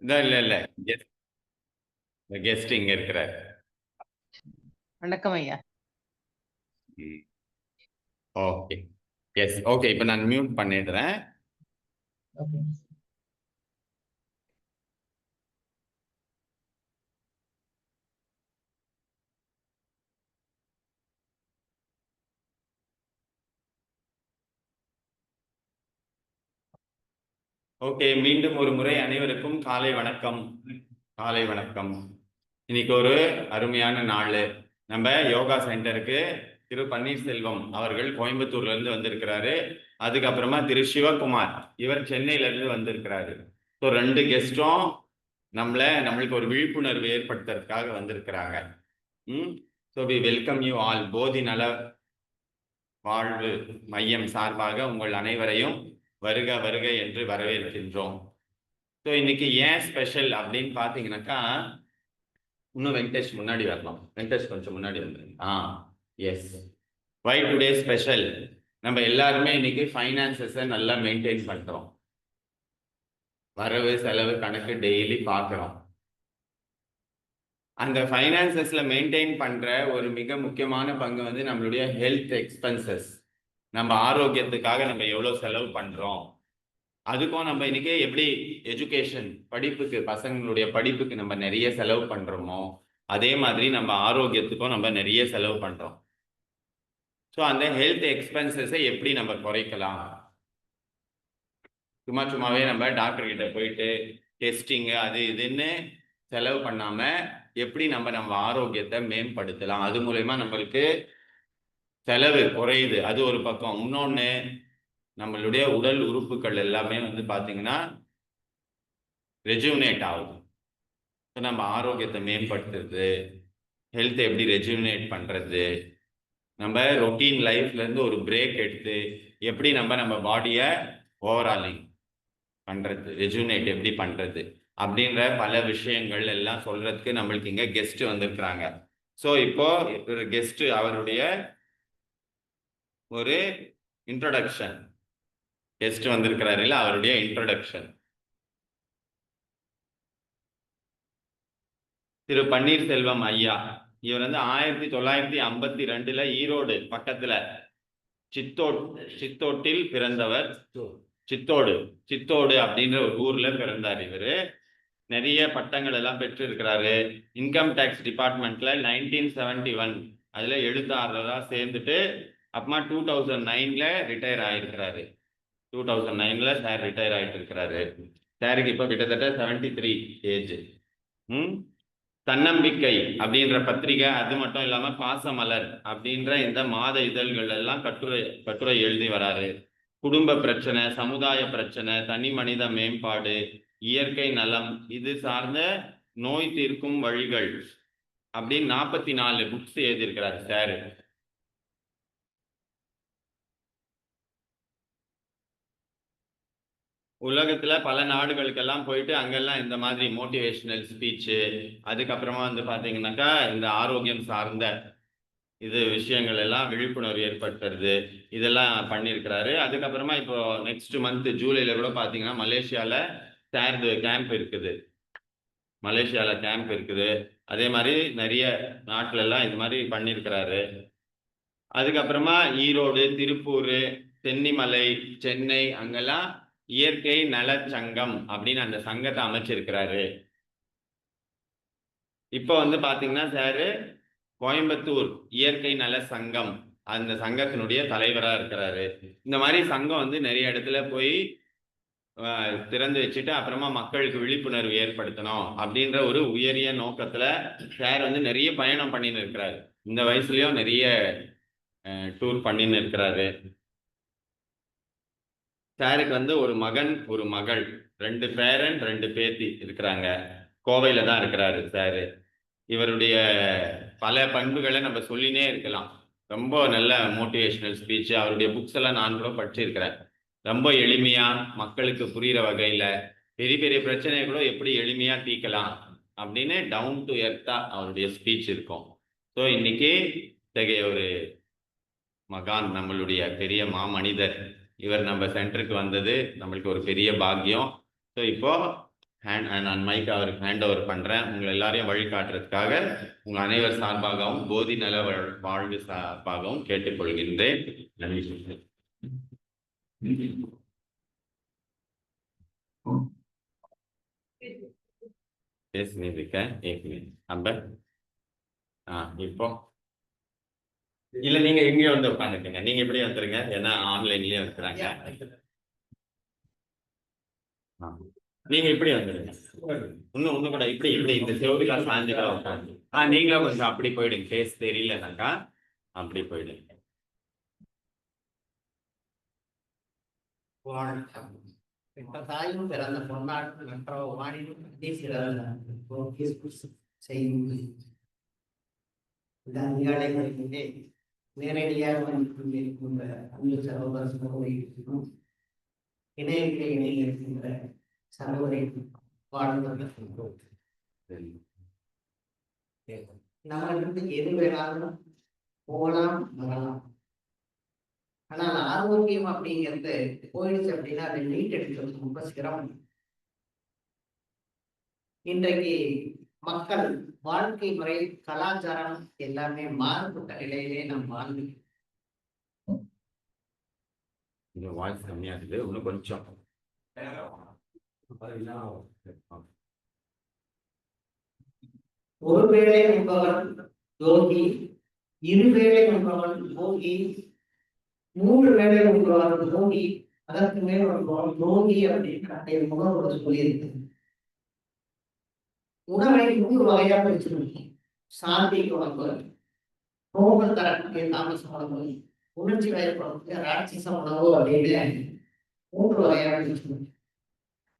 இல்ல இல்ல கெஸ்ட் இங்க இருக்கிறார். வணக்கம் ஐயா. ஓகே. எஸ் ஓகே, இப்போ நான் மியூட் பண்ணிடுறேன். ஓகே, மீண்டும் ஒரு முறை அனைவருக்கும் காலை வணக்கம். காலை வணக்கம். இன்னைக்கு ஒரு அருமையான நாள். நம்ம யோகா சென்டருக்கு திரு பன்னீர்செல்வம் அவர்கள் கோயம்புத்தூர்ல இருந்து வந்திருக்கிறாரு. அதுக்கப்புறமா திரு சிவகுமார், இவர் சென்னையில இருந்து வந்திருக்கிறாரு. ஸோ 2 கெஸ்டும் நம்மளுக்கு ஒரு விழிப்புணர்வு ஏற்படுத்துறதுக்காக வந்திருக்கிறாங்க. So we welcome you all. போதி நல வாழ்வு மையம் சார்பாக உங்கள் அனைவரையும் வருக வருக என்று வரவேற்கின்றோம். ஸோ இன்னைக்கு ஏன் ஸ்பெஷல் அப்படின்னு பார்த்தீங்கன்னாக்கா, இன்னும் வெங்கடேஷ் முன்னாடி வரலாம். வெங்கடேஷ் கொஞ்சம் முன்னாடி வந்துருங்க. எஸ், வை டுடே ஸ்பெஷல். நம்ம எல்லாருமே இன்னைக்கு ஃபைனான்சஸை நல்லா மெயின்டைன் பண்ணுறோம். வரவு செலவு கணக்கு டெய்லி பார்க்குறோம். அந்த ஃபைனான்சஸ்ல மெயின்டைன் பண்ற ஒரு மிக முக்கியமான பங்கு வந்து நம்மளுடைய ஹெல்த் எக்ஸ்பென்சஸ். நம்ம ஆரோக்கியத்துக்காக நம்ம எவ்வளோ செலவு பண்றோம், அதுக்கும் நம்ம இன்னைக்கு எப்படி எஜுகேஷன் படிப்புக்கு, பசங்களுடைய படிப்புக்கு நம்ம நிறைய செலவு பண்றோமோ, அதே மாதிரி நம்ம ஆரோக்கியத்துக்கும் நம்ம நிறைய செலவு பண்றோம். ஸோ அந்த ஹெல்த் எக்ஸ்பென்சஸை எப்படி நம்ம குறைக்கலாம்? சும்மாவே நம்ம டாக்டர் கிட்ட போயிட்டு டெஸ்டிங்கு அது இதுன்னு செலவு பண்ணாம எப்படி நம்ம ஆரோக்கியத்தை மேம்படுத்தலாம், அது மூலயமா நம்மளுக்கு செலவு குறையுது. அது ஒரு பக்கம். இன்னொன்று, நம்மளுடைய உடல் உறுப்புகள் எல்லாமே வந்து பார்த்தீங்கன்னா ரெஜுவினேட் ஆகுது. ஸோ நம்ம ஆரோக்கியத்தை மேம்படுத்துறது, ஹெல்த்தை எப்படி ரெஜுவினேட் பண்ணுறது, நம்ம ரொட்டீன் லைஃப்லேருந்து ஒரு பிரேக் எடுத்து எப்படி நம்ம பாடியை ஓவராலிங் பண்ணுறது, ரெஜுவினேட் எப்படி பண்ணுறது அப்படின்ற பல விஷயங்கள் எல்லாம் சொல்கிறதுக்கு நம்மளுக்கு இங்கே கெஸ்ட்டு வந்திருக்கிறாங்க. ஸோ இப்போ ஒரு கெஸ்ட்டு அவருடைய ஒரு இன்ட்ரோடக்ஷன், கெஸ்ட் வந்திருக்கிறாரு இல்லை, அவருடைய இன்ட்ரோடக்ஷன். திரு பன்னீர்செல்வம் ஐயா, இவர் வந்து 1952 ஈரோடு பக்கத்துல சித்தோட்டில் பிறந்தவர். சித்தோடு அப்படின்ற ஒரு ஊர்ல பிறந்தார். இவரு நிறைய பட்டங்கள் எல்லாம் பெற்று இருக்கிறாரு. இன்கம் டேக்ஸ் டிபார்ட்மெண்ட்ல 1971 அதுல எழுத்தாளராக சேர்ந்துட்டு அப்புறமா 2009 ரிட்டையர் ஆயிருக்கிறாரு. 2009 சார் ரிட்டையர் ஆயிட்டு இருக்கிறாரு. சாருக்கு இப்போ கிட்டத்தட்ட 73 ஏஜ். தன்னம்பிக்கை அப்படின்ற பத்திரிகை, அது மட்டும் இல்லாம பாசமலர் அப்படின்ற இந்த மாத இதழ்கள் எல்லாம் கட்டுரை எழுதி வராரு. குடும்ப பிரச்சனை, சமுதாய பிரச்சனை, தனி மனித மேம்பாடு, இயற்கை நலம், இது சார்ந்த நோய் தீர்க்கும் வழிகள் அப்படின்னு 44 புக்ஸ் எழுதியிருக்கிறாரு சார். உலகத்துல பல நாடுகளுக்கெல்லாம் போயிட்டு அங்கெல்லாம் இந்த மாதிரி மோட்டிவேஷனல் ஸ்பீச்சு, அதுக்கப்புறமா வந்து பாத்தீங்கன்னாக்கா இந்த ஆரோக்கியம் சார்ந்த இது விஷயங்கள் எல்லாம் விழிப்புணர்வு ஏற்படுத்துறது, இதெல்லாம் பண்ணியிருக்கிறாரு. அதுக்கப்புறமா இப்போ நெக்ஸ்ட் மந்த் ஜூலைல கூட பார்த்தீங்கன்னா மலேசியாவில் சார்து கேம்ப் இருக்குது. மலேசியாவில் கேம்ப் இருக்குது. அதே மாதிரி நிறைய நாட்டிலெல்லாம் இது மாதிரி பண்ணியிருக்கிறாரு. அதுக்கப்புறமா ஈரோடு, திருப்பூர், சென்னிமலை, சென்னை அங்கெல்லாம் இயற்கை நல சங்கம் அப்படின்னு அந்த சங்கத்தை அமைச்சிருக்கிறாரு. இப்போ வந்து பார்த்தீங்கன்னா சாரு கோயம்புத்தூர் இயற்கை நல சங்கம், அந்த சங்கத்தினுடைய தலைவராக இருக்கிறாரு. இந்த மாதிரி சங்கம் வந்து நிறைய இடத்துல போய் திறந்து வச்சுட்டு அப்புறமா மக்களுக்கு விழிப்புணர்வு ஏற்படுத்தணும் அப்படின்ற ஒரு உயரிய நோக்கத்துல சார் வந்து நிறைய பயணம் பண்ணின்னு இருக்கிறாரு. இந்த வயசுலயும் நிறைய டூர் பண்ணின்னு இருக்கிறாரு. சாருக்கு வந்து ஒரு மகன், ஒரு மகள், 2 பேரன் 2 பேத்தி இருக்கிறாங்க. கோவையில தான் இருக்கிறாரு சாரு. இவருடைய பல பண்புகளை நம்ம சொல்லினே இருக்கலாம். ரொம்ப நல்ல மோட்டிவேஷனல் ஸ்பீச், அவருடைய புக்ஸ் எல்லாம் நான் கூட படிச்சிருக்கிறேன். ரொம்ப எளிமையா மக்களுக்கு புரிகிற வகையில பெரிய பெரிய பிரச்சனையை கூட எப்படி எளிமையா தீர்க்கலாம் அப்படின்னு டவுன் டு எர்த்தா அவருடைய ஸ்பீச் இருக்கும். ஸோ இன்னைக்கு இத்தகைய ஒரு மகான், நம்மளுடைய பெரிய மாமனிதர், இவர் நம்ம சென்டருக்கு வந்தது நம்மளுக்கு ஒரு பெரிய பாக்கியம். ஸோ இப்போ நான் மைக் அவருக்கு ஹேண்ட் ஓவர் பண்றேன். உங்களை எல்லாரையும் வழிகாட்டுறதுக்காக உங்க அனைவர் சார்பாகவும் போதி நல வாழ்வு சார்பாகவும் கேட்டுக்கொள்கின்றேன். நன்றி. பேசுனீங்க एक मिनट अब இப்போ இல்ல நீங்க எங்கேயோ வந்து உட்காந்துருக்கீங்க. நீங்க எப்படி வந்துருங்க, ஏன்னா ஆன்லைன்லயே வந்துறாங்க. நீங்க இப்படி வந்துருங்க. இன்னும் கூட இப்படி இந்த செவருக்கா சாஞ்சுக்கா உட்காந்து நீங்களும் கொஞ்சம் அப்படி போயிடுங்க. ஃபேஸ் தெரியலனாக்கா அப்படி போயிடுங்க. தாயும் பிறந்த பொன்னாட்டு மற்ற வானிலும் செய்யும் இந்த அதிகாலைகளிலே நேரடியாக இருக்கின்ற அன்பு சகோதர சகோதரிகளுக்கும் இணையத்திலே இணைய இருக்கின்ற சகோதரி வாழ்ந்தவர்கள் நம்மளுக்கு எது வேணாலும் போகலாம் வரலாம். ஆனால் ஆரோக்கியம் அப்படிங்கிறது போயிடுச்சு அப்படின்னா அதை மீட்டெடுக்கிறது ரொம்ப சிரமம். இன்றைக்கு மக்கள் வாழ்க்கை முறை கலாச்சாரம் எல்லாமே மாறுபட்ட நிலையிலே நாம் வாழ்ந்து வாய்ஸ் கம்மியா இருக்குது. இன்னும் கொஞ்சம் ஒரு வேளை என்பவன் யோகி, இருவேளை என்பவன் யோகி, 3 வேளை என்பவன் யோகி, அதற்கு மேல் என்பவன் யோகி அப்படின்னு முகவோடு சொல்லியிருக்கு. உணவை 3 வகையாக வச்சிருக்கேன். சாந்திக்கு உணவு, கோபம் தரக்கூடிய தாமச உணவு, உணர்ச்சி வயப்படக்கூடிய ராட்சச உணவு அப்படின்னு 3 வகையாக வச்சிருக்கேன்.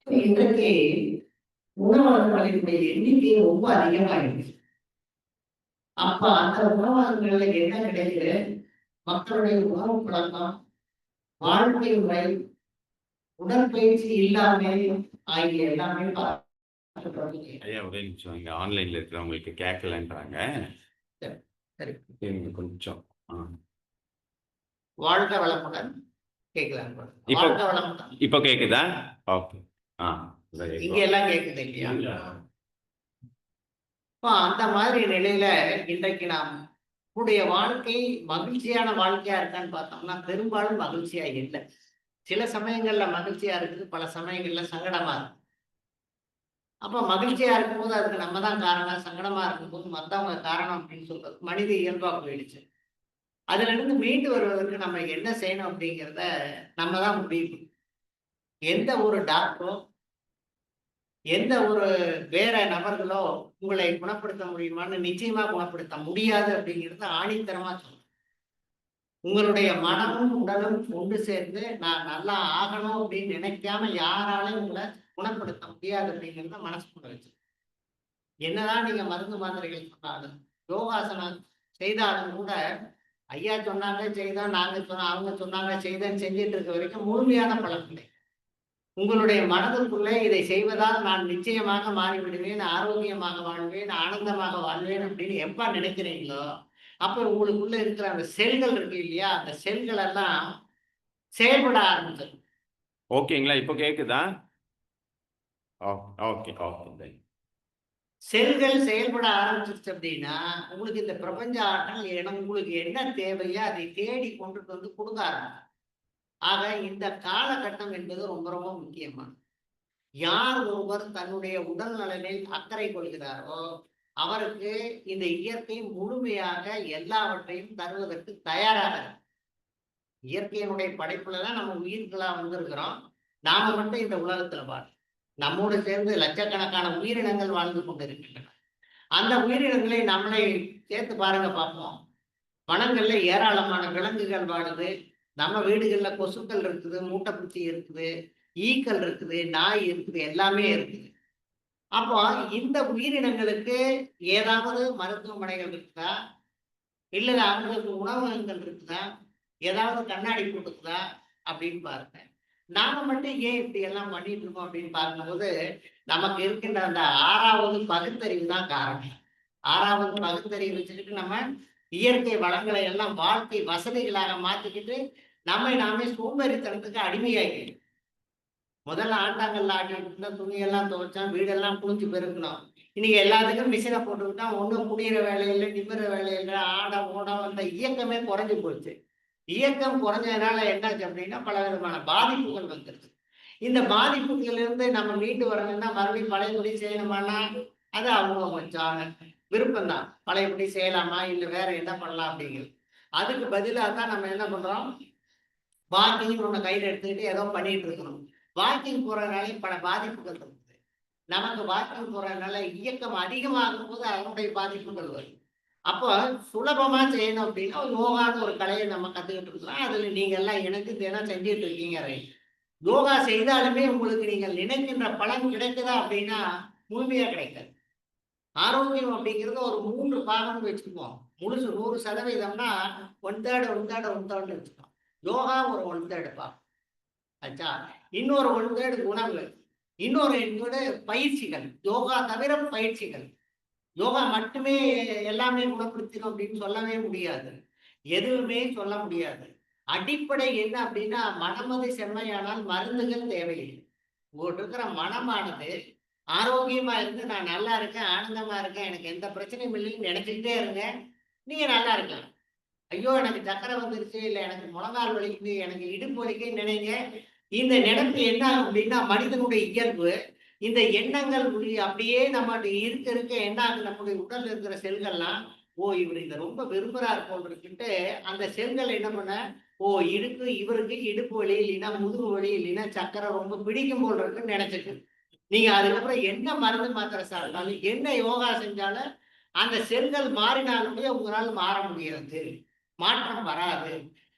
இன்றைக்கு உணவகங்களினுடைய எண்ணிக்கை ரொம்ப அதிகமாயிடுச்சு. அப்ப அந்த உணவகங்கள்ல என்ன கிடைக்குது? மக்களுடைய உணவு பழக்கம், வாழ்க்கை முறை, உடற்பயிற்சி இல்லாம ஆகிய எல்லாமே ஐயா ஒரே நிமிஷம். இங்க ஆன்லைன்ல இருக்கிறவங்களுக்கு கேட்கலன்றாங்க. சரி, கொஞ்சம் வாழ்க வளமுடன் கேட்கலாம். இப்போ வாழ்க வளமுடன் இப்போ கேக்குதா? ஓகே. இங்க எல்லாம் கேக்குது இல்லையா? அந்த மாதிரி நிலையில இன்றைக்கு நாம் நம்முடைய வாழ்க்கை மகிழ்ச்சியான வாழ்க்கையா இருக்கான்னு பார்த்தோம்னா பெரும்பாலும் மகிழ்ச்சியா இல்லை. சில சமயங்கள்ல மகிழ்ச்சியா இருக்குது, பல சமயங்கள்ல சங்கடமா இருக்கு. அப்ப மகிழ்ச்சியா இருக்கும்போது அதுக்கு நம்ம தான் காரணம், சங்கடமா இருக்கும்போது மத்தவங்க காரணம் அப்படின்னு சொல்றது மனித இயல்பா போயிடுச்சு. அதுல இருந்து மீண்டு வருவதற்கு நம்ம என்ன செய்யணும் அப்படிங்கிறத நம்ம தான் முடிவு. எந்த ஒரு டாக்டரோ எந்த ஒரு வேற நபர்களோ உங்களை குணப்படுத்த முடியுமான்னு நிச்சயமா குணப்படுத்த முடியாது அப்படிங்கிறத ஆணித்தரமா சொல்றேன். உங்களுடைய மனமும் உடலும் ஒன்று சேர்ந்து நான் நல்லா ஆகணும் அப்படின்னு நினைக்காம யாராலையும் உங்களை குணப்படுத்த முடியாது அப்படிங்கிறத மனசுக்குள்ள வச்சு, என்னதான் நீங்க மருந்து மாத்திரைகள் சொன்னாலும் யோகாசனம் செய்தாலும் கூட ஐயா சொன்னாங்க செய்தோம், நாங்க சொன்னோம், அவங்க சொன்னாங்க செய்தேன்னு செஞ்சுட்டு இருக்க வரைக்கும் முழுமையான பலன் இல்லை. உங்களுடைய மனதுக்குள்ளே இதை செய்வதால் நான் நிச்சயமாக மாறிவிடுவேன், ஆரோக்கியமாக வாழ்வேன், ஆனந்தமாக வாழ்வேன் அப்படின்னு எப்ப நினைக்கிறீங்களோ அப்ப உங்களுக்குள்ள இருக்கிற அந்த செல்கள் இருக்கு இல்லையா, அந்த செல்கள் எல்லாம் செயல்பட ஆரம்பிச்சிடும். ஓகேங்களா? இப்போ கேக்குதா? Okay okay. செல்கள் செயல்பட ஆரம்பிச்சிருச்சு அப்படின்னா உங்களுக்கு இந்த பிரபஞ்ச ஆற்றல் உங்களுக்கு என்ன தேவையோ அதை தேடி கொண்டுட்டு வந்து கொடுக்க ஆரம்பிக்கும். ஆக இந்த காலகட்டம் என்பது ரொம்ப ரொம்ப முக்கியமானது. யார் ஒருவர் தன்னுடைய உடல் நலனில் அக்கறை கொள்கிறாரோ அவருக்கு இந்த இயற்கை முழுமையாக எல்லாவற்றையும் தருவதற்கு தயாராக. இயற்கையினுடைய படைப்புலதான் நம்ம உயிர்களா வந்திருக்கிறோம். நாம மட்டும் இந்த உலகத்துல வாழ், நம்மோடு சேர்ந்து லட்சக்கணக்கான உயிரினங்கள் வாழ்ந்து கொண்டிருக்கின்றன. அந்த உயிரினங்களை நம்மளை சேர்த்து பாருங்க பார்ப்போம். வனங்கள்ல ஏராளமான விலங்குகள் வாழுது. நம்ம வீடுகள்ல கொசுக்கள் இருக்குது, மூட்டைப்பூச்சி இருக்குது, ஈக்கள் இருக்குது, நாய் இருக்குது, எல்லாமே இருக்குது. அப்போ இந்த உயிரினங்களுக்கு ஏதாவது மருத்துவமனைகள் இருக்குதா, இல்ல அவங்களுக்கு உணவகங்கள் இருக்குதா, ஏதாவது கண்ணாடி போட்டுக்குதா அப்படின்னு பாருங்க. நாம மட்டும் ஏன் இப்படி எல்லாம் பண்ணிட்டு இருக்கோம் அப்படின்னு பார்க்கும்போது நமக்கு இருக்கின்ற அந்த 6வது பகுத்தறிவு தான் காரணம். 6வது பகுத்தறிவு வச்சுக்கிட்டு நம்ம இயற்கை வளங்களை எல்லாம் வாழ்க்கை வசதிகளாக மாற்றிக்கிட்டு நம்மை நாமே சோம்பேறித்தனத்துக்கு அடிமையாகிடும். முதல்ல ஆட்டாங்கல்ல ஆட்டிட்டு இருந்தா துணியெல்லாம் துவைச்சான், வீடெல்லாம் குளிஞ்சு பெருக்கணும். இன்னைக்கு எல்லாத்துக்கும் மிஷினை போட்டுக்கிட்டான். ஒன்றும் குடியிற வேலையில, நிமிர வேலையில, ஆட ஓடம் அந்த இயக்கமே குறைஞ்சு போச்சு. இயக்கம் குறைஞ்சதுனால என்னாச்சு அப்படின்னா பல விதமான பாதிப்புகள் வந்துருச்சு. இந்த பாதிப்புகளிலிருந்து நம்ம மீண்டு வரணும்னா மறுபடியும் பழையபடி செய்யணுமானா அது அவங்க விருப்பம் தான். பழையபடி செய்யலாமா இல்லை வேற என்ன பண்ணலாம் அப்படிங்கிறது. அதுக்கு பதிலாக தான் நம்ம என்ன பண்றோம், வாக்கிங் ஒன்று கையில் எடுத்துக்கிட்டு ஏதோ பண்ணிட்டு இருக்கணும். வாக்கிங் போறதுனால பல பாதிப்புகள் இருக்குது. நமக்கு வாக்கிங் போறதுனால இயக்கம் அதிகமாகும் போது அதனுடைய பாதிப்புகள் வரும். அப்போ சுலபமா செய்யணும் அப்படின்னா யோகான்னு ஒரு கலையை நம்ம கத்துக்கிட்டு இருக்கிறோம். அதுல நீங்க எல்லாம் எனக்கு தினம் செஞ்சுட்டு இருக்கீங்க. யோகா செய்தாலுமே உங்களுக்கு நீங்கள் நினைக்கின்ற பலன் கிடைக்குதா அப்படின்னா முழுமையா கிடைக்காது. ஆரோக்கியம் அப்படிங்கிறது ஒரு 3 பாகம்னு வச்சுக்குவோம். முழுசு 100%னா 1/3 வச்சுக்கோம். யோகா ஒரு 1/3 பாகம் ஆச்சா. இன்னொரு 1/3 உணவு, இன்னொரு பயிற்சிகள். யோகா தவிர பயிற்சிகள். யோகா மட்டுமே எல்லாமே குணப்படுத்திடும் அப்படின்னு சொல்லவே முடியாது. எதுவுமே சொல்ல முடியாது. அடிப்படை என்ன அப்படின்னா மனமது செம்மையானால் மருந்துகள் தேவையில்லை. உங்கள்கிட்ட இருக்கிற மனமானது ஆரோக்கியமா இருந்து நான் நல்லா இருக்கேன், ஆனந்தமா இருக்கேன், எனக்கு எந்த பிரச்சனையும் இல்லைன்னு நினைச்சுக்கிட்டே இருங்க, நீங்க நல்லா இருக்கலாம். ஐயோ எனக்கு சக்கரை வந்துருச்சு, இல்லை எனக்கு முழங்கால் வலிக்குது, எனக்கு இடுப்பு வலிக்குன்னு நினைங்க. இந்த நினைப்பு என்ன அப்படின்னா மனிதனுடைய இயல்பு. இந்த எண்ணங்கள் அப்படியே நம்ம இருக்க என்ன ஆகுது, நம்முடைய உடல்ல இருக்கிற செல்கள்லாம் இவர் இதை ரொம்ப விரும்புறாரு போல் இருக்குன்ட்டு அந்த செல்கள் என்ன பண்ண இவருக்கு இடுப்பு வலி இல்லைன்னா முதுகு வலி இல்லைன்னா சக்கரை ரொம்ப பிடிக்கும் போல் இருக்குன்னு நினைச்சிட்டு நீங்க அதுக்கப்புறம் என்ன மருந்து மாத்திரை சாப்பிட்டாலும் என்ன யோகா செஞ்சாலும் அந்த செல்கள் மாறினாலுமே உங்களால் மாற முடியாது, மாற்றம் வராது.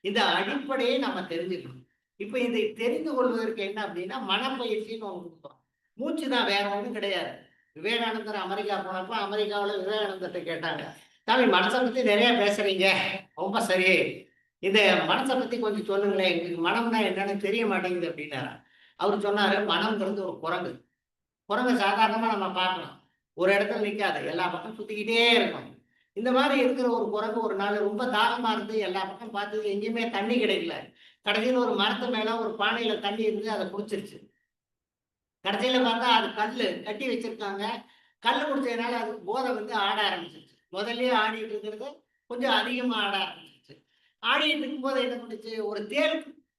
இந்த அடிப்படையை நம்ம தெரிஞ்சுக்கணும். இப்ப இதை தெரிந்து கொள்வதற்கு என்ன அப்படின்னா மனப்பயிற்சின்னு ஒன்று கொடுப்போம். மூச்சு தான், வேற ஒன்றும் கிடையாது. விவேகானந்தர் அமெரிக்கா போனப்போ அமெரிக்காவில் விவேகானந்தத்தை கேட்டாங்க, சாமி மனசை பத்தி நிறைய பேசுறீங்க, ரொம்ப சரி, இந்த மனசை பத்தி கொஞ்சம் சொல்லுங்களேன், எங்களுக்கு மனம்னா என்னன்னு தெரிய மாட்டேங்குது அப்படின்னாரு. அவர் சொன்னாரு, மனம்ங்கிறது ஒரு குரங்கு. குரங்கு சாதாரணமா நம்ம பார்க்கலாம், ஒரு இடத்துல நிற்காது, எல்லா பக்கம் சுத்திக்கிட்டே இருக்கும். இந்த மாதிரி இருக்கிற ஒரு குரங்கு ஒரு நாள் ரொம்ப தாகமா இருந்து எல்லா பக்கம் பார்த்து எங்கேயுமே தண்ணி கிடைக்கல. கடைசியில் ஒரு மரத்து மேல ஒரு பானையில தண்ணி இருந்து அதை குடிச்சிருச்சு. கடைசியில பார்த்தா அது கட்டி வச்சிருக்காங்க. கல் குடிச்சதுனால அது போதை ஆட ஆரம்பிச்சிருச்சு. முதல்லயே ஆடிட்டு இருக்கிறது கொஞ்சம் அதிகமா ஆட ஆரம்பிச்சிருச்சு. ஆடிட்டு இருக்கும்போது என்ன பண்ணுச்சு, ஒரு தேள்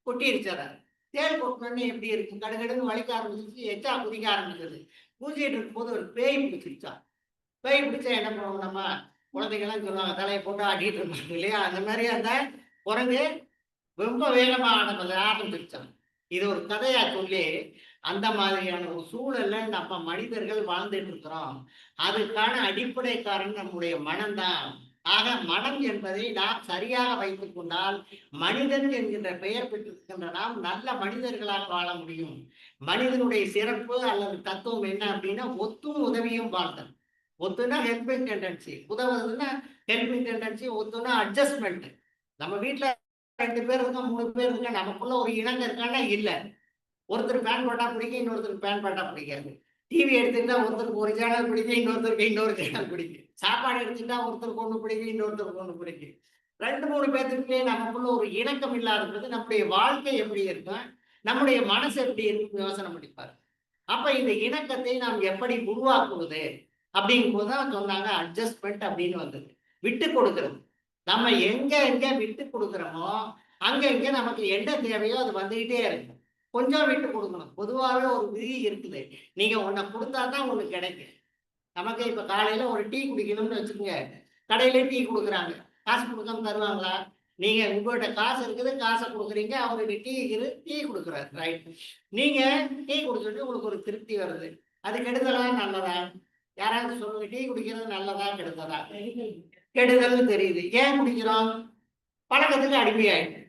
கொட்டிருச்சு. அதை தேள் கொட்டினோடனே எப்படி இருக்கு, கடுகடுன்னு வலிக்க ஆரம்பிச்சிருச்சு, எச்சா குதிக்க ஆரம்பிச்சது. குதிச்சிட்டு இருக்கும்போது ஒரு பேய் பிடிச்சிருச்சா. பேய் பிடிச்சா என்ன பண்ணுவோம், நம்ம குழந்தைங்கள்லாம் சொல்லுவாங்க தலையை போட்டு ஆடிட்டு இருப்பாங்க இல்லையா, அந்த மாதிரி அந்த குரங்கு ரொம்ப வேகமா ஆரம்பிச்சிருச்சான். இது ஒரு கதையா சொல்லி அந்த மாதிரியான ஒரு சூழல்ல நம்ம மனிதர்கள் வாழ்ந்துட்டு இருக்கிறோம். அதுக்கான அடிப்படை காரணம் நம்முடைய மனம்தான். ஆக மனம் என்பதை நாம் சரியாக வைத்துக் கொண்டால் மனிதன் என்கின்ற பெயர் பெற்றிருக்கின்ற நாம் நல்ல மனிதர்களாக வாழ முடியும். மனிதனுடைய சிறப்பு அல்லது தத்துவம் என்ன அப்படின்னா ஒத்தும் உதவியும் வாழ்தல். ஒத்துனா ஹெல்பிங் டெண்டன்சி, உதவுறதுன்னா ஹெல்பிங் டெண்டன்சி, ஒத்துனா அட்ஜஸ்ட்மெண்ட். நம்ம வீட்டுல 2 பேர் இருக்கோம், 3 பேர் இருக்கா, நமக்குள்ள ஒரு இனங்க இருக்கான்னா இல்ல. ஒருத்தர் பேன் போட்டா பிடிக்கும், இன்னொருத்தருக்கு பேன் போட்டா பிடிக்காது. டிவி எடுத்துக்கிட்டா ஒருத்தருக்கு ஒரு சேனல் பிடிக்கும், இன்னொருத்தருக்கு இன்னொரு சேனல் பிடிக்கும். சாப்பாடு எடுத்துக்கிட்டா ஒருத்தருக்கு ஒண்ணு பிடிக்கும், இன்னொருத்தருக்கு ஒண்ணு பிடிக்கும். 2-3 பேர்த்துக்குள்ளே நமக்குள்ள ஒரு இணக்கம் இல்லாதது நம்முடைய வாழ்க்கை எப்படி இருக்கும், நம்முடைய மனசு எப்படி இருக்குன்னு யோசனை பண்ணிப்பாரு. அப்ப இந்த இணக்கத்தை நாம் எப்படி உருவாக்குவது அப்படிங்கும் போதுதான் சொன்னாங்க அட்ஜஸ்ட்மெண்ட் அப்படின்னு வந்தது. விட்டு கொடுக்கிறது. நம்ம எங்க விட்டு கொடுக்குறோமோ அங்க நமக்கு என்ன தேவையோ அது வந்துகிட்டே இருக்கு. கொஞ்சம் விட்டு கொடுக்கணும். பொதுவாகவே ஒரு விதி இருக்குது, நீங்க ஒன்ன கொடுத்தாதான் ஒண்ணு கிடைக்கும். நமக்கு இப்ப காலையில ஒரு டீ குடிக்கணும்னு வச்சுக்கோங்க, கடையில டீ கொடுக்குறாங்க, காசு கொடுக்காம தருவாங்களா? நீங்க உங்கள்கிட்ட காசு இருக்குது, காசை கொடுக்குறீங்க, அவருக்கு டீ கொடுக்குறாரு, ரைட். நீங்க டீ குடிச்சுட்டு உங்களுக்கு ஒரு திருப்தி வருது, அது கெடுதலா நல்லதா? யாராவது சொல்லுங்க, டீ குடிக்கிறது நல்லதா கெடுதலா? கெடுதல்னு தெரியுது. ஏன் குடிக்கிறோம்? பழக்கத்துக்கு அடிமையாயிட்டு.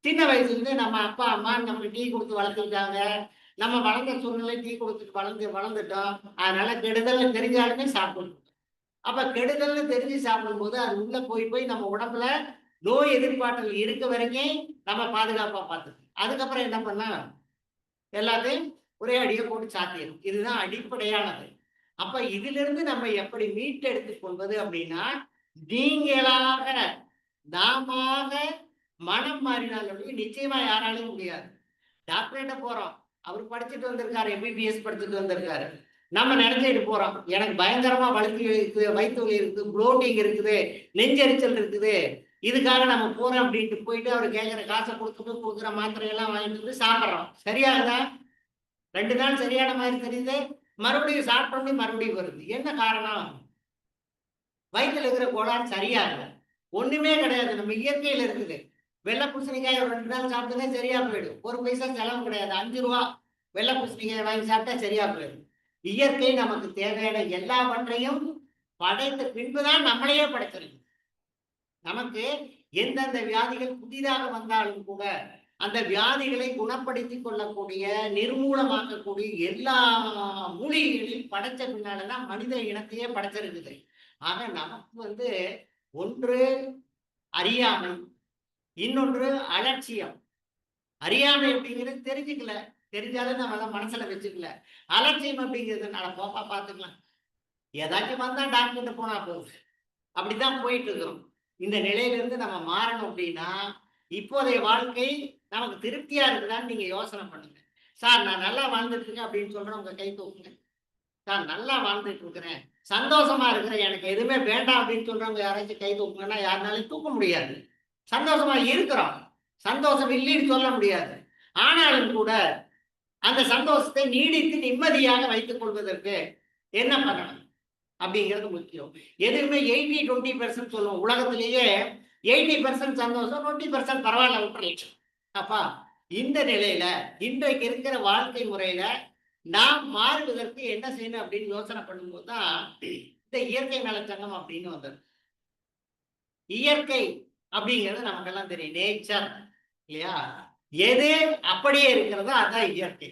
சின்ன வயசுல இருந்து நம்ம அப்பா அம்மா நம்ம டீ கொடுத்து வளர்த்துக்கிட்டாங்க. நம்ம வளர்ந்த சூழ்நிலை டீ கொடுத்துட்டு வளர்ந்துட்டோம். அதனால கெடுதல்னு தெரிஞ்சாலுமே சாப்பிடணும். அப்ப கெடுதல்னு தெரிஞ்சு சாப்பிடும்போது அது உள்ள போய் நம்ம உடம்புல நோய் எதிர்ப்பாற்றல் இருக்க வரைக்கும் நம்ம பாதுகாப்பா பார்த்துக்கணும். அதுக்கப்புறம் என்ன பண்ணா எல்லாத்தையும் ஒரே அடியை போட்டு சாத்திடும். இதுதான் அடிப்படையானது. அப்ப இதிலிருந்து நம்ம எப்படி மீட்டெடுத்துக் கொள்வது அப்படின்னா, நீங்களாக நாம மனம் மாறினாலும் நிச்சயமா யாராலையும் முடியாது. டாக்டர்கிட்ட போறோம், அவர் படிச்சுட்டு வந்திருக்காரு, எம்பிபிஎஸ் படிச்சுட்டு வந்திருக்காரு. நம்ம நினைச்சிட்டு போறோம், எனக்கு பயங்கரமா வலிக்கு இருக்குது, வயிற்று வலி இருக்குது, ப்ளோட்டிங் இருக்குது, நெஞ்செரிச்சல் இருக்குது, இதுக்காக நம்ம போறோம் அப்படின்ட்டு போயிட்டு அவர் கேட்குற காசை கொடுத்துட்டு கொடுக்குற மாத்திரையெல்லாம் வாங்கிட்டு வந்து சாப்பிட்றோம். சரியாகுதா? 2 நாள் சரியான மாதிரி தெரியுது, மறுபடியும் சாப்பிட்டோன்னே மறுபடியும் வருது. என்ன காரணம்? வயிற்றுல இருக்கிற கோளாறு சரியாகல. ஒண்ணுமே கிடையாது, நம்ம இயற்கையில இருக்குது. வெள்ளை பூசணிக்காய் ஒரு 2 நாள் சாப்பிட்டதே சரியா போயிடும். 1 பைசா செலவு கிடையாது. 5 ரூபா வெள்ளை பூசணிக்காய் வாங்கி சாப்பிட்டா சரியா போயிடும். இயற்கை நமக்கு தேவையான எல்லாவற்றையும் படைத்த பின்புதான் நம்மளையே படைத்திருக்கு. நமக்கு எந்தெந்த வியாதிகள் புதிதாக வந்தாலும் கூட அந்த வியாதிகளை குணப்படுத்தி கொள்ளக்கூடிய, நிர்மூலமாக்கக்கூடிய எல்லா மூலிகைகளையும் படைச்ச பின்னாலதான் மனித இனத்தையே படைச்சிருக்குது. ஆக நமக்கு ஒன்று அறியாமை, இன்னொன்று அலட்சியம். அறியாமை அப்படிங்கிறது தெரிஞ்சுக்கல, தெரிஞ்சாலும் நம்ம அதை மனசுல வச்சுக்கல. அலட்சியம் அப்படிங்கிறது நான் போப்பா பார்த்துக்கலாம், ஏதாச்சும் வந்தா டாக்டர்கிட்ட போனா போகுது, அப்படித்தான் போயிட்டு இருக்கிறோம். இந்த நிலையிலிருந்து நம்ம மாறணும் அப்படின்னா இப்போதைய வாழ்க்கை நமக்கு திருப்தியா இருக்குதான்னு நீங்க யோசனை பண்ணுங்க. சார் நான் நல்லா வாழ்ந்துட்டு இருக்கேன் அப்படின்னு சொல்றவங்க கை தூக்குங்க. சார் நல்லா வாழ்ந்துட்டு இருக்கிறேன், சந்தோஷமா இருக்கிறேன், எனக்கு எதுவுமே வேண்டாம் அப்படின்னு சொல்றவங்க யாராச்சும் கை தூக்குங்கன்னா யாருனாலும் தூக்க முடியாது. சந்தோஷமா இருக்கிறோம், சந்தோஷம் இல்லைன்னு சொல்ல முடியாது. ஆனாலும் கூட அந்த சந்தோஷத்தை நீடித்து நிம்மதியாக வைத்துக் கொள்வதற்கு என்ன பண்ணணும் அப்படிங்கிறது முக்கியம். எதுவுமே 80-20% சொல்லுவோம். உலகத்திலேயே 80% சந்தோஷம், 20% பரவாயில்ல விட்டுருச்சு. அப்பா இந்த நிலையில இன்றைக்கு இருக்கிற வாழ்க்கை முறையில நாம் மாறுவதற்கு என்ன செய்யணும் அப்படின்னு யோசனை பண்ணும்போது தான் இந்த இயற்கை நலச்சங்கம் அப்படின்னு வந்தது. இயற்கை அப்படிங்கிறது நமக்கெல்லாம் தெரியும், நேச்சர் இல்லையா? எது அப்படியே இருக்கிறதோ அதான் இயற்கை.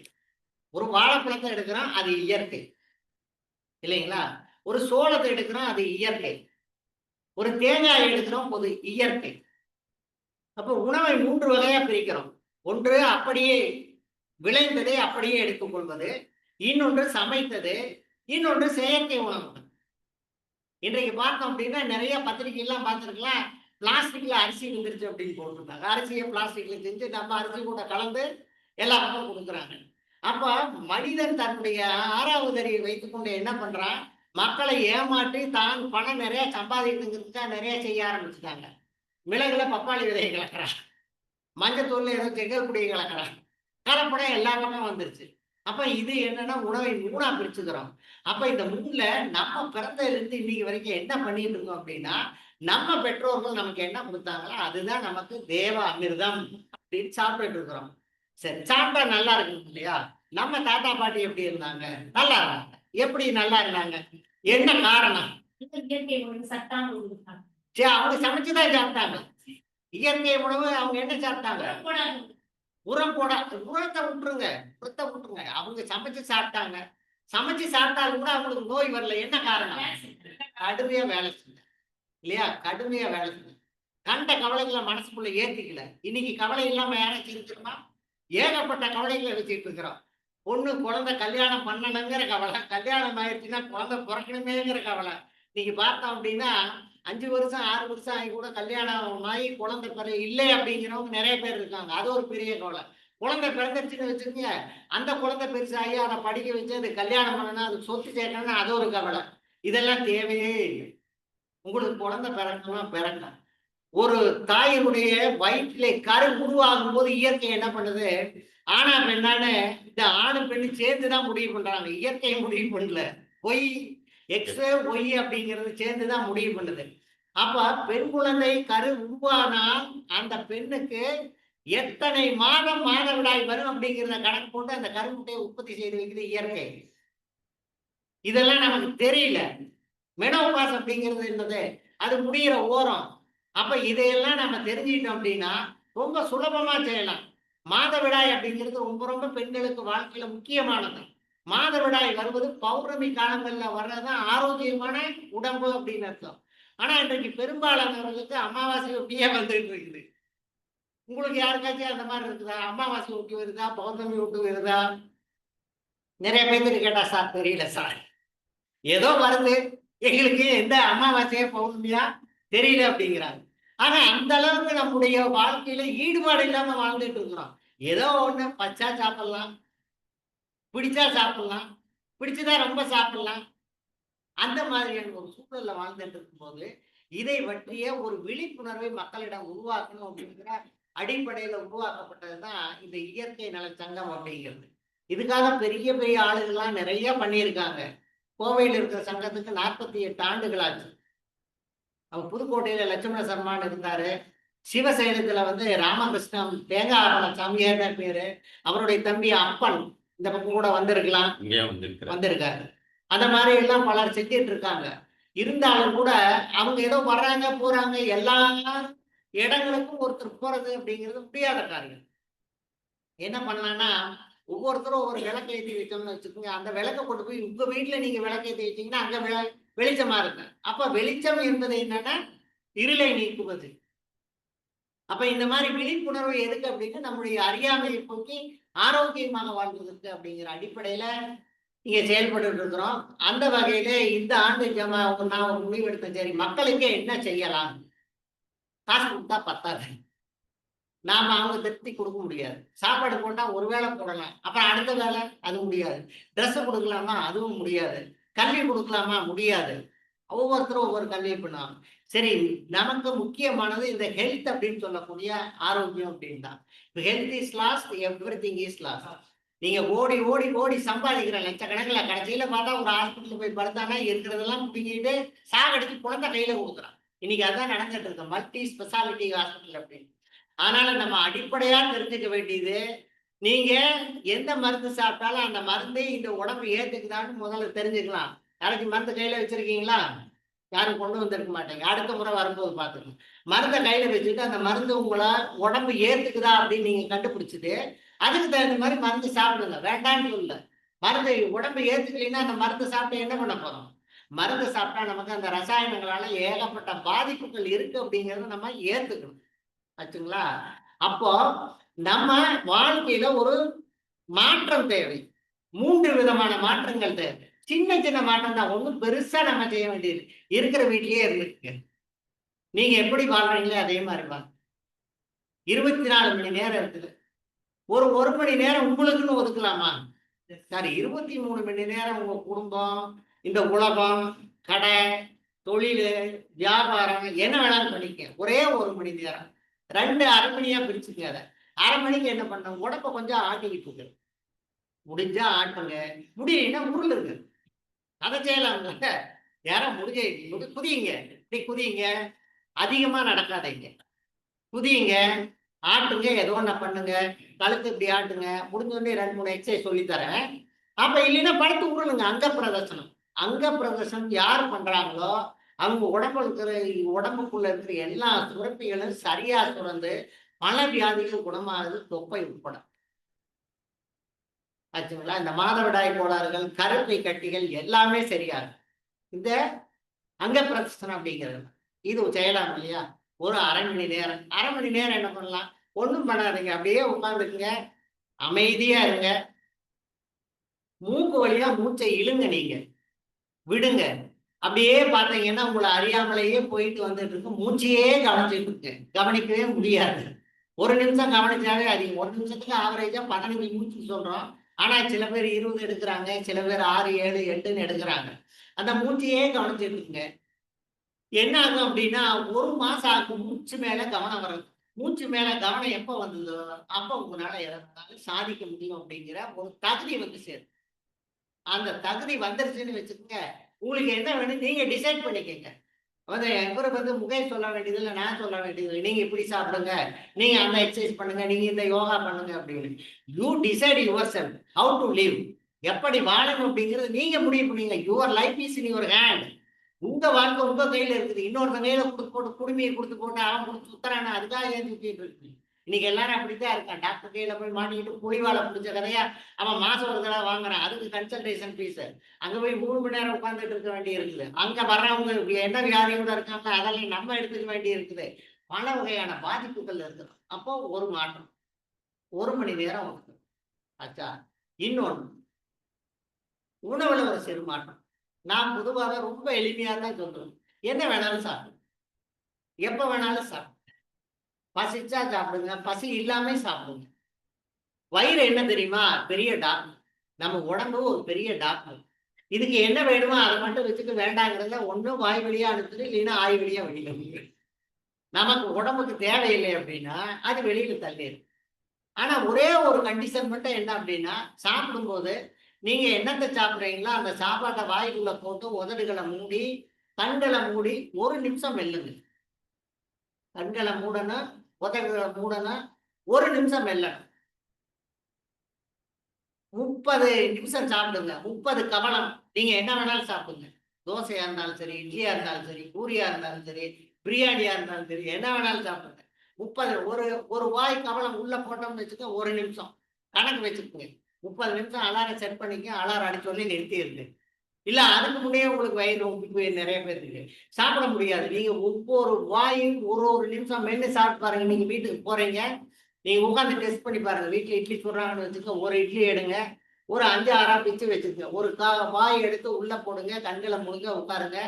ஒரு வாழைப்பழத்தை எடுக்கிறோம், அது இயற்கை இல்லைங்களா? ஒரு சோளத்தை எடுக்கிறோம், அது இயற்கை. ஒரு தேங்காய் எடுக்கிறோம், அது இயற்கை. அப்போ உணவை 3 வகையா பிரிக்கிறோம். ஒன்று அப்படியே விளைந்ததை அப்படியே எடுத்துக்கொள்வது, இன்னொன்று சமைத்தது, இன்னொன்று செயற்கை உணவு. இன்றைக்கு பார்த்தோம் அப்படின்னா நிறைய பத்திரிகை எல்லாம் பார்த்துருக்கலாம், பிளாஸ்டிக்ல அரிசி வந்துருச்சு அப்படின்னு போட்டிருந்தாங்க. அரிசியை பிளாஸ்டிக்ல செஞ்சு நம்ம அரிசி கூட கலந்து எல்லா பக்கம் கொடுக்குறாங்க. அப்ப மனிதன் தன்னுடைய 6வது அறிவை வைத்துக்கொண்டு என்ன பண்றான், மக்களை ஏமாற்றி தான் பணம் நிறைய சம்பாதிக்கிறதுக்காக நிறைய செய்ய ஆரம்பிச்சுட்டாங்க. மிளகுல பப்பாளி விதையை கலக்கிறான், மஞ்சத்தூள்ல ஏதோ செங்கல்புடியை கலக்கிறான், கலப்படம் எல்லா பக்கம் வந்துருச்சு. அப்ப இது என்னன்னா உணவை 3ஆ பிரிச்சுக்கிறோம். அப்ப இந்த 3ல நம்ம பிறந்ததுல இருந்து இன்னைக்கு வரைக்கும் என்ன பண்ணிட்டு இருக்கோம் அப்படின்னா, நம்ம பெற்றோர்கள் நமக்கு என்ன கொடுத்தாங்களோ அதுதான் நமக்கு தேவ அமிர்தம் அப்படின்னு சாப்பிட்டுட்டு இருக்கிறோம். சரி, சாப்பிட்டா நல்லா இருக்கு இல்லையா? நம்ம தாத்தா பாட்டி எப்படி இருந்தாங்க? நல்லா இருந்தாங்க. எப்படி நல்லா இருந்தாங்க? என்ன காரணம்? சரி, அவங்க சமைச்சுதான் சாப்பிட்டாங்க. இயற்கை உணவு அவங்க என்ன சாப்பிட்டாங்க? உரம் போட, உரத்தை விட்டுருங்க, உரத்தை விட்டுருங்க. அவங்க சமைச்சு சாப்பிட்டாங்க. சமைச்சு சாப்பிட்டாலும் கூட அவங்களுக்கு நோய் வரல. என்ன காரணம்? கடுமையா வேலை செஞ்ச இல்லையா? கடுமையா வேலை செஞ்ச, கண்ட கவலைகளை மனசுக்குள்ள ஏத்திக்கல. இன்னைக்கு கவலை இல்லாம யாராச்சும் இருக்குமா? ஏகப்பட்ட கவலைகளை வச்சுட்டு இருக்கிறோம். பொண்ணு குழந்தை கல்யாணம் பண்ணணுங்கிற கவலை, கல்யாணம் ஆயிடுச்சுன்னா குழந்தை பிறக்கணுமேங்கிற கவலை. நீங்க பார்த்தோம் அப்படின்னா 5 வருஷம் 6 வருஷம் ஆகி கூட கல்யாணம் ஆகி குழந்தை பிற இல்லை அப்படிங்கிறவங்க நிறைய பேர் இருக்காங்க. அது ஒரு பெரிய கவலை. குழந்தை பிறந்துருச்சுன்னு வச்சுக்கோங்க, அந்த குழந்தை பெருசாகி அதை படிக்க வச்சு அது கல்யாணம் பண்ணணும், அது சொத்து சேர்க்கணும்னா அது ஒரு கவலை. இதெல்லாம் தேவையே இல்லை. உங்களுக்கு குழந்தை பிறக்கணும், பிறக்கணும். ஒரு தாயினுடைய வயிற்றிலே கரு உருவாகும் போது இயற்கை என்ன பண்ணுது, ஆனா பெண்ணான்னு இந்த ஆணு பெண்ணு சேர்ந்துதான் முடிவு பண்றாங்க. இயற்கையை முடிவு பண்ணல, பொய் எக்ஸ் ஒய் அப்படிங்கிறது சேர்ந்துதான் முடிவு பண்ணுது. அப்ப பெண் குழந்தை கரு உருவானால் அந்த பெண்ணுக்கு எத்தனை மாதம் மாதவிடாய் வரும் அப்படிங்கிறத கணக்கு போட்டு அந்த கருமுட்டையை உற்பத்தி செய்து வைக்கிறது இயற்கை. இதெல்லாம் நமக்கு தெரியல. மெனோபாஸ் அப்படிங்கிறது என்னது, அது முடிகிற ஓரம். அப்ப இதையெல்லாம் நம்ம தெரிஞ்சுக்கிட்டோம் அப்படின்னா ரொம்ப சுலபமா செய்யலாம். மாதவிடாய் அப்படிங்கிறது ரொம்ப ரொம்ப பெண்களுக்கு வாழ்க்கையில முக்கியமானது. மாதவிடாய் வருவது பௌர்ணமி காலங்கள்ல வர்றதுதான் ஆரோக்கியமான உடம்பு அப்படின்னு அர்த்தம். ஆனா இன்றைக்கு பெரும்பாலானவர்களுக்கு அமாவாசை ஒட்டியே வந்துட்டு இருக்குது. உங்களுக்கு யாருக்காச்சும் அந்த மாதிரி இருக்குதா? அமாவாசை ஒட்டி வருதா, பௌர்ணமி ஒட்டி வருதா? நிறைய பேருக்கு கேட்டா சார் தெரியல சார், ஏதோ வருது, எங்களுக்கு எந்த அமாவாசையா பௌர்ணமியா தெரியல அப்படிங்கிறாங்க. ஆனா அந்த அளவுக்கு நம்முடைய வாழ்க்கையில ஈடுபாடு இல்லாம வாழ்ந்துட்டு இருக்கிறோம். ஏதோ ஒண்ணு பச்சா சாப்பிடலாம், பிடிச்சா சாப்பிடலாம், பிடிச்சதா ரொம்ப சாப்பிடலாம். அந்த மாதிரியான ஒரு சூழல்ல வாழ்ந்துட்டு இருக்கும்போது இதை பற்றிய ஒரு விழிப்புணர்வை மக்களிடம் உருவாக்கணும் அப்படிங்கிற அடிப்படையில உருவாக்கப்பட்டதுதான் இந்த இயற்கை நல சங்கம் அப்படிங்கிறது. இதுக்காக பெரிய பெரிய ஆளுகள்லாம் நிறைய பண்ணியிருக்காங்க. கோவையில் இருக்கிற சங்கத்துக்கு 48 ஆண்டுகள் ஆச்சு. அவர் புதுக்கோட்டையில லட்சுமண சர்மான்னு இருந்தாரு. சிவசைலத்துல வந்து ராமகிருஷ்ணன் தேங்காய் சாமியார் தான் பேரு. அவருடைய தம்பி அப்பன் இந்த பக்கம் கூட வந்திருக்கலாம், இங்கே வந்திருக்கிறார். வந்திருக்காரு. அந்த மாதிரி எல்லாம் பலர் செஞ்சிட்டு இருக்காங்க. இருந்தாலும் கூட அவங்க ஏதோ வர்றாங்க போறாங்க, எல்லா இடங்களுக்கும் ஒருத்தர் போறது அப்படிங்கிறது முடியாத காரியம். என்ன பண்ணலாம்னா, ஒவ்வொருத்தரும் ஒவ்வொரு விளக்கு ஏற்றி வச்சோம்னு வச்சுக்கோங்க. அந்த விளக்கை கொண்டு போய் உங்க வீட்டுல நீங்க விளக்கு ஏற்றி வச்சீங்கன்னா அங்க வெளிச்சமா இருக்கு. அப்ப வெளிச்சம் என்பது என்னன்னா இருளை நீக்குவது. அப்ப இந்த மாதிரி விழிப்புணர்வு எதுக்கு அப்படின்னு நம்முடைய அறியாமையை போக்கி ஆரோக்கியமாக வாழ்வதற்கு அப்படிங்கிற அடிப்படையில இங்க செயல்பட்டு இருக்கிறோம். அந்த வகையில இந்த ஆண்டு நான் ஒரு முடிவு எடுத்தேன். சரி, மக்களுக்கே என்ன செய்யலாம்? காசு கொடுத்தா பத்தாது, நாம அவங்க திருப்தி கொடுக்க முடியாது. சாப்பாடு போட்டா ஒரு வேளை போடலாம், அப்புறம் அடுத்த வேலை அது முடியாது. ட்ரெஸ் கொடுக்கலாமா? அதுவும் முடியாது. கல்வி கொடுக்கலாமா? முடியாது. ஒவ்வொருத்தரும் ஒவ்வொரு கல்வி பண்ணுவாங்க. சரி, நமக்கு முக்கியமானது இந்த ஹெல்த் அப்படின்னு சொல்லக்கூடிய ஆரோக்கியம் அப்படின்னு தான். இப்போ health is last, everything is last. நீங்க ஓடி ஓடி ஓடி சம்பாதிக்கிற லட்சக்கணக்கில் கடைசியில பார்த்தா ஒரு ஹாஸ்பிட்டல் போய் படுத்தானா இருக்கிறதெல்லாம் பிடிங்கிட்டு சாகடிச்சு குழந்தை கையில கொடுக்குறான். இன்னைக்கு அதான் நடந்துட்டு இருக்கு மல்டி ஸ்பெஷாலிட்டி ஹாஸ்பிட்டல் அப்படின்னு. அதனால நம்ம அடிப்படையா தெரிஞ்சுக்க வேண்டியது, நீங்க எந்த மருந்து சாப்பிட்டாலும் அந்த மருந்தே இந்த உடம்பு ஏத்துக்குதான்னு முதல்ல தெரிஞ்சுக்கலாம். யாராச்சும் மருந்து கையில வச்சிருக்கீங்களா? யாரும் கொண்டு வந்திருக்க மாட்டாங்க. அடுத்த முறை வரும்போது பார்த்துக்கலாம். மருந்தை கையில வச்சுட்டு அந்த மருந்து உங்களை உடம்பு ஏத்துக்குதா அப்படின்னு நீங்க கண்டுபிடிச்சிட்டு அதுக்கு தகுந்த மாதிரி மருந்து சாப்பிடுங்க. வேண்டான்னு சொல்லல. மருந்து உடம்பு ஏத்துக்கலைன்னா அந்த மருந்து சாப்பிட்டு என்ன பண்ண போறோம்? மருந்து சாப்பிட்டா நமக்கு அந்த ரசாயனங்களால ஏகப்பட்ட பாதிப்புகள் இருக்கு அப்படிங்கறத நம்ம ஏத்துக்கணும். ஆச்சுங்களா? அப்போ நம்ம வாழ்க்கையில ஒரு மாற்றம் தேவை. 3 விதமான மாற்றங்கள் தேவை. சின்ன சின்ன மாற்றம் தான், ஒண்ணும் பெருசா நம்ம செய்ய வேண்டியது. இருக்கிற வீட்லயே இருந்துக்குங்க. நீங்க எப்படி வாழ்றீங்களோ அதே மாதிரி வாங்க. 24 மணி நேரம் இருக்குது. ஒரு மணி நேரம் உங்களுக்குன்னு ஒதுக்கலாமா? சாரி, 23 மணி நேரம் உங்க குடும்பம், இந்த உலகம், கடை, தொழில், வியாபாரம் என்ன வேணாலும் பண்ணிக்க. ஒரே 1 மணி நேரம் 2 அரை மணியா பிரிச்சுங்க. அதை அரை மணிக்கு என்ன பண்ண, உடம்ப கொஞ்சம் ஆட்டிக்கிட்டு இருக்கு. முடிஞ்சா ஆட்டுங்க, முடியலைன்னா உருளுங்க. அதை செய்யலாம்ல. யாரும் குதியுங்க, இப்படி குதியுங்க. அதிகமா நடக்காதீங்க, குதியுங்க, ஆட்டுங்க, ஏதோ ஒண்ணு பண்ணுங்க. கழுத்து இப்படி ஆட்டுங்க. முடிஞ்ச உடனே 2-3 எக்ஸசைஸ் சொல்லித்தரேன். அப்ப இல்லைன்னா படுத்து உருளுங்க. அங்க பிரதர்சனம். அங்க பிரதர்சனம் யார் பண்றாங்களோ அவங்க உடம்புக்குள்ள இருக்கிற எல்லா சுரப்பிகளும் சரியா சுரந்து பல வியாதிகள் குணமாகுது, தொப்பை உட்பட. ஆச்சுங்களா? இந்த மாதவிடாய் கோளாறுகள், கருப்பை கட்டிகள் எல்லாமே சரியாகும் இந்த அங்க பிரதர்சனம் அப்படிங்கிறது. இது செய்யலாம் இல்லையா? ஒரு அரை மணி நேரம் என்ன பண்ணலாம்? ஒண்ணும் பண்ணாதீங்க, அப்படியே உட்கார்ந்துக்குங்க, அமைதியா இருங்க. மூக்கு வழியா மூச்சை இழுங்க, நீங்க விடுங்க. அப்படியே பார்த்தீங்கன்னா உங்களை அறியாமலேயே போயிட்டு வந்துட்டு இருக்கு. மூச்சையே கவனிச்சுட்டு இருக்கு. கவனிக்கவே முடியாது. 1 நிமிஷம் கவனிச்சாலே அதிகம். 1 நிமிஷத்துக்கு ஆவரேஜா 15 மூச்சு சொல்றோம். ஆனா சில பேர் 20 எடுக்கிறாங்க, சில பேர் 6, 7, 8ன்னு எடுக்கிறாங்க. அந்த மூச்சையே கவனிச்சுட்டு இருக்குங்க. என்ன ஆகும் அப்படின்னா 1 மாசம் ஆகும் மூச்சு மேல கவனம் வரும். மூச்சு மேல கவனம் எப்ப வந்ததோ அப்ப உங்களால எதனாலும் சாதிக்க முடியும் அப்படிங்கிற ஒரு தகுதி வந்து சேரும். அந்த தகுதி வந்துருச்சுன்னு வச்சுக்கோங்க, உங்களுக்கு என்ன வேணும் நீங்க டிசைட் பண்ணிக்கங்க. இவரு வந்து முகேஷ் சொல்ல வேண்டியது இல்லை, நான் சொல்ல வேண்டியது இல்லை. நீங்க இப்படி சாப்பிடுங்க, நீங்க அந்த எக்ஸசைஸ் பண்ணுங்க, நீங்க இந்த யோகா பண்ணுங்க அப்படின்னு. You decide your self how to live. எப்படி வாழணும் அப்படிங்கிறது நீங்க முடிவு பண்ணீங்க. Your life is in your hand. உங்க வாழ்க்கை உங்க கையில இருக்குது. இன்னொருத்த கையில கொடுத்து போட்டு குடுமையை கொடுத்து போட்டு அவன் கொடுத்து சுத்தரான அதுக்காக ஏன் சுத்திட்டு இருக்கு. இன்னைக்கு எல்லாரும் அப்படித்தான் இருக்கான். டாக்டர் கையில போய் மாட்டிக்கிட்டு புலிவாலை பிடிச்ச கதையா அவன் மாசம் ஒரு தடவை வாங்குறான். அதுக்கு கன்சல்டேஷன் ஃபீஸ். அங்க போய் 3 மணி நேரம் உட்கார்ந்துட்டு இருக்க வேண்டி இருக்குது. அங்க வர்றவங்க என்ன வியாதியோட இருக்காங்க அதெல்லாம் நம்ம எடுத்துக்க வேண்டி இருக்குது. பல வகையான பாதிப்புகள் இருக்குது. அப்போ ஒரு மாற்றம், 1 மணி நேரம் இருக்கு. ஆச்சா? இன்னொன்று, உணவுல ஒரு சிறு மாற்றம். நான் பொதுவாக ரொம்ப எளிமையா தான் சொல்றேன். என்ன வேணாலும் சாப்பிடுங்க, எப்ப வேணாலும் சாப்பிடுங்க. பசிச்சா சாப்பிடுங்க, பசி இல்லாம சாப்பிடுங்க. வயிறு என்ன தெரியுமா? பெரிய டாக்டர். நம்ம உடம்பு ஒரு பெரிய டாக்டர். இதுக்கு என்ன வேணுமோ அதை மட்டும் வச்சுட்டு வேண்டாங்கிறத ஒன்றும் வாய் வழியா அனுப்புது, இல்லைன்னா ஆய் வழியா வெளியில அனுப்புது. நமக்கு உடம்புக்கு தேவையில்லை அப்படின்னா அது வெளியில தள்ளிடும். ஆனா ஒரே ஒரு கண்டிஷன் மட்டும் என்ன அப்படின்னா, சாப்பிடும்போது நீங்க என்னத்தை சாப்பிட்றீங்களோ அந்த சாப்பாட்டை வாய்க்குள்ள போட்டு உதடுகளை மூடி, கண்களை மூடி 1 நிமிஷம் மெல்லுங்க. கண்களை மூடணும், உதடுகளை மூடணும், 1 நிமிஷம் மெல்லணும். 30 நிமிஷம் சாப்பிடுங்க. 30 கவலம். நீங்க என்ன வேணாலும் சாப்பிடுங்க. தோசையா இருந்தாலும் சரி, இட்லியா இருந்தாலும் சரி, பூரியா இருந்தாலும் சரி, பிரியாணியா இருந்தாலும் சரி, என்ன வேணாலும் சாப்பிடுங்க. 30 ஒரு வாய் கவலம் உள்ள போட்டோம்னு வச்சுக்க 1 நிமிஷம் கணக்கு வச்சுக்கோங்க. 30 நிமிஷம் அலாரம் செட் பண்ணிக்க, அலாரம் அடிச்ச உடனே நிறுத்திடுங்க. இல்ல அதுக்கு முன்னே உங்களுக்கு வயிறு ரொம்ப போய் நிறைய பேருக்கு சாப்பிட முடியாது. நீங்க ஒவ்வொரு வாயும் ஒரு நிமிஷம் மென்னு சாப்பிட்டு பாருங்க. நீங்க வீட்டுக்கு போறீங்க, நீங்க உட்காந்து டெஸ்ட் பண்ணி பாருங்க. வீட்டுல இட்லி சுடுறாங்கன்னு வச்சுக்க, ஒரு இட்லி எடுங்க, ஒரு 5 6 பிச்சு வச்சுக்கோங்க. ஒரு வாய் எடுத்து உள்ள போடுங்க, கண்களை முழுங்க உட்காருங்க.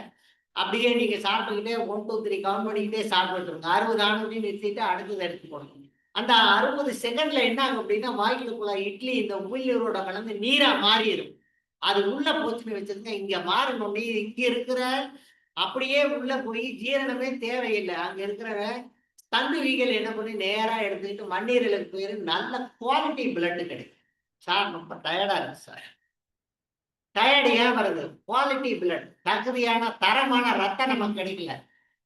அப்படியே நீங்க சாப்பிட்டுக்கிட்டே 1 2 3 கவுண்ட் பண்ணிக்கிட்டே சாப்பிட்டுருங்க. 60 ஆனதையும் நிறுத்திட்டு அடுத்தது எடுத்து போடுங்க. அந்த 60 செகண்ட்ல என்ன ஆகும் அப்படின்னா, வாய்க்குள்ள இட்லி இந்த உமிழ்நீரோட கலந்து நீரா மாறிடும். அது உள்ள போச்சுன்னு வச்சிருங்க, இங்க மாறணும். இங்க இருக்கிற அப்படியே உள்ள போய் ஜீரணமே தேவையில்லை. அங்க இருக்கிற தண்டுவிகள் என்ன பண்ணி நேரா எடுத்துக்கிட்டு மண்ணீரலுக்கு போயிரு, நல்ல குவாலிட்டி பிளட் கிடைக்கும். சார் ரொம்ப டயர்டா இருக்கு சார். டயர்டு ஏன் வருது? குவாலிட்டி பிளட், தகுதியான தரமான ரத்தம் நமக்கு கிடைக்கல.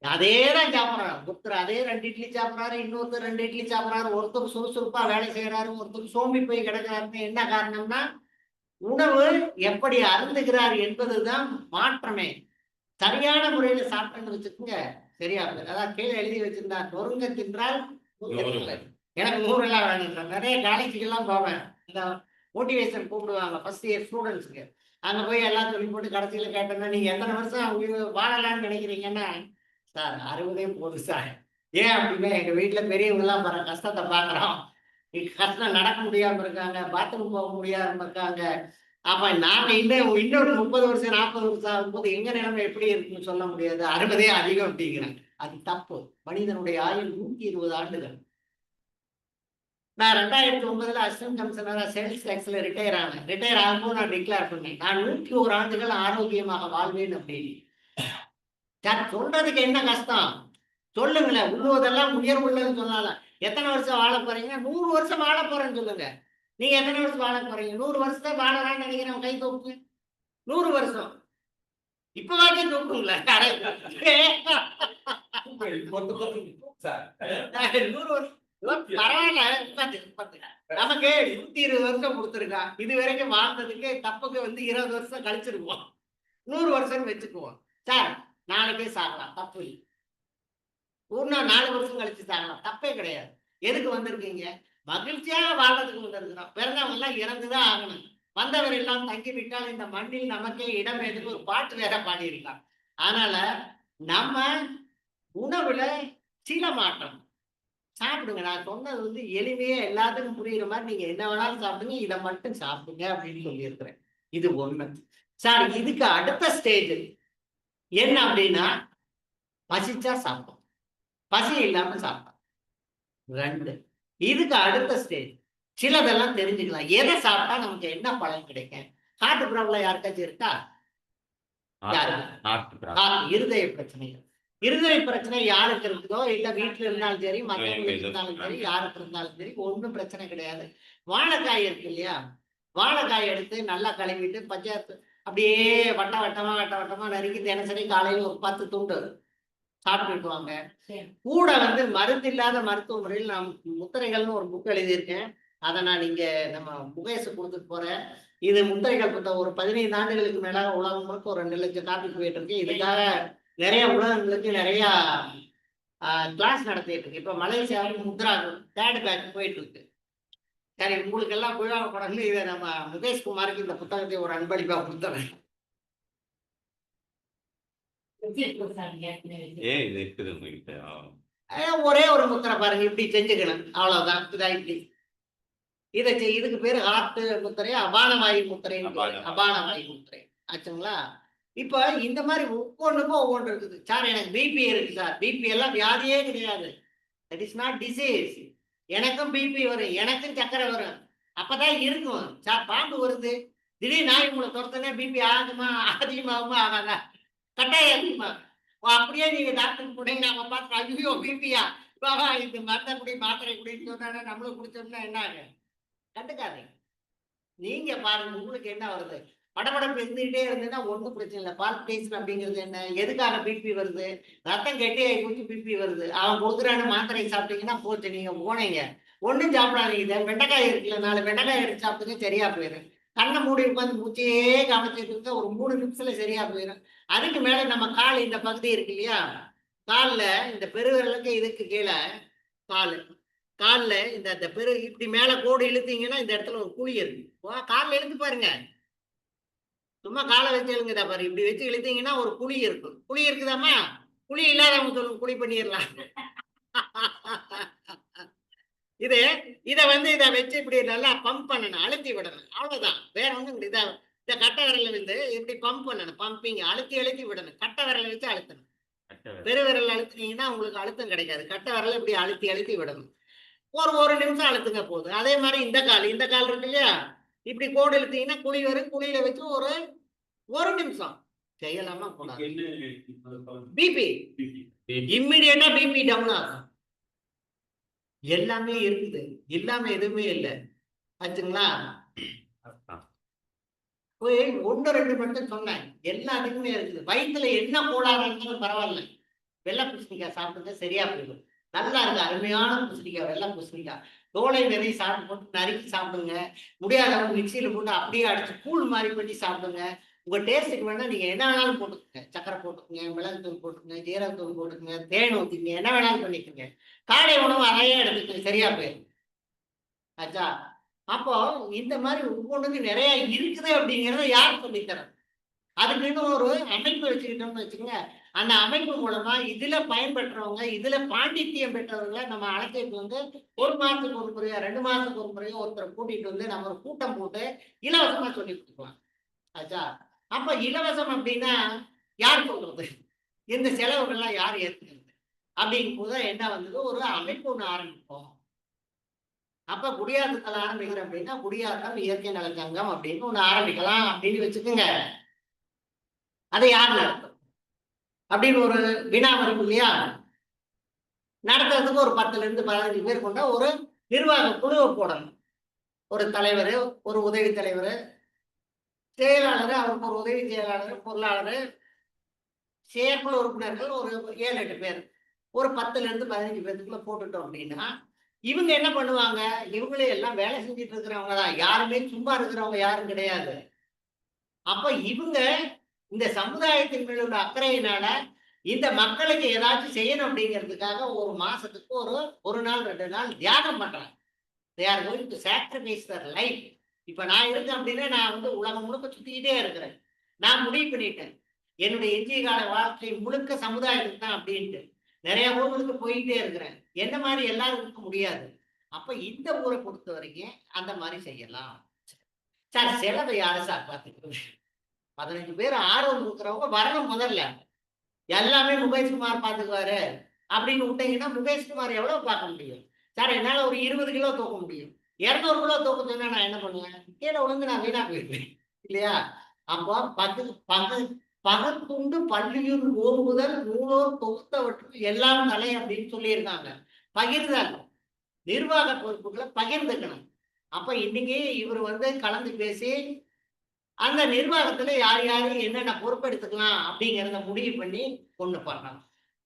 அதே தான் சாப்பிட்றாரு. ஒருத்தர் அதே 2 இட்லி சாப்பிட்றாரு, இன்னொருத்தர் 2 இட்லி சாப்பிட்றாரு. ஒருத்தர் சுறுசுறுப்பா வேலை செய்யறாரு, ஒருத்தர் சோம்பி போய் கிடக்கிறாருன்னு என்ன காரணம்னா, உணவு எப்படி அருந்துகிறார் என்பதுதான் மாற்றமே. சரியான முறையில சாப்பிட்டேன்னு வச்சுக்கோங்க, சரியா போகுது. அதான் கீழே எழுதி வச்சிருந்தா, நொறுங்க தின்றால் எனக்கு 100 எல்லாம் வேணும் சார். நிறைய காலேஜுக்கு எல்லாம் போவேன். இந்த மோட்டிவேஷன் கூப்பிடுவாங்க ஃபர்ஸ்ட் இயர் ஸ்டூடெண்ட்ஸுக்கு. அங்க போய் எல்லாம் சொல்லி போட்டு கடைசியில கேட்டோம்னா, நீங்க எத்தனை வருஷம் வாழலாம்னு நினைக்கிறீங்கன்னா, சார் 60 போதும் சார். ஏன் அப்படின்னா, எங்க வீட்டுல பெரியவங்க எல்லாம் வர கஷ்டத்தை பாக்குறோம். கஷ்டம் நடக்க முடியாம இருக்காங்க, பாத்ரூம் போக முடியாம இருக்காங்க. அப்ப நாம இன்னொரு 30 வருஷம் 40 வருஷம் ஆகும்போது எங்க நிலைமை எப்படி இருக்குன்னு சொல்ல முடியாது. 60 அதிகம் அப்படிங்கிறாங்க. அது தப்பு. மனிதனுடைய ஆயுள் 120 ஆண்டுகள். நான் 2009 அசிஸ்டன்ட் கமிஷனரா சேல்ஸ் டேக்ஸ்ல ரிட்டையர் ஆனேன். ரிட்டையர் ஆகும்போது நான் டிக்ளேர் பண்ணேன், நான் 101 ஆண்டுகள் ஆரோக்கியமாக வாழ்வேன் அப்படின்னு. சார் சொல்றதுக்கு என்ன கஷ்டம் சொல்லுங்களேன். உள்ளுவதெல்லாம் உயர்வுள்ளதுன்னு சொன்னாலும் எத்தனை வருஷம் வாழ போறீங்க? 100 வருஷம் வாழ போறேன்னு சொல்லுங்க. நீங்க எத்தனை வருஷம் வாழ போறீங்க? 100 வருஷத்தை வாழலாம்னு நினைக்கிறேன். கை தூக்கு. 100 வருஷம் இப்ப வாக்கி தூக்குங்களேன். 100 வருஷம் பரவாயில்ல. நமக்கு 120 வருஷம் கொடுத்துருக்கான். இது வரைக்கும் வாழ்ந்ததுக்கு தப்புக்கு 20 வருஷம் கழிச்சிருவோம். 100 வருஷம் வச்சுக்குவோம். சார் நாளைக்கே சாகலாம், தப்பு இல்லை. ஒரு 4 வருஷம் கழிச்சு சாகலாம், தப்பே கிடையாது. எதுக்கு வந்திருக்கீங்க? மகிழ்ச்சியாக வாழ்றதுக்கு வந்திருக்கிறோம். பிறந்தவங்க எல்லாம் இறந்துதான் ஆகணும். வந்தவர் எல்லாம் தங்கி விட்டால் இந்த மண்ணில் நமக்கே இடம் எதுக்கு ஒரு பாட்டு வேற பாடியிருக்கான். அதனால நம்ம உணவுல சில மாற்றம் சாப்பிடுங்க. நான் சொன்னது எளிமையா எல்லாத்துக்கும் புரியுற மாதிரி நீங்க என்ன வேணாலும் சாப்பிடுங்க, இதை மட்டும் சாப்பிடுங்க அப்படின்னு சொல்லியிருக்கிறேன். இது 1. சார் இதுக்கு அடுத்த ஸ்டேஜ் என்ன அப்படின்னா, பசிச்சா சாப்பிடும், பசி இல்லாம சாப்பிடும். 2. இதுக்கு அடுத்த ஸ்டேஜ் சிலதெல்லாம் தெரிஞ்சுக்கலாம். எதை சாப்பிட்டா நமக்கு என்ன பலன் கிடைக்கும்? ஹார்ட் ப்ராப்ளம் யாருக்காச்சும் இருக்கா? இருதய பிரச்சனைகள். இருதய பிரச்சனை யாருக்கு இருக்குதோ, இல்ல வீட்டுல இருந்தாலும் சரி, மற்றவங்களுக்கு இருந்தாலும் சரி, யாருக்கு இருந்தாலும் சரி, ஒன்றும் பிரச்சனை கிடையாது. வாழைக்காய் இருக்கு இல்லையா? வாழைக்காய் எடுத்து நல்லா கழுவிட்டு பஞ்சாயத்து அப்படியே வட்ட வட்டமா நறுக்கி தினசரி காலையில் ஒரு 10 துண்டு சாப்பிட்டுட்டு வாங்க. கூட மருந்து இல்லாத மருத்துவ முறையில் நான் முத்திரைகள்னு ஒரு புக் எழுதியிருக்கேன். அதை நான் இங்க நம்ம முகேஷ் கொடுத்துட்டு போறேன். இது முத்திரைகள் புத்தகம். ஒரு 15 ஆண்டுகளுக்கு மேலாக உலகம் முழுக்க ஒரு 2 லட்சம் காப்பி போயிட்டு இருக்கு. இதுக்காக நிறைய உலகங்களுக்கு நிறைய கிளாஸ் நடத்திட்டு இருக்கு. இப்ப மலேசியாவுக்கு முத்ரா 3rd பேட்ச் போயிட்டு இருக்கு. சரி, உங்களுக்கு எல்லாம் உபயோகப்படணும். இதை நம்ம முகேஷ் குமாருக்கு இந்த புத்தகத்தை ஒரு அன்பளிப்பா கொடுத்துறேன். ஒரே ஒரு முத்திரை பாருங்க, இப்படி செஞ்சுக்கணும், அவ்வளவுதான். இப்படி இதுக்கு பேரு ஹார்ட் முத்திரை, அபானவாயு முத்திரை. அபானவாயு முத்திரை ஆச்சுங்களா? இப்ப இந்த மாதிரி ஒவ்வொன்றுக்கும் ஒவ்வொன்று இருக்குது. சார் எனக்கு பிபி இருக்கு சார். பிபி எல்லாம் வியாதியே கிடையாது. That is not disease. எனக்கும் பிபி வரும், எனக்கும் சக்கரை வரும், அப்பதான் இருக்கும். சார் பாம்பு வருது, திடீர்னு நான் உங்களை துரத்துனே பிபி ஆகுமா அதிகமாகுமா ஆகாதா? கட்டாயம் அதிகமா. அப்படியே நீங்க டாக்டருக்கு போனீங்க, நாம பார்த்து ஐயோ பிபியா பாபா இது மருந்தை குடி மாத்திரை குடின்னு சொன்னா நம்மளும் குடிச்சோம்னா என்ன ஆகும்? கண்டுக்காதீங்க. நீங்க பாருங்க உங்களுக்கு என்ன வருது. படபடப்பு இருந்துகிட்டே இருந்ததுன்னா ஒன்றும் பிரச்சனை இல்லை. பால்பிட்டேஷன் அப்படிங்கிறது என்ன? எதுக்காக பிபி வருது? ரத்தம் கெட்டியாகி போச்சு பிபி வருது. அவன் கொடுக்குறான்னு மாத்திரை சாப்பிட்டீங்கன்னா போச்சு, நீங்க போனீங்க. ஒன்றும் சாப்பிடாதீங்க. வெண்டைக்காய் இருக்குல்ல, 4 வெண்டைக்காய் எடுத்து சாப்பிட்டுங்க, சரியா போயிடும். கண்ணை மூடி உட்காந்து மூச்சையே கவனிச்சுட்டு இருந்தா ஒரு 3 நிமிஷத்துல சரியா போயிடும். அதுக்கு மேல நம்ம கால் இந்த பகுதி இருக்கு இல்லையா, கால்ல இந்த பெருவிரலுக்கு இதுக்கு கீழே கால், கால்ல இந்த இந்த பெரு இப்படி மேல கோடு இழுத்தீங்கன்னா இந்த இடத்துல ஒரு குழி இருக்கு. கால்ல இழுத்து பாருங்க, சும்மா காலை வச்சு இழுங்குதா பாரு, இப்படி வச்சு இழுத்தீங்கன்னா ஒரு குழி இருக்கும். குழி இருக்குதாம்மா? குழி இல்லாதவங்க சொல்லுங்க, குழி பண்ணிடலாம். இது இதை வச்சு இப்படி நல்லா பம்ப் பண்ணணும், அழுத்தி விடணும், அவ்வளவுதான். வேற ஒன்றும் இதை இந்த கட்டை விரல இப்படி பம்ப் பண்ணணும், பம்பிங், அழுத்தி விடணும். கட்டை விரலை வச்சு அழுத்தணும். பெருவிரல் அழுத்தினீங்கன்னா உங்களுக்கு அழுத்தம் கிடைக்காது. கட்டை விரல இப்படி அழுத்தி விடணும். ஒரு நிமிஷம் அழுத்துங்க போதும். அதே மாதிரி இந்த கால் இருக்கு இல்லையா, இப்படி கோடு இழுத்தீங்கன்னா குழி வரும். குழியில வச்சு ஒரு நிமிஷம் செய்யலாமா கூடாது? பிபி இம்மிடியேட்டா பிபி டவுன் ஆகும். எல்லாமே இருக்குது, இல்லாம எதுவுமே இல்லை. ஆச்சுங்களா? போய் 1-2 மட்டும் சொன்னேன், எல்லாத்துக்குமே இருக்குது. வயிற்றுல என்ன கோளாறு இருந்தாலும் பரவாயில்ல, வெள்ளை பூசணிக்காய் சாப்பிடுங்க, சரியா போயிடும். நல்லா இருக்கு, அருமையான பூசணிக்காய், வெள்ளை பூசணிக்காய். தோலை நிறைய சாப்பிட்டு போட்டு நறுக்கி சாப்பிடுங்க. முடியாதவங்க மிக்சியில போட்டு அப்படியே அடிச்சு கூழ் மாதிரி பண்ணி சாப்பிடுங்க. உங்க டேஸ்ட்டுக்கு வேணா நீங்க என்ன வேணாலும் போட்டுக்கோங்க. சக்கரை போட்டுக்குங்க, மிளகுத்தூள் போட்டுக்குங்க, ஜீரகத்தூள் போட்டுக்குங்க, தேன் ஊற்றிக்கங்க, என்ன வேணாலும் பண்ணிக்கோங்க. காலை உணவு அறையா எடுத்துக்கங்க, சரியா போயிடும். ஆச்சா? அப்போ இந்த மாதிரி ஒவ்வொன்றுக்கு நிறைய இருக்குது அப்படிங்கிறத யார் சொல்லித்தரேன்? அதுக்குன்னு ஒரு அமைப்பு வச்சுக்கிட்டோம்னு வச்சுக்கோங்க. அந்த அமைப்பு மூலமா இதுல பயன்பெற்றவங்க, இதுல பாண்டித்தியம் பெற்றவர்களை நம்ம அழைச்சிட்டு 1 மாசத்துக்கு ஒரு முறையோ 2 மாசத்துக்கு ஒரு முறையோ ஒருத்தரை கூட்டிட்டு நம்ம ஒரு கூட்டம் போட்டு இலவசமா சொல்லி கொடுக்கலாம். ஆச்சா? அப்ப இலவசம் அப்படின்னா யார் சொல்றது? இந்த செலவுகள்லாம் யார் ஏற்றுக்கிறது? அப்படிங்கும் போது என்ன வந்தது, ஒரு அமைப்பு ஒண்ணு ஆரம்பிப்போம். அப்ப குடியாத்தத்தில் ஆரம்பிக்கிறோம் அப்படின்னா குடியாத்தம் இயற்கை நலச்சங்கம் அப்படின்னு ஒண்ணு ஆரம்பிக்கலாம் அப்படின்னு வச்சுக்கோங்க. அதை யார் நடத்தும் அப்படின்னு ஒரு வினா வரும் இல்லையா? நடத்துறதுக்கு ஒரு 10-15 பேர் கொண்ட ஒரு நிர்வாக குழுவை போடணும். ஒரு தலைவர், ஒரு உதவி தலைவர், செயலாளர், அவருக்கு ஒரு உதவி செயலாளர், பொருளாளர், செயற்குழு உறுப்பினர்கள் ஒரு 7-8 பேர், ஒரு 10-15 பேருக்குள்ள போட்டுட்டோம் அப்படின்னா இவங்க என்ன பண்ணுவாங்க? இவங்களே எல்லாம் வேலை செஞ்சுட்டு இருக்கிறவங்க தான், யாருமே சும்மா இருக்கிறவங்க யாரும் கிடையாது. அப்ப இவங்க இந்த சமுதாயத்தின் மேல் உள்ள அக்கறையினால இந்த மக்களுக்கு ஏதாச்சும் செய்யணும் அப்படிங்கிறதுக்காக ஒரு மாசத்துக்கு ஒரு நாள் 2 நாள் தியாகம் பண்றாங்க. They are going to sacrifice their life. இப்ப நான் இருக்கேன் அப்படின்னா நான் உலகம் முழுக்க சுத்திக்கிட்டே இருக்கிறேன். நான் முடிவு பண்ணிட்டேன், என்னுடைய எஞ்சிய கால வாழ்க்கை முழுக்க சமுதாயத்துக்கு தான் அப்படின்ட்டு. நிறைய ஊர்களுக்கு போயிட்டே இருக்கிறேன். என்ன மாதிரி எல்லாரும் இருக்க முடியாது. அப்ப இந்த ஊரை பொறுத்த வரைக்கும் அந்த மாதிரி செய்யலாம். சார் செலவை யாரு சார் பார்த்துக்கிறது? 15 பேர் ஆர்வம் இருக்கிறவங்க வரணும். முதல்ல எல்லாமே முகேஷ்குமார் பார்த்துக்குவாரு அப்படின்னு விட்டீங்கன்னா முகேஷ்குமார் எவ்வளவு பார்க்க முடியும்? சார் என்னால ஒரு 20 கிலோ தூக்க முடியும், 200 கிலோ தூக்க சொன்னா நான் என்ன பண்ணுவேன்? கீழே விழுந்து நான் வீணா போயிடுவேன் இல்லையா? அப்போ பகத்துண்டு பள்ளியூர் ஓம்புதல் நூலோர் தொகுத்தவற்றுக்கு எல்லாம் தலை அப்படின்னு சொல்லியிருக்காங்க. பகிர்ந்தாங்க, நிர்வாக பொறுப்புகளை பகிர்ந்துக்கணும். அப்ப இன்னைக்கு இவர் கலந்து பேசி அந்த நிர்வாகத்துல யார் யாரு என்னென்ன பொறுப்பெடுத்துக்கலாம் அப்படிங்கிறத முடிவு பண்ணி கொண்டு பண்ணலாம்.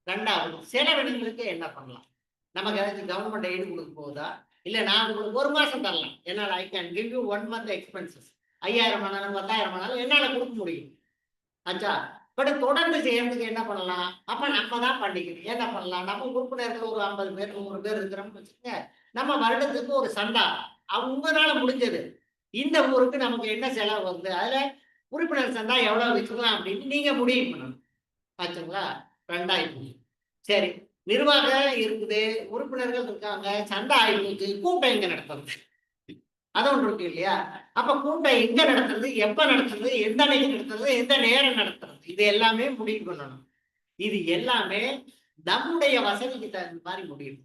2வது செலவினங்களுக்கு என்ன பண்ணலாம்? நமக்கு ஏதாச்சும் கவர்மெண்ட் எய்டு கொடுக்க போகுதா? இல்ல நான் உங்களுக்கு 1 மாசம் தரலாம், என்னால் I can give you 1 month expenses. 5000 ஆனாலும் 10,000 ஆனாலும் என்னால கொடுக்க முடியும். ஆச்சா? பட் தொடர்ந்து செய்யறதுக்கு என்ன பண்ணலாம்? அப்ப நம்ம தான் பண்ணிக்கணும். என்ன பண்ணலாம்? நம்ம உறுப்பினர்கள் ஒரு 50 பேர் 100 பேர் இருக்கிறோம்னு வச்சுக்கோங்க. நம்ம வருடத்துக்கு ஒரு சந்தா உங்களால முடிஞ்சது, இந்த ஊருக்கு நமக்கு என்ன செலவு வருது, அதுல உறுப்பினர் சந்தா எவ்வளவு வச்சுக்கலாம் அப்படின்னு நீங்க முடிவு பண்ணணும். ஆச்சுங்களா? 2 சரி, நிர்வாகம் இருக்குது, உறுப்பினர்கள் இருக்காங்க, சந்தா ஆயிடுச்சு, கூட்டம் எங்க நடத்துறது? அது ஒன்று இருக்கு இல்லையா? அப்ப கூட்டம் எங்க நடத்துறது, எப்ப நடத்துறது, எந்த அன்னைக்கு நடத்துறது, எந்த நேரம் நடத்துறது, இது எல்லாமே முடிவு பண்ணணும். இது எல்லாமே நம்முடைய வசதிக்கு தகுந்த மாதிரி முடியும்.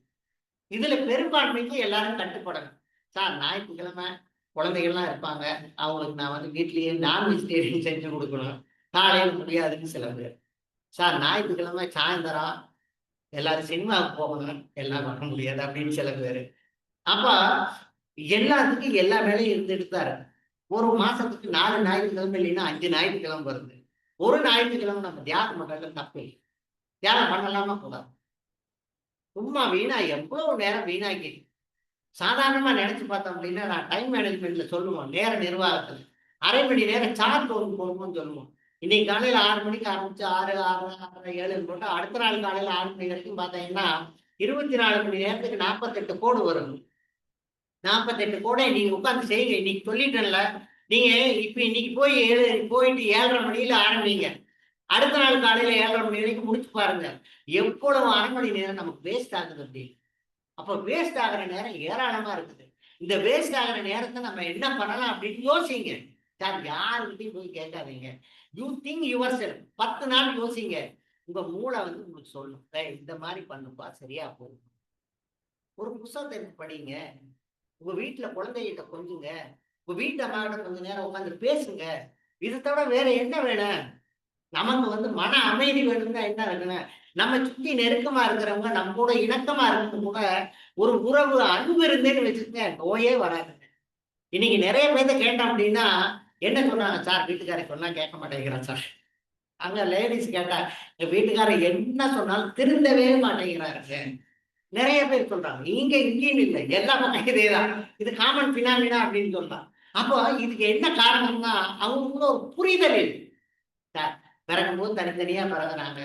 இதுல பெரும்பான்மைக்கு எல்லாரும் கட்டுப்படணும். சார் ஞாயிற்றுக்கிழமை குழந்தைகள்லாம் இருப்பாங்க. அவங்களுக்கு நான் வந்து வீட்லயே நான் வெஜிடேரியன் செஞ்சு கொடுக்கணும். காலையில முடியாதுன்னு சில பேர். சார் ஞாயிற்றுக்கிழமை சாயந்தரம் எல்லாரும் சினிமாவுக்கு போகணும். எல்லாம் பண்ண முடியாது அப்படின்னு சில பேர். அப்ப எல்லாத்துக்கும் எல்லா வேலையும் இருந்துட்டு தான் இருக்கு. ஒரு மாசத்துக்கு 4 ஞாயிற்றுக்கிழமை இல்லைன்னா 5 ஞாயிற்றுக்கிழமை வருது. ஒரு ஞாயிற்றுக்கிழமை நம்ம தியானம் பண்றதுல தப்பு இல்லை. தியானம் பண்ணலாமா கூடாது. சும்மா வீணா எவ்வளவு நேரம் வீணாக்கி சாதாரணமா நினைச்சு பார்த்தோம் அப்படின்னா நான் டைம் மேனேஜ்மெண்ட்ல சொல்லுவோம். நேர நிர்வாகத்துல 1/2 மணி நேரம் சார்ட் ஒன்று போடணும்னு சொல்லுவோம். இன்னைக்கு காலையில 6 மணிக்கு ஆரம்பிச்சு 6, 6, 6, 7 போட்டு அடுத்த நாள் காலையில 6 மணி வரைக்கும் பார்த்தீங்கன்னா 24 மணி நேரத்துக்கு 48 கோடு வரும். 48 கோடை நீங்க உட்கார்ந்து செய்யுங்க. இன்னைக்கு சொல்லிட்டேன்ல. நீங்க இப்ப இன்னைக்கு போயிட்டு 7:30 மணியில ஆரம்பிங்க. அடுத்த நாள் காலையில 7:30 மணி வரைக்கும் முடிச்சு பாருங்க. எவ்வளவு 1/2 மணி நேரம் நமக்கு வேஸ்ட் ஆகுது அப்படி. அப்ப வேஸ்ட் ஆகுற நேரம் ஏராளமா இருக்குது. இந்த வேஸ்ட் ஆகுற நேரத்தை நம்ம என்ன பண்ணலாம் அப்படின்னு யோசிங்க. சார் யாருக்கிட்டையும் போய் கேட்காதீங்க. You think your self. 10 நாள் யோசிங்க. உங்க மூளை வந்து உங்களுக்கு சொல்லும். இந்த மாதிரி பண்ணுப்பா சரியா போகும். ஒரு புத்தகத்தை எடுத்து படிங்க. உங்க வீட்டுல குழந்தைகிட்ட கொஞ்சுங்க. உங்க வீட்டு அம்மாவிட்ட கொஞ்ச நேரம் உட்காந்து பேசுங்க. இதை தவிர வேற என்ன வேணும்? நமக்கு வந்து மன அமைதி வேணும்னா என்ன இருக்கணும்? நம்ம சுத்தி நெருக்கமா இருக்கிறவங்க நம்ம கூட இணக்கமா இருக்கிறவங்க கூட ஒரு உறவு அன்பு இருந்தேன்னு வச்சுக்கோங்க, நோயே வராதுங்க. இன்னைக்கு நிறைய பேர்த்த கேட்டோம் அப்படின்னா என்ன சொன்னாங்க? சார் வீட்டுக்காரர் சொன்னா கேட்க மாட்டேங்கிறான் சார். அங்க லேடிஸ் கேட்டா எங்க வீட்டுக்காரர் என்ன சொன்னாலும் திருந்தவே மாட்டேங்கிறாருங்க. நிறைய பேர் சொல்றாங்க. இங்கேயும் இல்லை, எல்லா பக்கம் இதேதான். இது காமன் பினாமினா அப்படின்னு சொல்றாங்க. அப்போ இதுக்கு என்ன காரணம்னா அவங்களுக்குள்ள ஒரு புரிதல் இல்லை. பிறக்கும் போது தனித்தனியா பிறகுறாங்க.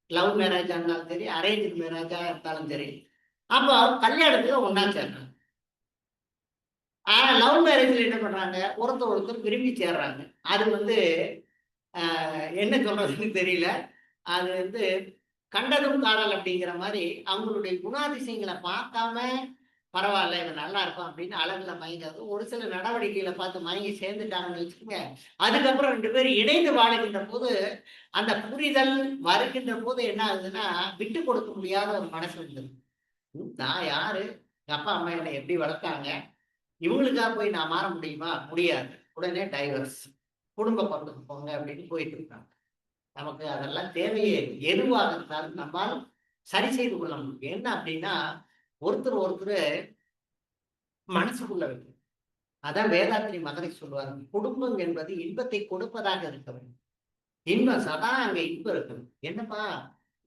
லவ் மேரேஜா இருந்தாலும் சரி, அரேஞ்ச் மேரேஜா இருந்தாலும் சரி. அப்போ கல்யாணத்துல ஒன்னா சேர்றாங்க. லவ் மேரேஜ்ல என்ன பண்றாங்க? ஒருத்தர் விரும்பி சேர்றாங்க. அது வந்து என்ன சொல்றதுன்னு தெரியல. அது வந்து கண்டதும் காதல் அப்படிங்கிற மாதிரி அவங்களுடைய குணாதிசயங்களை பார்க்காம பரவாயில்ல இவன் நல்லா இருக்கும் அப்படின்னு அழகுல மயங்காது. ஒரு சில நடவடிக்கைகளை பார்த்து மயங்கி சேர்ந்துட்டாங்கன்னு வச்சுக்கோங்க. அதுக்கப்புறம் 2 பேரும் இணைந்து வாழுகின்ற போது அந்த புரிதல் வருகின்ற போது என்ன ஆகுதுன்னா விட்டு கொடுக்க முடியாத ஒரு மனசு வந்துடும். நான் யாரு? எங்க அப்பா அம்மா என்னை எப்படி வளர்த்தாங்க? இவங்களுக்காக போய் நான் மாற முடியுமா? முடியாது. உடனே டைவர்ஸ், குடும்ப பக்கத்துக்கு போங்க அப்படின்னு போயிட்டு இருக்காங்க. நமக்கு அதெல்லாம் தேவையே எதுவாக இருந்தாலும் நம்மால் சரி செய்து கொள்ள முடியும். என்ன அப்படின்னா ஒருத்தர் மனசுக்குள்ள வைக்கும். அதான் வேதாத்திரி மகரை சொல்லுவாங்க. குடும்பம் என்பது இன்பத்தை கொடுப்பதாக இருக்க வேண்டும். இன்பம் சதா அங்க இன்பம் இருக்கணும். என்னப்பா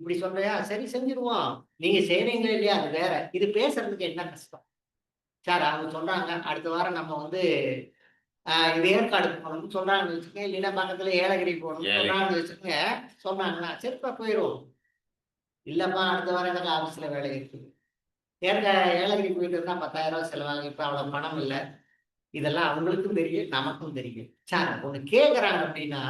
இப்படி சொல்றியா? சரி செஞ்சிருவோம். நீங்க செய்றீங்களா இல்லையா அது வேற. இது பேசுறதுக்கு என்ன கஷ்டம்? சார் அவங்க சொல்றாங்க அடுத்த வாரம் நம்ம வந்து இது ஏற்காடு போகணும்னு சொல்றாங்கன்னு வச்சுக்கோங்க. இல்லைன்னா பக்கத்துல ஏலகிரி போகணும்னு சொல்றாங்கன்னு வச்சுக்கோங்க. சொன்னாங்கன்னா சரிப்பா போயிடுவோம். இல்லப்பா அடுத்த வாரம் எனக்கு ஆபீஸ்ல வேலை இருக்குது. ஏலகிரி போயிட்டு இருந்தா 10,000 ரூபாய் செலவாங்க. இப்ப அவ்வளவு பணம் இல்லை. இதெல்லாம் அவங்களுக்கும் தெரியும், நமக்கும் தெரியும். சார் ஒண்ணு கேட்கறாங்க அப்படின்னா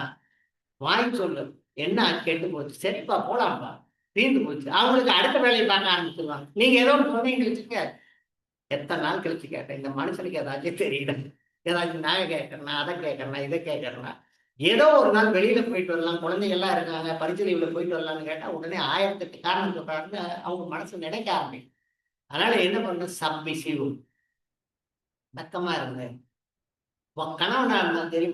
வாங்கி சொல்லு. என்ன கெட்டு போச்சு? சரிப்பா போலாம்ப்பா. தீர்ந்து போச்சு. அவங்களுக்கு அடுத்த வேலையை பார்க்க ஆரம்பிச்சிருவாங்க. நீங்க ஏதோ ஒன்று சொன்னீங்கன்னு வச்சுக்க. எத்தனை நாள் கழிச்சு கேட்டேன். இந்த மனுஷனுக்கு ஏதாச்சும் தெரியல. ஏதாச்சும் நான் கேட்கறேன்னா அதை கேட்கறேன்னா இதை கேட்கறேன்னா ஏதோ ஒரு நாள் வெளியில போயிட்டு வரலாம், குழந்தைகள்லாம் இருக்காங்க, பரிசு லீவுல போயிட்டு வரலாம்னு கேட்டா உடனே 1008 காரணம் சொல்றாருன்னு அவங்க மனசு நினைக்க ஆரம்பிக்கும். அதனால என்ன பண்ணணும்? சப்மிசிவ், அடக்கமா இருங்க. கணவனா இருந்தாலும் சரி,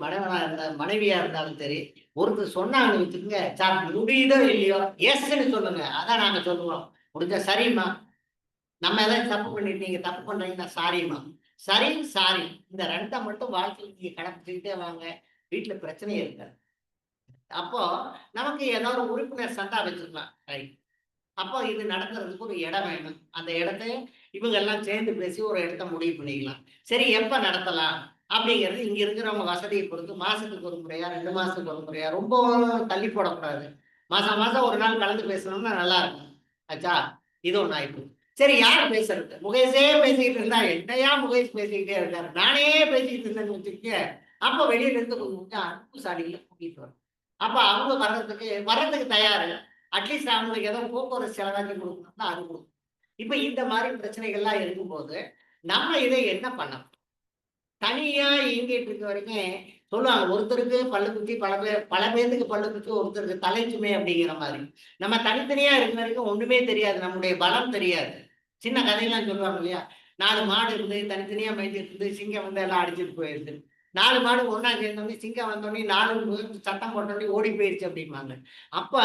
மனைவியா இருந்தாலும் சரி, ஒருத்தர் சொன்னாங்கன்னு வச்சுக்கோங்க. சார் முடியுதோ இல்லையோ எஸ்ன்னு சொல்லுங்க. அதான் நாங்க சொல்லுவோம். முடிஞ்சா சரிம்மா, நம்ம ஏதாவது தப்பு பண்ணிட்டு நீங்க தப்பு பண்றீங்கன்னா சாரிம்மா. சரி சாரி, இந்த 2 மட்டும் வாழ்க்கையில் நீங்க கடைப்பிடிச்சுக்கிட்டே வாங்க. வீட்டுல பிரச்சனையே இருக்காது. அப்போ நமக்கு ஏதாவது ஒரு உறுப்பினர் சண்டா வச்சுக்கலாம். ரைட். அப்போ இது நடக்கிறதுக்கு ஒரு இடம் வேணும். அந்த இடத்த இவங்க எல்லாம் சேர்ந்து பேசி ஒரு இடத்த முடிவு பண்ணிக்கலாம். சரி எப்ப நடத்தலாம் அப்படிங்கிறது இங்க இருக்கிறவங்க வசதியை பொறுத்து மாசத்துக்கு ஒரு முறையா, 2 மாசத்துக்கு ஒரு முறையா, ரொம்ப தள்ளி போடக்கூடாது. மாசம் ஒரு நாள் கலந்து பேசணும்னா நல்லா இருக்கும். ஆச்சா, இது ஒண்ணு ஆயிட்டு. சரி யார் பேசுறது? முகேஷே பேசிக்கிட்டு இருந்தா என்னையா முகேஷ் பேசிக்கிட்டே இருக்காரு, நானே பேசிக்கிட்டு இருந்தேன்னு வச்சுக்க. அப்ப வெளியில இருந்து கொஞ்சம் அன்பு சாடிகளை கூட்டிட்டு வரும். அப்ப அவங்க வர்றதுக்கு தயாரு. அட்லீஸ்ட் அவங்களுக்கு ஏதோ போக்குவரத்து செலவாக்கி கொடுக்கணும்னா அது கொடுக்கும். இப்ப இந்த மாதிரி பிரச்சனைகள்லாம் இருக்கும்போது நம்ம இதை என்ன பண்ணணும்? தனியா இயங்கிட்டு இருக்க வரைக்கும் சொல்லுவாங்க, ஒருத்தருக்கு பல்லு குத்தி பல பேருக்கு பல்லு குத்தி ஒருத்தருக்கு தலைச்சுமை அப்படிங்கிற மாதிரி. நம்ம தனித்தனியா இருக்கிற வரைக்கும் ஒண்ணுமே தெரியாது, நம்முடைய பலம் தெரியாது. சின்ன கதையெல்லாம் சொல்லுவாங்க இல்லையா? 4 மாடு இருந்து தனித்தனியா மேய்ஞ்சிட்டு இருந்து சிங்கம் வந்து எல்லாம் அடிச்சிட்டு போயிருது. 4 மாடு ஒண்ணா சேர்ந்தோடனே சிங்கம் வந்தோடனே 4 சத்தம் போட்டோடனே ஓடி போயிருச்சு அப்படிம்பாங்க. அப்ப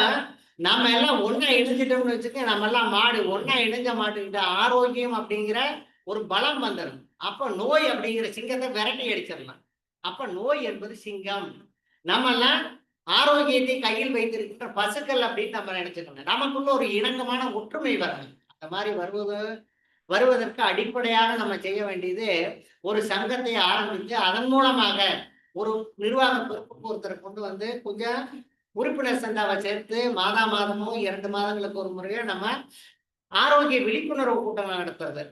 நம்ம எல்லாம் ஒண்ணா இணைஞ்சிட்டோம்னு வச்சுக்க, நம்ம எல்லாம் மாடு ஒண்ணா இணைஞ்ச மாட்டுக்கிட்ட ஆரோக்கியம் அப்படிங்கிற ஒரு பலம் வந்துடும். அப்ப நோய் அப்படிங்கிற சிங்கத்தை விரட்டி அடிச்சிடலாம். அப்ப நோய் என்பது சிங்கம். நம்ம எல்லாம் ஆரோக்கியத்தை கையில் வைத்திருக்கிற பசுக்கள் அப்படின்னு நம்ம நினைச்சுக்கணும். நமக்குள்ள ஒரு இணக்கமான ஒற்றுமை வரணும். அந்த மாதிரி வருவதற்கு அடிப்படையாக நம்ம செய்ய வேண்டியது ஒரு சங்கத்தை ஆரம்பித்து அதன் மூலமாக ஒரு நிர்வாக பொறுப்புக்கு ஒருத்தரை கொண்டு வந்து கொஞ்சம் உறுப்பினர் சந்தாவை சேர்த்து மாதமோ 2 மாதங்களுக்கு ஒரு முறையோ நம்ம ஆரோக்கிய விழிப்புணர்வு கூட்டம் நடத்துறது.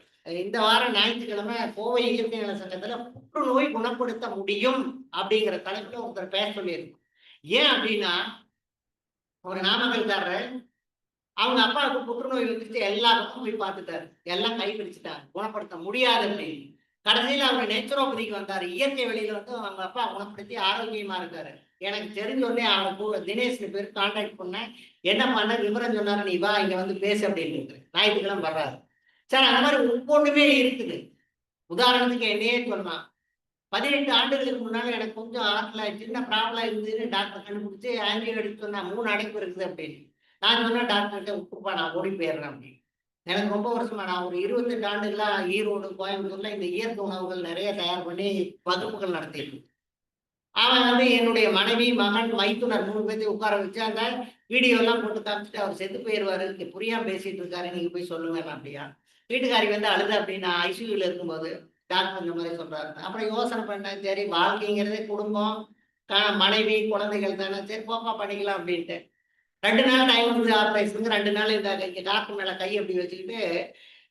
இந்த வாரம் ஞாயிற்றுக்கிழமை கோவை இயற்கை நல சங்கத்துல புற்றுநோய் குணப்படுத்த முடியும் அப்படிங்கிற தலைப்புல ஒருத்தர் பேச சொல்லியிருக்கோம். ஏன் அப்படின்னா, ஒரு நாமக்கல்காரர் அவங்க அப்பாவுக்கு புற்றுநோய் வந்துட்டு எல்லா பக்கமும் போய் பார்த்துட்டாரு. எல்லாம் கை பிடிச்சிட்டாங்க, குணப்படுத்த முடியாது அப்படின்னு. கடைசியில் அவர் நேச்சுரோபதிக்கு வந்தாரு. இயற்கை வழியில வந்து அவங்க அப்பா குணப்படுத்தி ஆரோக்கியமா இருக்காரு. எனக்கு தெரிஞ்ச உடனே அவனுக்கு தினேஷ்னு பேர் கான்டாக்ட் பண்ணேன். என்ன பண்ண விவரம் சொன்னாரு, நீ வா இங்க வந்து பேசு அப்படின்னு. ஞாயிற்றுக்கிழமை வர்றாரு. சார் அந்த மாதிரி ஒவ்வொன்றுமே இருக்குது. உதாரணத்துக்கு என்னையே சொல்லலாம். 18 ஆண்டுகளுக்கு முன்னால எனக்கு கொஞ்சம் ஆட்ல சின்ன ப்ராப்ளம் இருந்ததுன்னு டாக்டர் கண்டுபிடிச்சு ஆன்டியோ எடுத்து சொன்னா 3 அடைப்பு இருக்குது அப்படின்னு. நான் சொன்னேன் டாக்டர்கிட்ட உப்புப்பா நான் ஓடி போயிடுறேன் அப்படின்னு. எனக்கு ரொம்ப வருஷமா நான் ஒரு 28 ஆண்டுகளா ஈரோடு கோயம்புத்தூர்ல இந்த இயற்கை உணவுகள் நிறைய தயார் பண்ணி வகுப்புகள் நடத்திட்டு. அவன் வந்து என்னுடைய மனைவி மகன் மைத்துனர் 3 பேர்த்தையும் உட்கார வச்சு அந்த வீடியோ எல்லாம் போட்டு காமிச்சிட்டு அவர் செத்து போயிடுவாரு, புரியாம பேசிட்டு இருக்காரு, நீங்க போய் சொல்லுங்க அப்படியா. வீட்டுக்காரி வந்து அழுது அப்படின்னா ஐசியூல இருக்கும்போது டாக்டர் இந்த மாதிரி சொல்றாரு. அப்புறம் யோசனை பண்ணேன், சரி வாழ்க்கைங்கிறதே குடும்பம் மனைவி குழந்தைகள் தானே, சரி போப்பா பண்ணிக்கலாம் அப்படின்ட்டு 2 நாள் டைம் வந்து ஆப்ரேஷனுக்கு 2 நாள் இந்த டாக்டர் மேல கை அப்படி வச்சுக்கிட்டு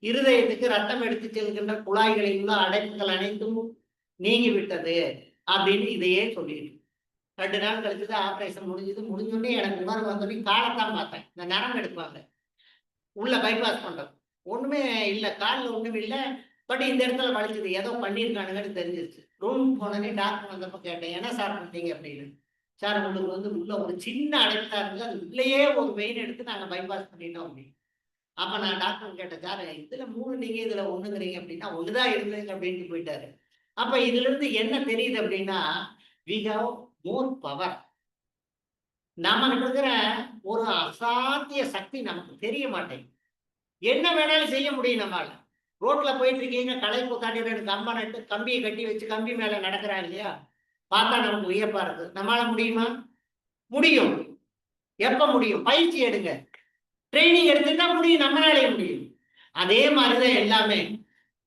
இருதயத்துக்கு ரத்தம் எடுத்து செல்கின்ற குழாய்களில் உள்ள அடைப்புகள் அனைத்தும் நீங்கி விட்டது அப்படின்னு இதையே சொல்லியிருக்கு. 2 நாள் கழிச்சு ஆப்ரேஷன் முடிஞ்சது. முடிஞ்சோடனே எனக்கு உணர்வு வந்தோடனே காலத்தான் பார்த்தேன். இந்த நரம் எடுப்பாங்க உள்ள பைபாஸ் பண்றது ஒண்ணுமே இல்லை, காலில் ஒண்ணுமே இல்லை. பட் இந்த இடத்துல வலிச்சது ஏதோ பண்ணியிருக்கானுங்கன்னு தெரிஞ்சிருச்சு. ரூம் போனோடனே டாக்டர் வந்தப்ப கேட்டேன், என்ன சார் பண்ணீங்க அப்படின்னு. சார் உங்களுக்கு வந்து உள்ள ஒரு சின்ன அடைப்பா இருந்தது, அது உள்ளேயே ஒரு வெயின் எடுத்து நாங்க பைபாஸ் பண்ணிட்டோம் அப்படின்னு. அப்ப நான் டாக்டர் கேட்டேன், சார் இதுல 3 நீங்க இதுல 1ங்கிறீங்க அப்படின்னா 1 தான் இருந்ததுங்க அப்படின்ட்டு போயிட்டாரு. அப்ப இதுல இருந்து என்ன தெரியுது அப்படின்னா, we have more power. நாம இருக்கிற ஒரு அசாத்திய சக்தி நமக்கு தெரிய மாட்டேங்குது. என்ன வேணாலும் செய்ய முடியும் நம்மால. ரோட்ல போயிட்டு இருக்கீங்க, களை கூத்தாடி 2 கம்பை நட்டு கம்பியை கட்டி வச்சு கம்பி மேல நடக்கிறான் இல்லையா, பார்த்தா நமக்கு வியப்பா இருக்கு. நம்மளால முடியுமா? முடியும். எப்ப முடியும்? பயிற்சி எடுங்க, ட்ரைனிங் எடுத்துட்டா முடியும், நம்மளாலே முடியும். அதே மாதிரிதான் எல்லாமே.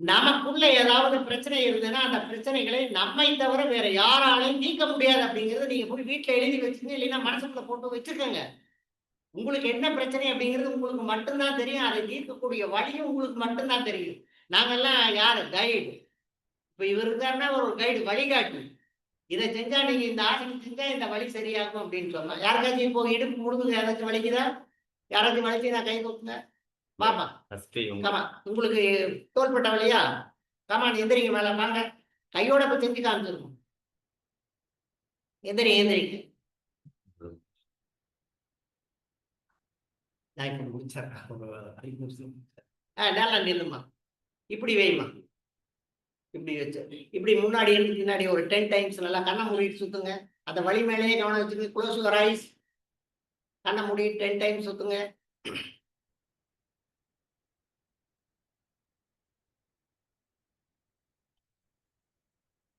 நமக்குள்ள ஏதாவது பிரச்சனை இருந்ததுன்னா அந்த பிரச்சனைகளை நம்மை தவிர வேற யாராலையும் நீக்க முடியாது அப்படிங்கறத நீங்க போய் வீட்டுல எழுதி வச்சுங்க, இல்லைன்னா மனசுக்குள்ள போட்டு வச்சுக்கோங்க. உங்களுக்கு என்ன பிரச்சனை அப்படிங்கிறது உங்களுக்கு மட்டும்தான் தெரியும். அதை தீர்க்கக்கூடிய வழியும் உங்களுக்கு மட்டும்தான் தெரியும். நாங்கெல்லாம் யாரு கைடு. இப்ப இவர் இருக்காருன்னா ஒரு கைடு, வழிகாட்டு. இதை செஞ்சா நீங்க இந்த ஆசனம் செஞ்சா இந்த வழி சரியாகும் அப்படின்னு சொன்னா, யாருக்காச்சும் இப்போ இடுப்பு முழுங்குது யாராச்சும் வலிக்குதா? யாராச்சும் வலிச்சு நான் கை கொடுங்க பாப்பா. கமா உங்களுக்கு தோள்பட்ட வழியா? கமான் எந்திரிங்க, மேல வாங்க. கையோட இப்ப செஞ்சு காமிச்சிருக்கோம். எந்திரிங்க. நான் இப்ப முடிச்சிடறேன். நல்லா நில்லுமா, இப்படி வைமா, இப்படி வச்சு இப்படி முன்னாடி இருந்து பின்னாடி ஒரு 10 டைம்ஸ் நல்லா கண்ணை மூடிட்டு சுத்துங்க. அந்த வழி மேலேயே கவனம் வச்சுங்க. Close your eyes. கண்ணை மூடி 10 டைம்ஸ் சுத்துங்க.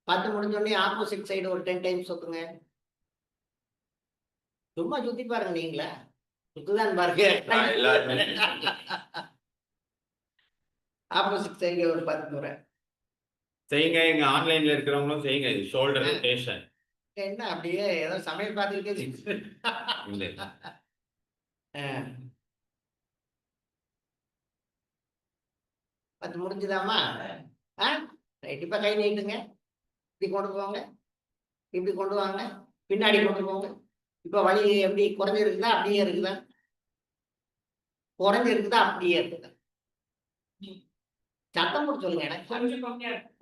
பார்த்து முடிஞ்சோடனே ஆப்போசிட் சைடு ஒரு 10 டைம்ஸ் சுத்துங்க. சும்மா சுத்தி பாருங்க, நீங்களா சுத்துதான் பாருங்க. ஆப்போசிட் சைடு ஒரு 10 முறை செய்யுங்க. இங்க ஆன்லைன்ல இருக்கிறவங்களும் செய்யுங்க. Shoulder rotation. என்ன அப்படியே ஏதோ சமையல் பார்த்துக்கிட்டே 10 முடிஞ்சுதாமா? ரைட். இப்ப கை நீட்டுங்க. இப்படி கொண்டு போங்க, இப்படி கொண்டு வாங்க, பின்னாடி கொண்டு போங்க. இப்ப வலி எப்படி குறைஞ்சிருக்குதா அப்படியே இருக்குதா? குறைஞ்சிருக்குதா அப்படியே இருக்குதா? சத்தம் போட்டு சொல்லுங்க. எனக்கு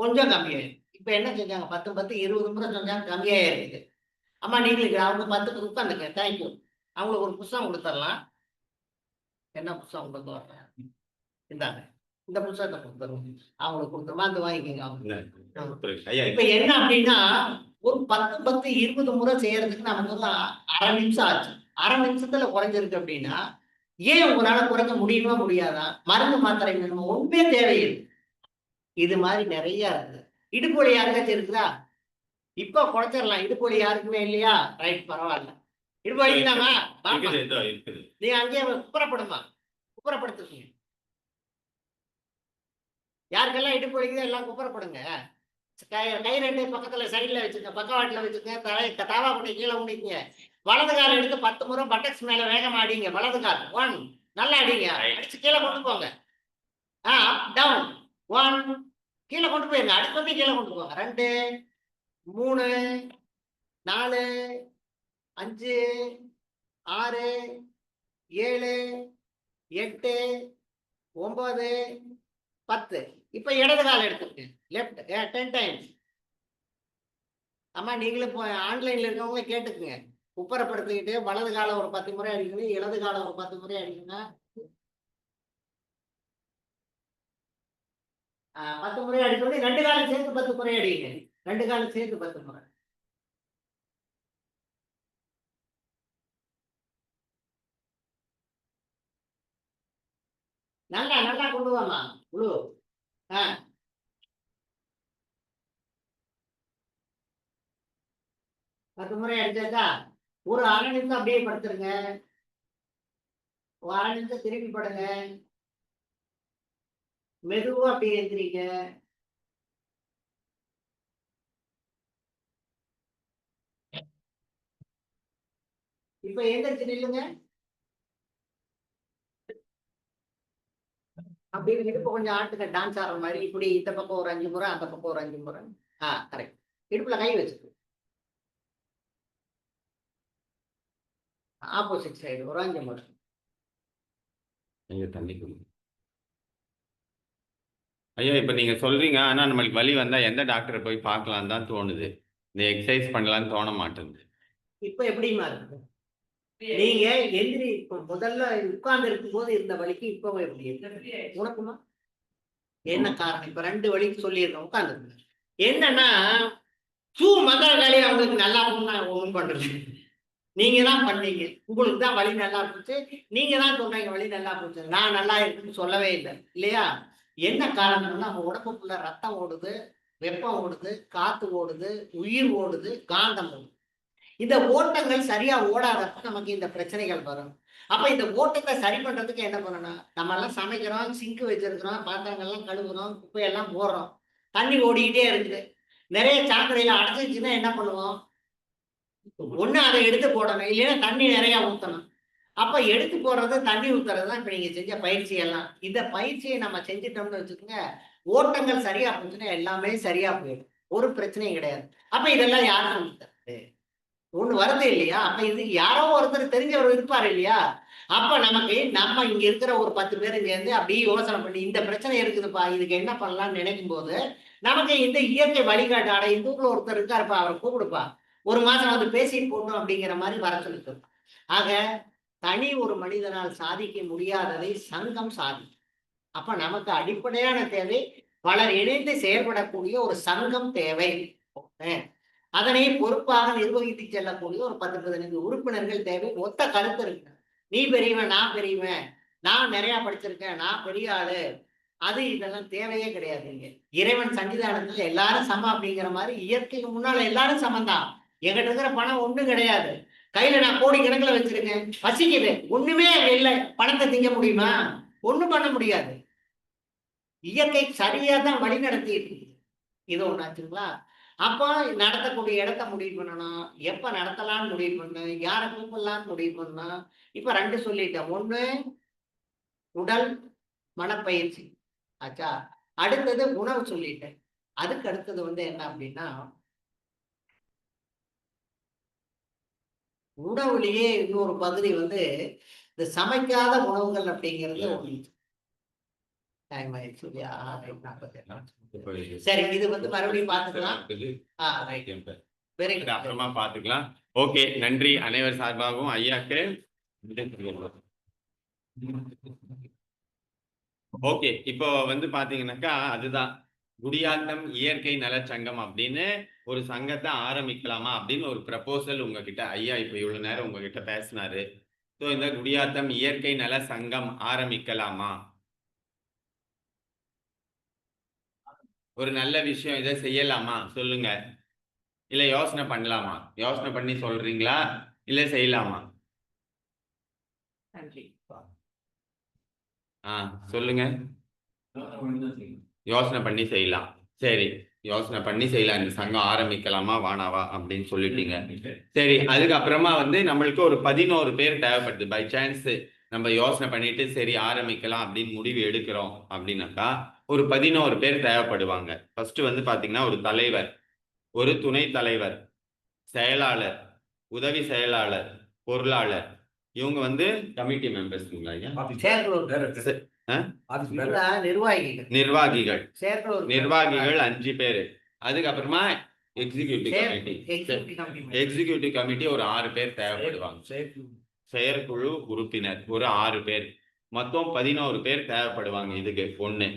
கொஞ்சம் கம்மியாயிருக்கு. இப்ப என்ன செஞ்சாங்க? 10 10 20 முறை செஞ்சாங்க, கம்மியாயே இருக்குது. அம்மா நீங்களுக்கு அவங்க 10க்கு உட்காந்துங்க. தேங்க்யூ. அவங்களுக்கு ஒரு புத்தகம் கொடுத்துடலாம். என்ன புத்தகம் கொடுத்து வர்றேன்? இந்தாங்க. இந்த புத்தகத்தை கொடுத்துருவோம், அவங்களுக்கு கொடுத்துருமா அந்த வாங்கிக்கோங்க அவங்க. ஐயா இப்ப என்ன அப்படின்னா ஒரு 10-20 முறை செய்யறதுக்கு நமக்கு வந்து அரை நிமிஷம் ஆச்சு. அரை நிமிஷத்துல குறைஞ்சிருக்கு அப்படின்னா ஏன் உங்களால குறைக்க முடியுமா முடியாதா? மருந்து மாத்திரை வேணுமா? ஒண்ணுமே தேவையில்லை. இது மாதிரி நிறைய இருக்குது. இடுப்பு வலி யாருக்காச்சும் இருக்குதா? இப்ப குறைச்சிடலாம். இடுப்பு வலி யாருக்குமே இல்லையா? ரைட், பரவாயில்ல. இடுப்பு வலிக்குதாமா? இருக்குது, இதோ இருக்குது. நீ அங்கேயே குப்புறப்படுமா? குப்புறப்படுத்துங்க. யாருக்கெல்லாம் இடுப்பு வலிக்குதோ எல்லாம் குப்புறப்படுங்க. கை ரெண்டு பக்கத்துல சைட்ல வச்சுக்க, பக்கவாட்டுல வச்சுக்க, தாவா கொண்டு கீழே முடிங்க. வலது கால் எடுத்து 10 முறை பட்டக்ஸ் மேல வேகமா அடிங்க. வலது கால் 1 நல்லா அடிங்க. அடிச்சு கீழே கொண்டு போங்க. டவுன் 1 கீழே கொண்டு போயிருங்க. அடுத்து வந்து கீழே கொண்டு போங்க. 2 3 4 5 6 7 8 9 10. இப்ப இடது கால் எடுத்துருங்க. Left 10 times. அம்மா நீங்களும் ஆன்லைன்ல இருக்கவங்களே கேட்டுக்குங்க. உப்பரப்படுத்திக்கிட்டு வலது காலம் ஒரு 10 முறை அடிக்கணும், இடது காலம் ஒரு 10 முறை அடிக்கணும். 10 முறை அடிக்கணும். 2 காலம் சேர்த்து 10 முறை அடிங்க. 2 காலம் சேர்த்து 10 முறை. நல்லா நல்லா கொண்டு வாமா குழு. 10 முறை அடிச்சாச்சா? ஒரு அரை நிமிஷம் அப்படியே படுத்துருங்க. ஒரு அரை நிமிஷம் திரும்பி படுங்க. மெதுவா அப்படியே எந்திரிங்க. இப்ப எந்திரிச்சு நில்லுங்க. அப்படின்னு இடுப்பு கொஞ்சம் ஆட்டுங்க, டான்ஸ் ஆடுற மாதிரி. இப்படி இந்த பக்கம் ஒரு 5 முறை, அந்த பக்கம் ஒரு 5 முறை. கரெக்ட். இடுப்புல கை வச்சுக்கு. ஆப்போசிட் சைடு ஒரு 5 முறை. ஐயா தண்ணி குடிங்க. ஐயா இப்ப நீங்க சொல்றீங்க, ஆனா நம்மளுக்கு வலி வந்தா எந்த டாக்டரை போய் பார்க்கலாம் தான் தோணுது. இந்த எக்ஸசைஸ் பண்ணலாம்னு தோண மாட்டேங்குது. இப்ப எப்படிமா இருக்கு? நீங்க எந்திரி முதல்ல உட்கார்ந்து இருக்கும் போது இருந்த வலிக்கு இப்ப எப்படி இருக்கு உனக்குமா? என்ன காரணம்? இப்ப 2 வலிக்கு சொல்லிடுறோம். உட்கார்ந்து என்னன்னா மகாகாலி அவங்களுக்கு நல்லா ஒண்ணும் பண்றது. நீங்க தான் பண்ணீங்க. உங்களுக்கு தான் வலி நல்லா போச்சு. நீங்க தான் சொல்றீங்க வலி நல்லா போச்சு. நான் நல்லா இருக்குன்னு சொல்லவே இல்லை இல்லையா? என்ன காரணம்னா நம்ம உடம்புக்குள்ள ரத்தம் ஓடுது, வெப்பம் ஓடுது, காத்து ஓடுது, உயிர் ஓடுது, காந்தம் ஓடுது. இந்த ஓட்டங்கள் சரியா ஓடாதப்ப நமக்கு இந்த பிரச்சனைகள் வரும். அப்ப இந்த ஓட்டத்தை சரி பண்றதுக்கு என்ன பண்ணணும்? நம்ம எல்லாம் சமைக்கிறோம், சிங்க் வச்சிருக்கிறோம், பாத்திரங்கள்லாம் கழுவுறோம், குப்பையெல்லாம் போடுறோம், தண்ணி ஓடிக்கிட்டே இருக்குது. நிறைய சாக்கடையில அடைச்சிச்சுன்னா என்ன பண்ணுவோம்? ஒண்ணு அதை எடுத்து போடணும், இல்லைன்னா தண்ணி நிறைய ஊற்றணும். அப்ப எடுத்து போடுறது, தண்ணி ஊத்துறது தான் இப்ப நீங்க செஞ்ச பயிற்சி எல்லாம். இந்த பயிற்சியை நம்ம செஞ்சுட்டோம்னு வச்சுக்கோங்க, ஓட்டங்கள் சரியா போச்சுன்னா எல்லாமே சரியா போயிடும். ஒரு பிரச்சனையும் கிடையாது. அப்ப இதெல்லாம் யாரும் சொல்லித்தரது? ஒண்ணு வருது இல்லையா? அப்ப இது யாரோ ஒருத்தர் தெரிஞ்சவர் இருப்பாரு இல்லையா? அப்ப நமக்கு நம்ம இங்க இருக்கிற ஒரு 10 பேரும் சேர்ந்து அப்படியே யோசனை பண்ணி இந்த பிரச்சனை இருக்குதுப்பா, இதுக்கு என்ன பண்ணலாம்னு நினைக்கும் போது நமக்கு இந்த இயற்கை வழிகாட்டாட இந்த ஊர்ல ஒருத்தர் இருக்காருப்பா, அவரை கூப்பிடுப்பா, ஒரு மாசம் வந்து பேசிட்டு போடணும் அப்படிங்கிற மாதிரி வர சொல்லிட்டு. ஆக தனி ஒரு மனிதனால் சாதிக்க முடியாததை சங்கம் சாதிக்கும். அப்ப நமக்கு அடிப்படையான தேவை பலர் இணைந்து செயல்படக்கூடிய ஒரு சங்கம் தேவை. அதனை பொறுப்பாக நிர்வகித்து செல்லக்கூடிய ஒரு 10-15 உறுப்பினர்கள் தேவை. ஒத்த கருத்து இருக்கு. நீ பெரியவன், நான் பெரியவன், நான் நிறைய படிச்சிருக்கேன், நான் பெரிய ஆளு, அது இதெல்லாம் தேவையே கிடையாதுங்க. இறைவன் சன்னிதானத்துல எல்லாரும் சமம் அப்படிங்கிற மாதிரி இயற்கைக்கு முன்னால எல்லாரும் சமந்தான். எங்கிட்ட இருக்கிற பணம் ஒண்ணும் கிடையாது, கையில நான் கோடிக்கணக்கில் வச்சிருக்கேன், பசிக்குது, ஒண்ணுமே இல்லை, பணத்தை திங்க முடியுமா? ஒண்ணும் பண்ண முடியாது. இயற்கை சரியா தான் வழி நடத்திட்டு இருக்குது. இது ஒண்ணாச்சுங்களா? அப்போ நடத்தக்கூடிய இடத்த முடிவு பண்ணணும், எப்ப நடத்தலாம்னு முடிவு பண்ணணும், யாரை கூப்பிடலாம்னு முடிவு பண்ணணும். இப்ப 2 சொல்லிட்டேன். 1 உடல் மனப்பயிற்சி ஆச்சா. அடுத்தது உணவு சொல்லிட்டேன். அதுக்கு அடுத்தது வந்து என்ன அப்படின்னா, உணவுலயே இன்னொரு பகுதி வந்து இந்த சமைக்காத உணவுகள் அப்படிங்கிறது ஒண்ணு. டைம் ஆயிடுச்சு இல்லையா? 6:48. சரி, இது வந்து மறுபடியும் பார்த்துக்கலாம். Very good. அப்புறமா பார்த்துக்கலாம். ஓகே, நன்றி. அனைவர் சார்பாகவும் ஐயாக்கு ஓகே, இப்போ வந்து பாத்தீங்கன்னாக்கா அதுதான் குடியாத்தம் இயற்கை நலச்சங்கம் அப்படின்னு ஒரு சங்கத்தை ஆரம்பிக்கலாமா அப்படின்னு ஒரு ப்ரப்போசல் உங்ககிட்ட ஐயா இப்போ இவ்வளவு நேரம் உங்ககிட்ட பேசினாரு. ஸோ இந்த குடியாத்தம் இயற்கை நல சங்கம் ஆரம்பிக்கலாமா? ஒரு நல்ல விஷயம், இதை செய்யலாமா சொல்லுங்க. இல்ல யோசனை பண்ணலாமா? யோசனை பண்ணி சொல்றீங்களா இல்ல செய்யலாமா? நன்றி. சொல்லுங்க. யோசனை பண்ணி செய்யலாம். சரி, யோசனை பண்ணி செய்யலாம். இந்த சங்கம் ஆரம்பிக்கலாமா வானாவா அப்படின்னு சொல்லிட்டீங்க. சரி, அதுக்கப்புறமா வந்து நம்மளுக்கு ஒரு 11 பேர் தேவைப்படுது. பை சான்ஸ் நம்ம யோசனை பண்ணிட்டு சரி ஆரம்பிக்கலாம் அப்படின்னு முடிவு எடுக்கிறோம் அப்படின்னாக்கா ஒரு 11 பேர் தேவைப்படுவாங்க. ஃபர்ஸ்ட் வந்து பாத்தீங்கன்னா ஒரு தலைவர், ஒரு துணை தலைவர், செயலாளர், உதவி செயலாளர், பொருளாளர். இவங்க வந்து கமிட்டி மெம்பர்ஸ்ங்களா ஐயா? நிர்வாகிகள். நிர்வாகிகள் செயற்குழு நிர்வாகிகள் 5 பேரு. அதுக்கப்புறமா எக்ஸிகியூட்டிவ் கமிட்டி. எக்ஸிகியூட்டிவ் கமிட்டி ஒரு 6 பேர் தேவைப்படுவாங்க. செயற்குழு உறுப்பினர் ஒரு 6 பேர். மொத்தம் 11 பேர் தேவைப்படுவாங்க. இதுக்கு ஒண்ணு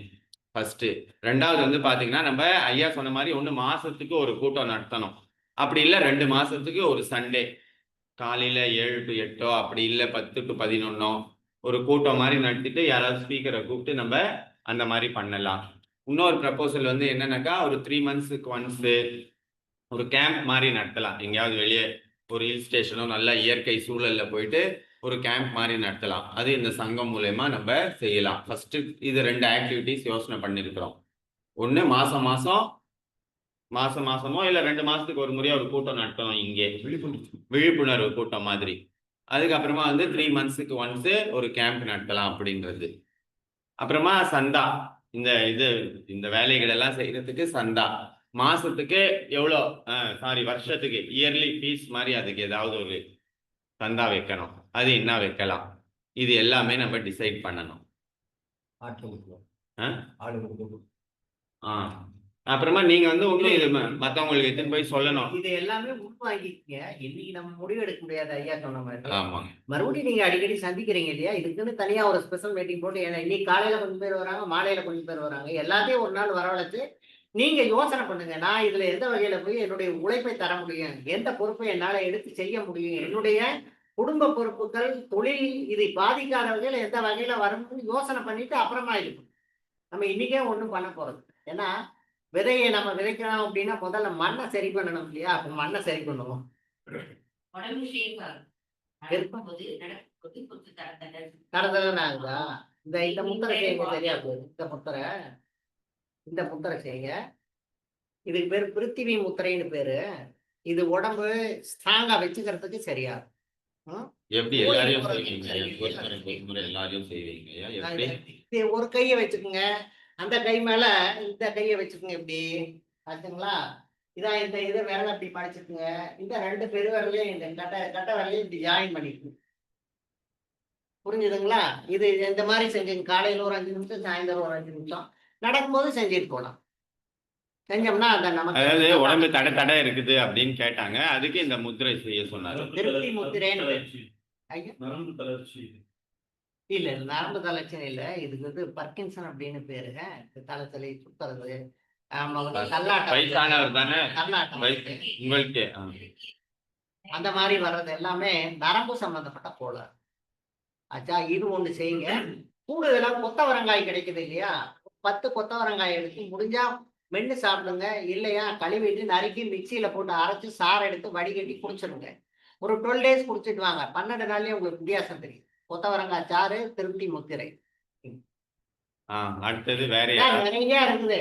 ஃபர்ஸ்ட். ரெண்டாவது வந்து பாத்தீங்கன்னா நம்ம ஐயா சொன்ன மாதிரி ஒண்ணு மாசத்துக்கு ஒரு கூட்டம் நடத்தணும். அப்படி இல்ல 2 மாசத்துக்கு ஒரு சண்டே காலையில 7 to 8 அப்படி இல்ல 10 to 11 ஒரு கூட்டம் மாதிரி நடத்திட்டு யாராவது ஸ்பீக்கரை கூப்பிட்டு நம்ம அந்த மாதிரி பண்ணலாம். இன்னொரு ப்ரப்போசல் வந்து என்னன்னாக்கா ஒரு 3 monthsக்கு ஒன்ஸ் ஒரு கேம்ப் மாதிரி நடத்தலாம். எங்கேயாவது வெளியே ஒரு ஹில் ஸ்டேஷனோ நல்ல இயற்கை சூழல்ல போயிட்டு ஒரு கேம்ப் மாதிரி நடத்தலாம். அது இந்த சங்கம் மூலயமா நம்ம செய்யலாம். ஃபர்ஸ்ட் இது 2 ஆக்டிவிட்டிஸ் யோசனை பண்ணிருக்கிறோம். ஒண்ணு மாசமோ இல்ல 2 மாசத்துக்கு ஒரு முறையா ஒரு கூட்டம் நடத்தணும். இங்கே விழிப்புணர்வு கூட்டம் மாதிரி. அதுக்கப்புறமா வந்து 3 monthsக்கு ஒன்ஸ் ஒரு கேம்ப் நடத்தலாம் அப்படின்றது. அப்புறமா சந்தா, இந்த வேலைகள் எல்லாம் செய்யறதுக்கு சந்தா மாசத்துக்கு எவ்வளோ, வருஷத்துக்கு இயர்லி ஃபீஸ் மாதிரி அதுக்கு ஏதாவது ஒரு சந்தா வைக்கணும். அது என்ன வைக்கலாம், இது எல்லாமே நம்ம டிசைட் பண்ணணும். அப்புறமா நீங்க வந்து ஒன்றும் இது மற்றவங்களுக்கு எடுத்துன்னு போய் சொல்லணும். இது எல்லாமே உள்வாங்கிக்கங்க. இன்னைக்கு நம்ம முடிவு எடுக்க முடியாது ஐயா சொன்ன மாதிரி. ஆமாங்க. மறுபடியும் நீங்க அடிக்கடி சந்திக்கிறீங்க இல்லையா, இதுக்குன்னு தனியா ஒரு ஸ்பெஷல் மீட்டிங் போட்டு இன்னைக்கு காலையில கொஞ்சம் பேர் வராங்க, மாலையில கொஞ்சம் பேர் வராங்க, எல்லாத்தையும் ஒரு நாள் வரவழைச்சு நீங்க யோசனை பண்ணுங்க. நான் இதுல எந்த வகையில போய் என்னுடைய உழைப்பை தர முடியும், எந்த பொறுப்பை என்னால எடுத்து செய்ய முடியும், என்னுடைய குடும்ப பொறுப்புகள், தொழில் இதை பாதிக்காத வகையில எந்த வகையில வரும்னு யோசனை பண்ணிட்டு அப்புறமா இருக்கும். நம்ம இன்னைக்கே ஒண்ணும் பண்ண போறது. ஏன்னா விதையை நம்ம விதைக்கிறோம் அப்படின்னா முதல்ல மண்ணை சரி பண்ணணும் இல்லையா? அப்ப மண்ணை சரி பண்ணுவோம். தரதலன்னு ஆகுதா? இந்த முத்திரை செய்யுங்க, சரியா போகுது. இந்த முத்திரை செய்யுங்க. இதுக்கு பேரு பிருத்திவி முத்திரைன்னு பேரு. இது உடம்பு ஸ்ட்ராங்கா வச்சுக்கிறதுக்கு சரியா. எப்படி எல்லாரையும் செய்வீங்க? எல்லாரையும் செய்வீங்க. ஒரு கையை வச்சுக்கோங்க, அந்த கை மேல இந்த கையை வச்சுக்கோங்க. இப்படி ஆச்சுங்களா? இதான் இந்த இதை விரல அப்படி படிச்சுக்குங்க. இந்த 2 பெருவிரலையும் இந்த கட்டை விரலையும் இப்படி ஜாயின் பண்ணிக்கணும். புரிஞ்சுதுங்களா? இது இந்த மாதிரி செஞ்சுங்க. காலையில ஒரு 5 நிமிஷம், சாயந்தரம் ஒரு 5 நிமிஷம் நடக்கும்போது செஞ்சுட்டு போகலாம். செஞ்சோம்னா அந்த நமக்கு அதாவது உடம்பு தடை இருக்குது அப்படின்னு கேட்டாங்க. அதுக்கு இந்த முத்திரை செய்ய சொன்னாரு. திருப்தி முத்திரைன்னு இல்ல, நரம்பு தளர்ச்சி இல்ல. இதுக்கு வந்து பர்கின்சன் அப்படின்னு பேருங்க. தலை சுத்துறது, வயசானவர் தானே உங்களுக்கு, அந்த மாதிரி வர்றது எல்லாமே நரம்பு சம்பந்தப்பட்ட கோளாறு. ஆச்சா, இது ஒண்ணு செய்யுங்க. கூடுதலா கொத்தவரங்காய் கிடைக்குது இல்லையா? 10 கொத்தவரங்காய் எடுத்து முடிஞ்சா மென்னு சாப்பிடுங்க. இல்லையா கழுவிட்டு நறுக்கி மிக்சியில போட்டு அரைச்சு சாறு எடுத்து வடிகட்டி குடிச்சிருங்க. ஒரு 12 days குடிச்சிட்டு வாங்க. 12 நாள்லயே உங்களுக்கு வித்தியாசம் தெரியும். கொத்தவரங்காய் சாறு, திருப்தி முத்திரை. அடுத்தது வேற நிறைய இருக்குது.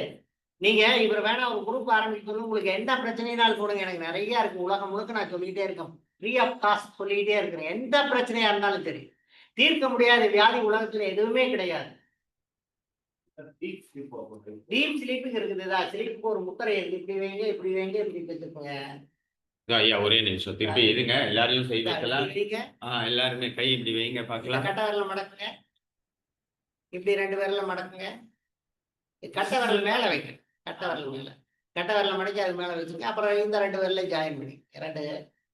நீங்க இவர் வேணா ஒரு குரூப் ஆரம்பிக்கணும். உங்களுக்கு எந்த பிரச்சனைனாலும் போடுங்க. எனக்கு நிறைய இருக்கு. உலகம் முழுக்க நான் சொல்லிட்டே இருக்கேன். ஃப்ரீ ஆஃப் காஸ்ட் சொல்லிட்டே இருக்கிறேன். எந்த பிரச்சனையா இருந்தாலும் சரி. தீர்க்க முடியாத வியாதி உலகத்துல எதுவுமே கிடையாது. Deep sleeping இருக்குதுதா. ஸ்லீப்புக்கு ஒரு முத்திரை இருக்கு. இப்படி வைங்க, இப்படி வைங்க, இப்படி வச்சுக்கோங்க. ஐயா ஒரே நிமிஷம் திருப்பி இருங்க. எல்லாரையும் செய்து வைக்கலாம். எல்லாருமே கை இப்படி வைங்க பார்க்கலாம். கட்டை விரல மடக்குங்க. இப்படி 2 விரல மடக்குங்க. கட்டை விரல் மேல வைங்க. கட்டை விரல மடக்கி அது மேல வச்சுங்க. அப்புறம் இந்த 2 விரலையும் ஜாயின் பண்ணி 2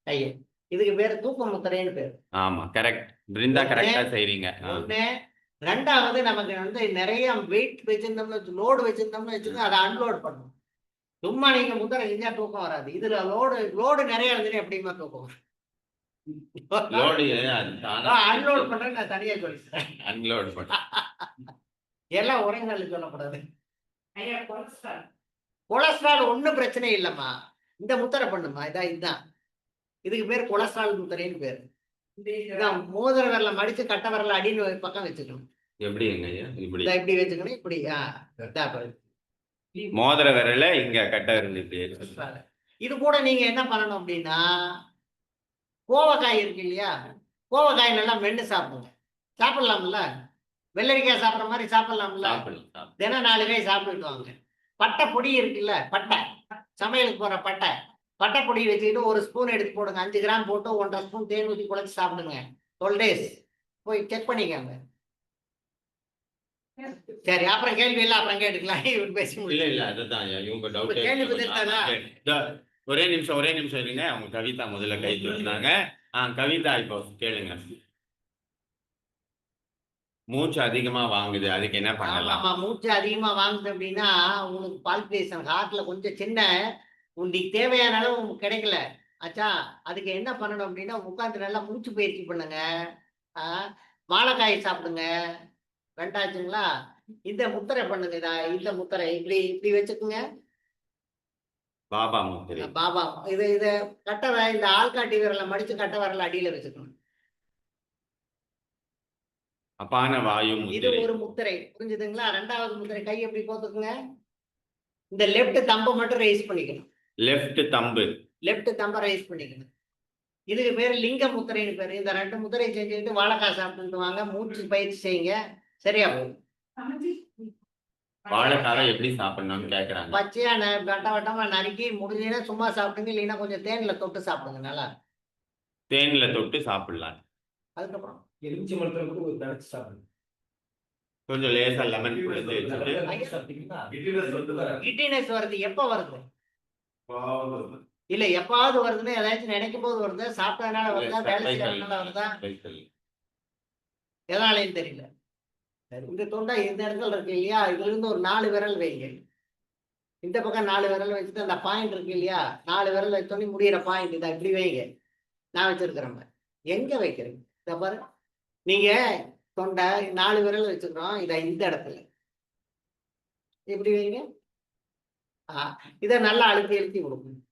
கையை. இதுக்கு பேரு தூக்க முத்திரைன்னு பேரு. ஆமா, கரெக்ட். பிருந்தா கரெக்டா செய்றீங்க. 1 ரெண்டாவது நமக்கு நிறைய வெயிட் வச்சிருந்தோம்னு லோடு வச்சிருந்தோம்னு வச்சுக்கோங்க, அதை அன்லோட் பண்ணணும். சும்மா நீங்க முத்திரை செஞ்சா தூக்கம் வராது. இதுல லோடு நிறைய இருந்துட்டு எப்படிமா தூக்கம் வரும்? லோடு அன்லோட் பண்றேன் நான் தனியா சொல்லிக்கிறேன். அன்லோட் பண்ண எல்லாம் ஒரே நாள் சொல்லக்கூடாது. கொலஸ்ட்ரால் ஒண்ணும் பிரச்சனை இல்லம்மா. இந்த முத்திரை பண்ணுமா, இதுதான் இதுக்கு பேர் கொலஸ்ட்ரால் முத்திரைன்னு பேரு. இதான் மோதிர விரல மடிச்சு கட்ட விரல அடின்னு ஒரு பக்கம் வச்சுக்கணும். எப்படி ஐயா இப்படி இப்படி வச்சுக்கணும். இப்படி மோதிர விரல இங்க கட்ட விரல் இப்படி. இது கூட நீங்க என்ன பண்ணணும் அப்படின்னா, கோவக்காய் இருக்கு இல்லையா, கோவக்காய் நல்லா மென்னு சாப்பிடுங்க. சாப்பிடலாம்ல, வெள்ளரிக்காய் சாப்பிட்ற மாதிரி சாப்பிடலாம்ல. தினம் 4 காய் சாப்பிட்டுட்டு வாங்க. பட்டை பொடி இருக்குல்ல, பட்டை சமையலுக்கு போற பட்டை பொடி வச்சுக்கிட்டு 1 ஸ்பூன் எடுத்து போடுங்க. 5 கிராம் போட்டு 1.5 ஸ்பூன் தேன் ஊற்றி குழச்சி சாப்பிடுங்க. 12 days போய் செக் பண்ணிக்கோங்க. சரி, அப்புறம் கேள்வி இல்லை, அப்புறம் கேட்டுக்கலாம். இவர் பேச இல்ல இல்ல அதுதான் இவங்க டவுட். கேள்வி பதில்தானா? ஒரே நிமிஷம் இருங்க. அவங்க கவிதா முதல்ல கை தூக்குனாங்க. கவிதா இப்போ கேளுங்க. மூச்சு அதிகமா வாங்குது, அதுக்கு என்ன பண்ணலாம்? ஆமா, மூச்சு அதிகமா வாங்குது அப்படின்னா உங்களுக்கு பால்பிரேஷன் ஹார்ட்ல கொஞ்சம் சின்ன உங்களுக்கு தேவையான அளவு உங்களுக்கு கிடைக்கல ஆச்சா. அதுக்கு என்ன பண்ணணும் அப்படின்னா, உட்காந்து நல்லா மூச்சு பயிற்சி பண்ணுங்க. வாழைக்காய் சாப்பிடுங்க. ரெண்டாச்சுங்களா, இந்த முத்திரை பண்ணுங்க. இந்த முத்திரை இப்படி இப்படி வச்சுக்குங்க. பாபா முத்திரை. பாபா இது இந்த ஆள்காட்டி விரலை மடிச்சு கட்ட விரல அடியில வச்சுக்கணும். அப்பான வாயு இது முத்திரை. ஒரு முத்திரை, புரிஞ்சுதுங்களா? ரெண்டாவது முத்திரை, கை எப்படி போத்துக்குங்க. இந்த லெஃப்ட் தம்பை மட்டும் ரைஸ் பண்ணிக்கணும். லெஃப்ட் தம்பை ரைஸ் பண்ணிக்கணும். இதுக்கு பேர் லிங்க முத்திரைன்னு பேரு. இந்த 2 முத்திரை செஞ்சுக்கிட்டு வாழைக்காய் சாப்பிட்டு வாங்க. மூச்சு பயிற்சி செய்யுங்க, சரியா போகும். வாழைக்காய் எப்படி சாப்பிடணும்னு கேக்குறாங்க. பச்சையா வட்டமா நறுக்கி முடிஞ்சீங்கன்னா சும்மா சாப்பிடுங்க, இல்லைன்னா கொஞ்சம் தேன்ல தொட்டு சாப்பிடுங்க. நல்லா தேன்ல தொட்டு சாப்பிடலாம். அதுக்கப்புறம் எலுமிச்சை மரத்துல கூட ஒரு தடவை சாப்பிடுங்க. கொஞ்சம் லேசா லெமன் புழிஞ்சு வச்சுட்டு. கிட்டினஸ் வருது, எப்ப வருது? இல்ல, எப்பாவது வருதுன்னு ஏதாச்சும் நினைக்கும் போது வருது, சாப்பிட்டதுனால வருதா, வேலை செய்யறதுனால வருதா, எதனாலையும் தெரியல. இந்த தொண்டை இந்த இடத்துல இருக்கு இல்லையா, இதுல இருந்து ஒரு 4 விரல் வைங்க. இந்த பக்கம் 4 விரல் வச்சுட்டு அந்த பாயிண்ட் இருக்கு இல்லையா, 4 விரல் வச்சோடனே முடியிற பாயிண்ட் இதை இப்படி வைங்க. நான் வச்சிருக்கிறேன். எங்க வைக்கிறீங்க? இதை பாரு, நீங்க தொண்டை 4 விரல் வச்சுக்கிறோம். இதை இந்த இடத்துல இப்படி வைங்க. இதை நல்லா அழுத்தி கொடுக்கணும்.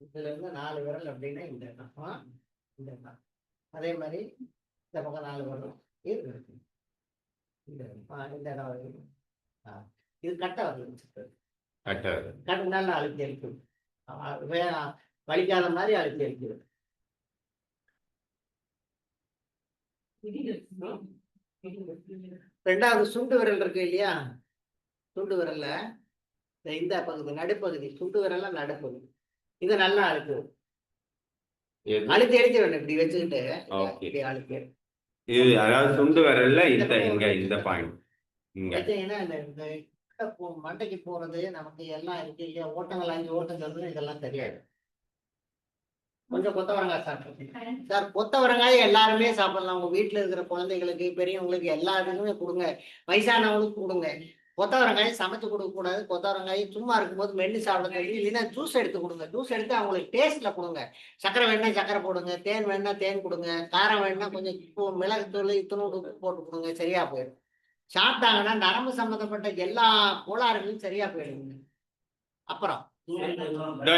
இதுல இருந்து 4 விரல் அப்படின்னா இந்த இடம். அதே மாதிரி இந்த பக்கம் 4 விரல் இந்த இடம். இது கட்டை வரல, கட்டு நல்லா அழுத்தி அழுத்தி வலிக்காத மாதிரி அழுத்தி அழுத்தி. ரெண்டாவது சுண்டு விரல் இருக்கு இல்லையா, சுண்டு விரல்ல இந்த பகுதி நடுப்பகுதி, சுண்டு விரல்ல நடுப்பகுதி, இதை நல்லா அழுத்து அழுத்தி வேணும். இப்படி வச்சுக்கிட்டு இப்படி அழுத்தி. இது அதாவது சுண்டு விரல்ல இந்த பாயிண்ட் மண்டைக்கு போறது நமக்கு எல்லாம் இருக்கு இல்லையா, ஓட்டங்கள் 5 ஓட்டங்கள் இதெல்லாம் தெரியாது. கொஞ்சம் கொத்தவரங்காய் சாப்பிடுங்க சார். கொத்தவரங்காய் எல்லாருமே சாப்பிடலாம். உங்க வீட்டுல இருக்கிற குழந்தைகளுக்கு, பெரியவங்களுக்கு, எல்லாத்துக்குமே கொடுங்க. வயசானவங்களுக்கு கொடுங்க. கொத்தவரங்காய் சமைச்சு கொடுக்க கூடாது. கொத்தவரங்காய் சும்மா இருக்கும்போது மென்னு சாப்பிட தெரியும். இல்லைன்னா ஜூஸ் எடுத்து கொடுங்க. ஜூஸ் எடுத்து அவங்களுக்கு டேஸ்ட்ல கொடுங்க. சக்கரை வேணா சக்கரை போடுங்க, தேன் வேணா தேன் கொடுங்க, காரம் வேணா கொஞ்சம் மிளகுத்தூள் இத்தனோடு போட்டு கொடுங்க, சரியா போயிடும். சாப்பிட்டாங்கன்னா நரம்பு சம்பந்தப்பட்ட எல்லா கோளாறுகளும் சரியா போயிடுங்க. அப்புறம்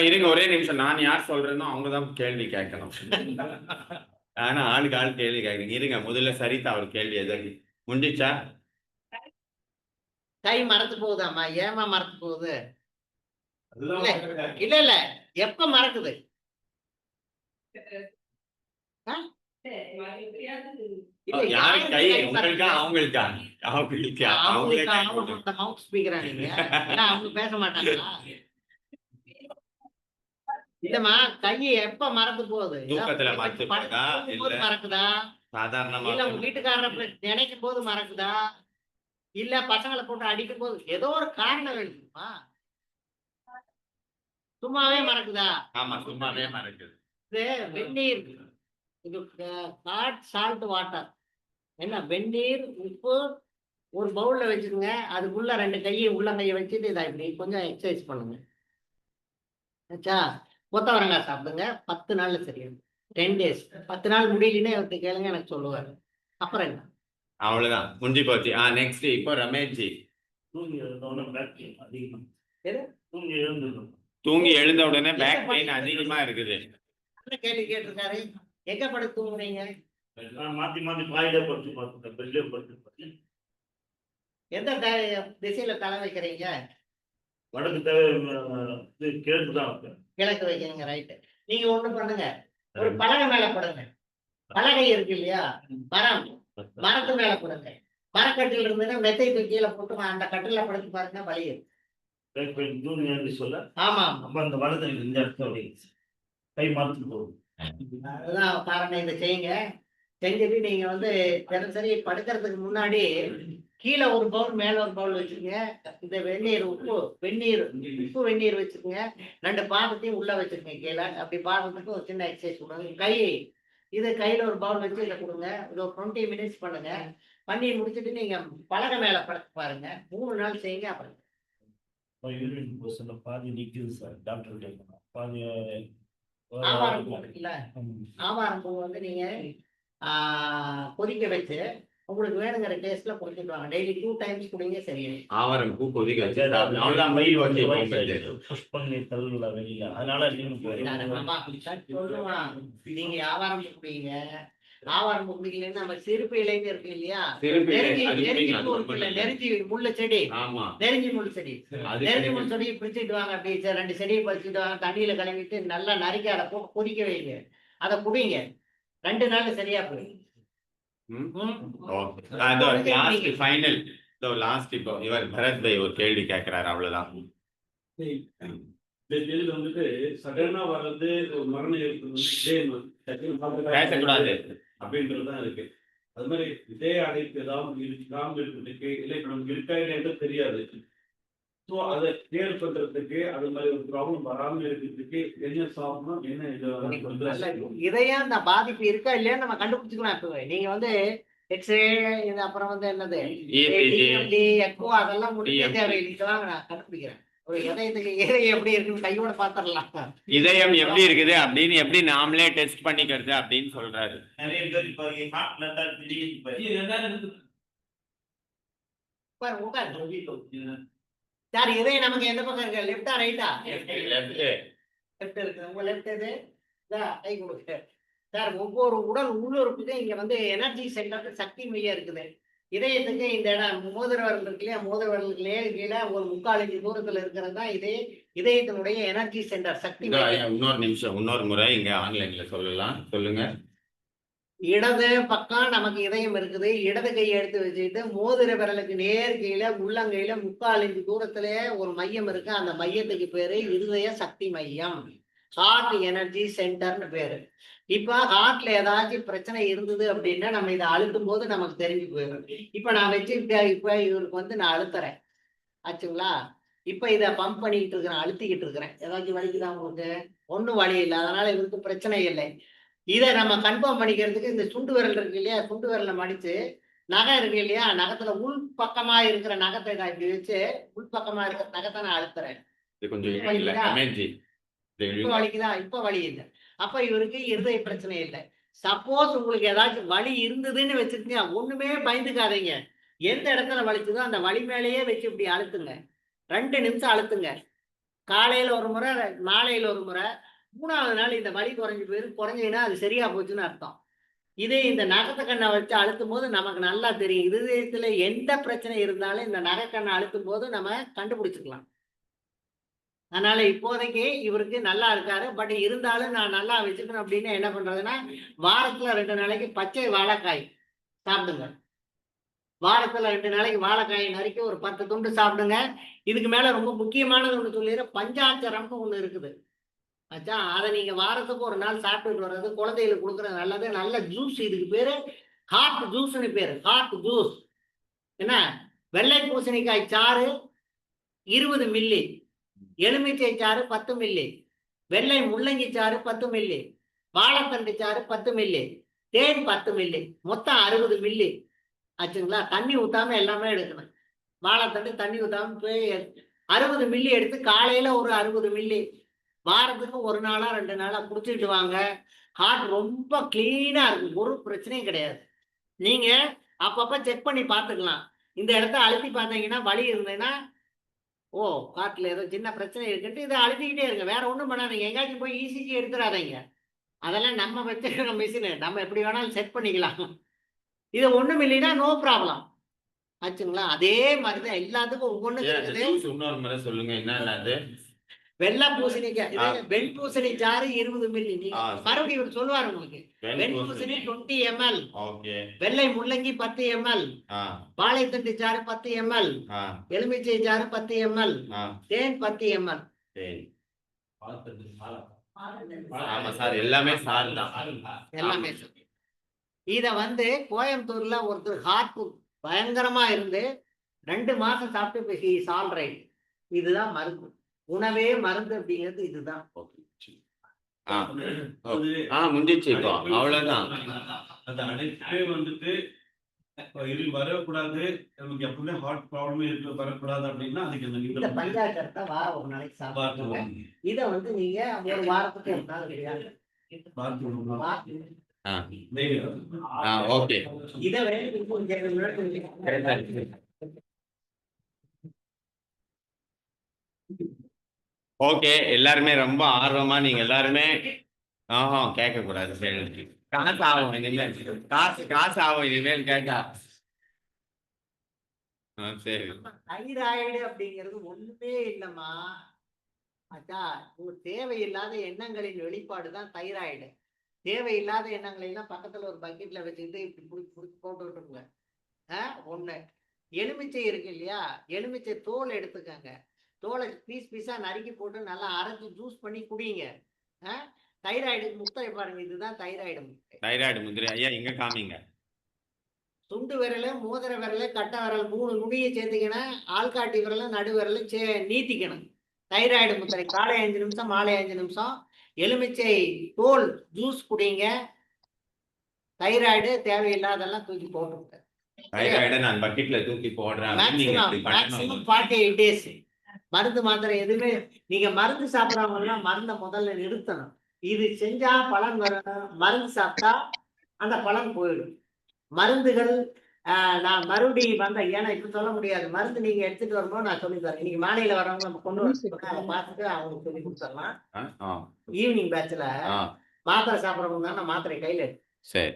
இருங்க, ஒரே நிமிஷம். நான் யார் சொல்றேனோ அவங்கதான் கேள்வி கேட்கணும். ஆனா ஆளுக்கு ஆள் கேள்வி கேட்கணும். இருங்க, முதல்ல சரிதா ஒரு கேள்வி எதாவது முடிஞ்சிச்சா? கை மறந்து போகுதாம்மா? ஏமா மறந்து போகுது? இல்ல எப்ப மறக்குது? யாரு கை? உங்களுக்கா அவங்களுக்கா? மவுத் ஸ்பீக்கரா நீங்க? அவங்க பேச மாட்டாங்களா? இல்லம்மா, கை எப்ப மறந்து போகுது? தூக்கத்துல மறந்து போகுதா? படுக்கும்போது இல்ல மறக்குதா? சாதாரணமா இல்ல உங்க வீட்டுக்காரரை நினைக்கும் போது மறக்குதா? இல்ல பசங்களை போட்டு அடிக்கும் போது ஏதோ ஒரு காரணம் வேணுமா? சும்மாவே மறக்குதா? ஆமா சும்மாவே மறக்குது. இது வெந்நீர், இது ஹாட் சால்ட் வாட்டர். என்ன வெந்நீர், உப்பு ஒரு பவுல்ல வச்சுக்கோங்க. அதுக்குள்ள 2 கையை உள்ளங்கையை வச்சுட்டு இதை இப்படி கொஞ்சம் எக்ஸசைஸ் பண்ணுங்க. ஆச்சா? கொத்தவரங்காய் சாப்பிடுங்க. 10 நாள்ல சரியாகும். 10 days. 10 நாள் முடியலன்னு அவர்கிட்ட கேளுங்க, எனக்கு சொல்லுவாரு. அப்புறம் என்ன? அவ்வளவுதான் முடிஞ்சு போச்சு. நெக்ஸ்ட் இப்போ ரமேஷ்ஜி. தூங்கி எழுந்தோடனே பேக் பெயின் அதிகமா. எது? தூங்கி எழுந்துடும். தூங்கி எழுந்த உடனே பேக் பெயின் அதிகமா இருக்குது. நல்ல கேள்வி கேட்டிருக்காரு. எங்க படுத்து தூங்குறீங்க? நான் மாத்தி மாத்தி பாயிலே படுத்து பார்த்துட்டேன், பெட்லேயே படுத்து பார்த்தேன். எந்த திசையில தலை வைக்கிறீங்க? வடக்கு தேவை இது கேட்டு தான் வைப்பேன். கிழக்கு வைக்கிறீங்க, ரைட்டு. நீங்க ஒண்ணு பண்ணுங்க, ஒரு பலகை மேல படுங்க. பலகை இருக்கு இல்லையா, மரம், மரத்து மேல படுங்க. மரக்கட்டில் இருந்ததுன்னா மெத்தைக்கு கீழே போட்டு அந்த கட்டில படுத்து பாருங்க, வலி இருக்கு. பேக் பெயின் தூங்கி எழுந்து சொல்ல ஆமா, அப்ப அந்த வலது இந்த இடத்துல அப்படி கை மறந்து போகும். அதுதான் காரணம். இதை செய்யுங்க. செஞ்சுட்டு நீங்க வந்து தினசரி படுக்கிறதுக்கு முன்னாடி கீழே ஒரு பவுல் மேல ஒரு பவுல் வச்சுக்கோங்க. இந்த வெந்நீர், உப்பு வெந்நீர் வச்சுக்கோங்க. 2 பாதத்தையும் உள்ள வச்சுக்கோங்க கீழே. அப்படி பாதத்துக்கு ஒரு சின்ன எக்ஸசைஸ் கொடுங்க. இது கையில ஒரு பவுல் வச்சு இதை கொடுங்க. இது ஒரு 20 minutes பண்ணுங்க. பண்ணி முடிச்சுட்டு நீங்க பலகை மேல படுத்து பாருங்க. 3 நாள் செய்யுங்க. அப்புறம் யூரின் போஸ்ட்ல பாதி நிக்குது சார், டாக்டர் கேட்கணும். பாதி ஆவாரம் பூ இருக்குல்ல, ஆவாரம் பூ வந்து நீங்க கொதிக்க வச்சு உங்களுக்கு வேணுங்கிற டேஸ்ட்ல குடிச்சிட்டு வாங்க. டெய்லி 2 times குடிங்க, சரியாயிடும். ஆவரம் பூ கொதிக்க வச்சு அவ்வளவுதான் மெயில் வந்து புஷ் பண்ணி தள்ளல வெளியில, அதனால சொல்லுவான், நீங்க ஆவாரம் பூ குடிங்க. ஆவாரம் பூ குடிக்கலன்னா நம்ம சிறுப்பு இலைன்னு இருக்கு இல்லையா, சிறுப்பு இலை, நெருஞ்சி அது நெருஞ்சி குடிங்க, பூ அது இருக்குல்ல, குடிங்க. நெருஞ்சி முள்ள செடி, ஆமா நெருஞ்சி முள் செடி, அது நெருஞ்சி முள் செடியை பிரிச்சுட்டு வாங்க. அப்படி 2 செடியை பறிச்சுட்டு வாங்க. தண்ணியில கலவிட்டு நல்லா நறுக்கி அதை போட்டு கொதிக்க வைங்க. அதை குடிங்க. 2 நாள்ல சரியா போயிடும். லாஸ்ட் ஃபைனல் லாஸ்ட் இப்போ இவர் பரத் பாய் ஒரு கேள்வி கேட்கிறாரு, அவ்வளவுதான். இதுல வந்துட்டு சடனா வர்றது ஒரு மரணம் பேசக்கூடாது அப்படின்றதுதான் இருக்கு. அது மாதிரி இதய அடைப்பு ஏதாவது இருக்காம இருக்கிறதுக்கு இல்லை இப்ப நமக்கு இருக்கா இல்லைன்னு தெரியாது. ஸோ அதை கிளியர் பண்றதுக்கு அது மாதிரி ஒரு ப்ராப்ளம் வராம இருக்கிறதுக்கு என்ன சாப்பிடணும், என்ன இதையா இந்த பாதிப்பு இருக்கா இல்லையா நம்ம கண்டுபிடிச்சுக்கலாம். இப்ப நீங்க வந்து எக்ஸ்ரே, இது அப்புறம் வந்து என்னது எக்கோ, அதெல்லாம் முடிக்க தேவையில்லை. இதெல்லாம் நான் கண்டுபிடிக்கிறேன். ஒரு இதயத்துக்கு இதயம் எப்படி இருக்குன்னு கையோட பாத்திரலாம். இதயம் எப்படி இருக்குது அப்படின்னு எப்படி நாமளே டெஸ்ட் பண்ணிக்கிறது அப்படின்னு சொல்றாரு. நிறைய பேர் இப்ப ஹார்ட்ல தான் திடீர்னு சார், இதயம் நமக்கு எந்த பக்கம் இருக்கு? லெஃப்டா ரைட்டா? Left. லெஃப்ட் இருக்கு. உங்க லெஃப்ட் இது கை கொடுக்கு சார். ஒவ்வொரு உடல் உள்ளுறுப்புக்கும் இங்க வந்து எனர்ஜி சென்டர், சக்தி மையம் இருக்குது. இதயத்துக்கு இந்த இடம் மோதிர விரல் இருக்கு இல்லையா, மோதிர விரலுக்குள்ளே கீழே ஒரு 3/4 inch தூரத்துல இருக்கிறது தான் இதயத்தினுடைய எனர்ஜி சென்டர், சக்தி மையம். இன்னொரு நிமிஷம், இன்னொரு முறை இங்க ஆன்லைன்ல சொல்லலாம், சொல்லுங்க. இடது பக்கம் நமக்கு இதயம் இருக்குது. இடது கையை எடுத்து வச்சுக்கிட்டு மோதிர விரலுக்கு நேர் கீழே உள்ளங்கையில 3/4 inch தூரத்திலே ஒரு மையம் இருக்கு. அந்த மையத்துக்கு பேரு இருதய சக்தி மையம், ஹார்ட் எனர்ஜி சென்டர்னு பேரு. இப்ப ஹார்ட்ல ஏதாச்சும் பிரச்சனை இருந்தது அப்படின்னா நம்ம இதை அழுத்தும் போது நமக்கு தெரிஞ்சு போயிடும். இப்ப நான் வச்சுக்கிட்டேன். இப்ப இவருக்கு வந்து நான் அழுத்துறேன் ஆச்சுங்களா. இப்ப இதை பம்ப் பண்ணிக்கிட்டு இருக்கிறேன், அழுத்திக்கிட்டு இருக்கிறேன். ஏதாச்சும் வலிக்குதான் உங்களுக்கு? ஒன்றும் வலி இல்லை, அதனால இவருக்கு பிரச்சனை இல்லை. இதை நம்ம கன்ஃபார்ம் பண்ணிக்கிறதுக்கு இந்த சுண்டு விரல் இருக்கு இல்லையா, சுண்டு விரலை மடிச்சு நகம் இருக்கு இல்லையா, நகத்துல உள் பக்கமா இருக்கிற நகத்தை நான் இப்படி வச்சு உள் பக்கமா இருக்கிற நகத்தை நான் அழுத்துறேன். இப்ப வலிக்குதா? இப்ப வலி இல்லை. அப்ப இவருக்கு இருதய பிரச்சனை இல்லை. சப்போஸ் உங்களுக்கு ஏதாச்சும் வலி இருந்ததுன்னு வச்சிருக்கீங்க, ஒண்ணுமே பயந்துக்காதீங்க. எந்த இடத்துல வலிக்குதோ அந்த வலி மேலேயே வச்சு இப்படி அழுத்துங்க. 2 நிமிஷம் அழுத்துங்க. காலையில ஒரு முறை, மாலையில ஒரு முறை. 3ஆவது நாள் இந்த வலி குறைஞ்சின்னா அது சரியா போச்சுன்னு அர்த்தம். இதே இந்த நகக்கண்ணை வச்சு அழுத்தும் போது நமக்கு நல்லா தெரியும். இருதயத்துல எந்த பிரச்சனை இருந்தாலும் இந்த நகக்கண்ணை அழுத்தும் போது நம்ம கண்டுபிடிச்சுக்கலாம். அதனால இப்போதைக்கு இவருக்கு நல்லா இருக்காரு. பட் இருந்தாலும் நான் நல்லா வச்சுக்கணும் அப்படின்னு என்ன பண்றதுன்னா, வாரத்துல 2 நாளைக்கு பச்சை வாழைக்காய் சாப்பிடுங்க. வாரத்துல 2 நாளைக்கு வாழைக்காய் நறுக்கி ஒரு 10 துண்டு சாப்பிடுங்க. இதுக்கு மேல ரொம்ப முக்கியமானது ஒண்ணு சொல்லிடுறேன், பஞ்சாட்சரம்னு ஒண்ணு இருக்குது. ஆச்சா, அதை நீங்க வாரத்துக்கு ஒரு நாள் சாப்பிட்டுட்டு வர்றது குழந்தைகளுக்கு கொடுக்குறது நல்லது. நல்ல ஜூஸ், இதுக்கு பேரு ஹாட் ஜூஸ்னு பேரு, ஹாட் ஜூஸ். என்ன, வெள்ளை பூசணிக்காய் சாறு 20 மில்லி, எலுமிச்சை சாறு 10 மில்லி, வெள்ளை முள்ளங்கி சாறு 10 மில்லி, வாழைத்தண்டு சாறு 10 மில்லி, தேன் 10 மில்லி, மொத்தம் 60 மில்லி ஆச்சுங்களா. தண்ணி ஊத்தாம எல்லாமே எடுக்கணும். வாழைத்தண்டு தண்ணி ஊத்தாம போய் 60 மில்லி எடுத்து காலையில ஒரு 60 மில்லி, வாரத்துக்கு ஒரு நாளா 2 நாளா குடிச்சிட்டு வாங்க. ஹார்ட் ரொம்ப கிளீனா இருக்கும், ஒரு பிரச்சனையும் கிடையாது. நீங்க அப்பப்ப செக் பண்ணி பார்த்துக்கலாம். இந்த இடத்த அழுத்தி பார்த்தீங்கன்னா வலி இருந்ததுன்னா, ஓ ஹார்ட்ல ஏதோ சின்ன பிரச்சனை இருக்குன்ட்டு இதை அழுத்திக்கிட்டே இருங்க. வேற ஒண்ணும் பண்ணாதீங்க. எங்கேயாச்சும் போய் இசிஜி எடுத்துடாதீங்க. அதெல்லாம் நம்ம வச்சிருக்கிற மிஷினு, நம்ம எப்படி வேணாலும் செட் பண்ணிக்கலாம். இது ஒண்ணும் இல்லைன்னா நோ ப்ராப்ளம் ஆச்சுங்களா. அதே மாதிரிதான் எல்லாத்துக்கும் ஒவ்வொன்று இருக்குது. இன்னொரு முறை சொல்லுங்க என்னது? வெள்ளை பூசணிக்காய், வெண் பூசணி சாறு 20 மில்லி. நீங்க மறுபடியும் இவர் சொல்லுவாரு உங்களுக்கு. வெண் பூசணி 20 ml, வெள்ளை முள்ளங்கி 10 ml, வாழைத்தண்டு சாறு 10 ml, எலுமிச்சை சாறு 10 ml, தேன் 10 ml. ஆமா சார், எல்லாமே சார் தான். எல்லாமே சார். இத கோயம்புத்தூர்ல ஒருத்தர் ஹார்ட் பயங்கரமா இருந்து 2 மாசம் சாப்பிட்டு சால்ரைட். இதுதான் மருந்து. உணவே மருந்து அப்படிங்கிறது இதுதான். முடிஞ்சிச்சு, இப்போ அவ்வளவுதான். அந்த அனைத்துமே இது வரக்கூடாது, நமக்கு எப்பவுமே ஹார்ட் ப்ராப்ளம் இருக்கு, வரக்கூடாது அப்படின்னா அதுக்கு இந்த பஞ்சாயத்தை வாரம் ஒரு நாளைக்கு சாப்பிடுங்க. இதை நீங்க ஒரு வாரத்துக்கு ஒரு நாள் கிடையாது. ஓகே, இதை ஓகே. எல்லாருமே ரொம்ப ஆர்வமா நீங்க எல்லாருமே கேட்க கூடாது. காசு ஆகும் இனிமேல், காசு ஆகும் இனிமேல் கேட்டா. சரி. தைராய்டு அப்படிங்கிறது ஒண்ணுமே இல்லம்மா. அச்சா, உங்களுக்கு தேவையில்லாத எண்ணங்களின் வெளிப்பாடுதான் தைராய்டு. தேவையில்லாத எண்ணங்களை எல்லாம் பக்கத்துல ஒரு பக்கெட்ல வச்சுக்கிட்டு இப்படி போட்டு விட்டுருங்க. ஒண்ணு. எலுமிச்சை இருக்கு இல்லையா, எலுமிச்சை தோல் எடுத்துக்கங்க. தோலை பீஸ் பீஸா நறுக்கி போட்டு நல்லா அரைச்சு ஜூஸ் பண்ணி குடிங்க. தைராய்டுக்கு முத்திரை பாருங்க, இதுதான் தைராய்டு முத்திரை. தைராய்டு முத்திரை ஐயா இங்க காமிங்க. சுண்டு விரல், மோதிர விரல், கட்டை விரல் 3 நுடியை சேர்த்துக்கணும். ஆள்காட்டி விரல், நடு விரல் நீட்டிக்கணும். தைராய்டு முத்திரை. காலை 5 நிமிஷம், மாலை 5 நிமிஷம். எலுமிச்சை தோல் ஜூஸ் குடிங்க. தைராய்டு தேவையில்லாதெல்லாம் தூக்கி போட்டுருங்க. தைராய்டை நான் பக்கெட்ல தூக்கி போடுறேன். Maximum 48 days. மருந்து மாத்திரை எதுவுமே நீங்க மருந்து சாப்பிட்றவங்கன்னா மருந்தை முதல்ல நிறுத்தணும். இது செஞ்சா பலன் வரணும். மருந்து சாப்பிட்டா அந்த பலன் போயிடும். மருந்துகள் நான் மறுபடியும் ஏன்னா இப்ப சொல்ல முடியாது. மருந்து நீங்க எடுத்துட்டு வரும்போது நான் சொல்லி தரேன். இன்னைக்கு மாலையில வரவங்க நம்ம கொண்டு வந்து பார்த்துட்டு அவங்களுக்கு சொல்லி கொடுத்துடலாம். ஈவினிங் பேட்ச்ல மாத்திரை சாப்பிட்றவங்க தான் மாத்திரை கையில இருக்கு. சரி,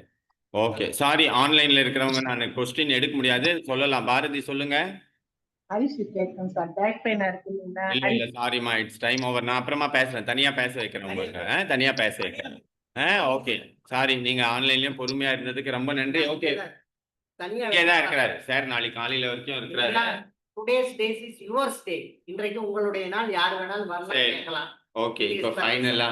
ஓகே. சாரி, ஆன்லைன்ல இருக்கிறவங்க நான் கொஸ்டின் எடுக்க முடியாது, சொல்லலாம். பாரதி சொல்லுங்க. இல்ல சாரிமா, இட்ஸ் டைம் ஓவர். நான் அப்புறமா பேசுறேன், தனியா பேச வைக்கிறேன் உங்களுக்கு. தனியா பேச வைக்கிறேன். Okay, sorry. நீங்க ஆன்லைன்லயும் பொறுமையா இருந்ததுக்கு ரொம்ப நன்றி. ஓகே, இங்கேதான் இருக்கிறாரு சார், நாளைக்கு காலையில வரைக்கும் இருக்கிறாரு. Today's day is your day. இன்றைக்கு உங்களுடைய நாள், யார் வேணாலும் வரலாம், கேட்கலாம். ஓகே, இப்போ ஃபைனலா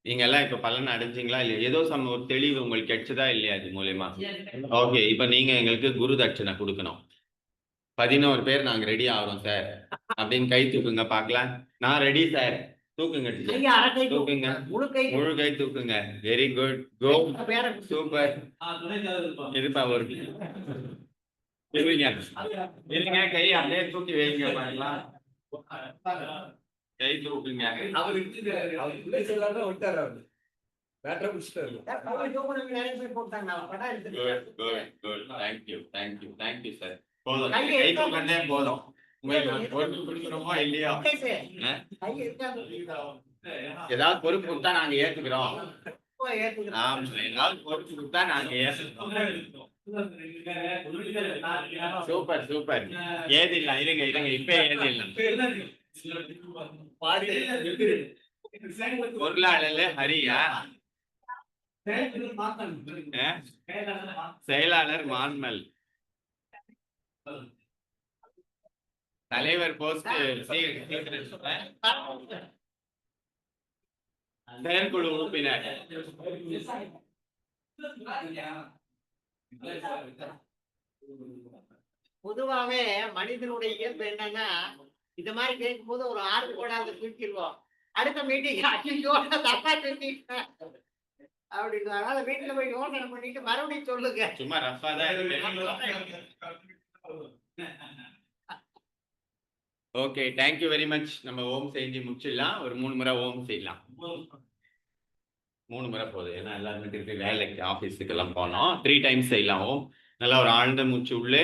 நீங்க எல்லாம் இப்ப பலன் அடைஞ்சிங்களா இல்லையா? ஏதோ ஒரு தெளிவு உங்களுக்கு கிடைச்சதா இல்லையா அது மூலமா? ஓகே, இப்ப நீங்க எங்களுக்கு குரு தட்சணை கொடுக்கணும். 11 பேர் நாங்க ரெடி ஆகிறோம் சார் அப்படின்னு கை தூக்குங்க பார்க்கலாம். நான் ரெடி சார். தூக்குங்க, தூக்குங்க, முழு கை தூக்குங்க. வெரி குட், கோ, சூப்பர். இருப்பா ஒரு இருங்க, கை அப்படியே தூக்கி வைங்க பார்க்கலாம். கை தூக்குங்க. Thank you sir. போதும், கை தூக்கண்டே போதும். இல்லையா? ஏதாவது பொறுப்பு கொடுத்தா நாங்க ஏத்துக்கிறோம். ஏதாவது பொறுப்பு கொடுத்தா நாங்க ஏத்துக்கிறோம். Super super. ஏதிடலாம், இருங்க இப்ப ஏதிடலாம். பொருளாளர் ஹரியா, செயலாளர் மான்மல், தலைவர் போஸ்ட் செயற்குழு உறுப்பினர். பொதுவாவே மனிதனுடைய இயல்பு என்னன்னா இந்த மாதிரி கேட்கும் போது ஒரு 6 போடாத தூக்கிடுவோம். அடுத்த மீட்டிங் ஐயோ தப்பா தூக்கிட்டேன் அப்படின்னு. அதனால வீட்டுல போய் யோசனை பண்ணிட்டு மறுபடியும் சொல்லுங்க. சும்மா ரஃபா தான் இருக்கு. Okay, thank you very much. நம்ம ஓம் செஞ்சு முடிச்சிடலாம். ஒரு 3 முறை ஓம் செய்யலாம். 3 முறை போதும். ஏன்னா எல்லாருமே திருப்பி வேலைக்கு ஆஃபீஸுக்கு எல்லாம் போனோம். 3 டைம்ஸ் செய்யலாம் ஓம். நல்லா ஒரு ஆழ்ந்த மூச்சு உள்ளே.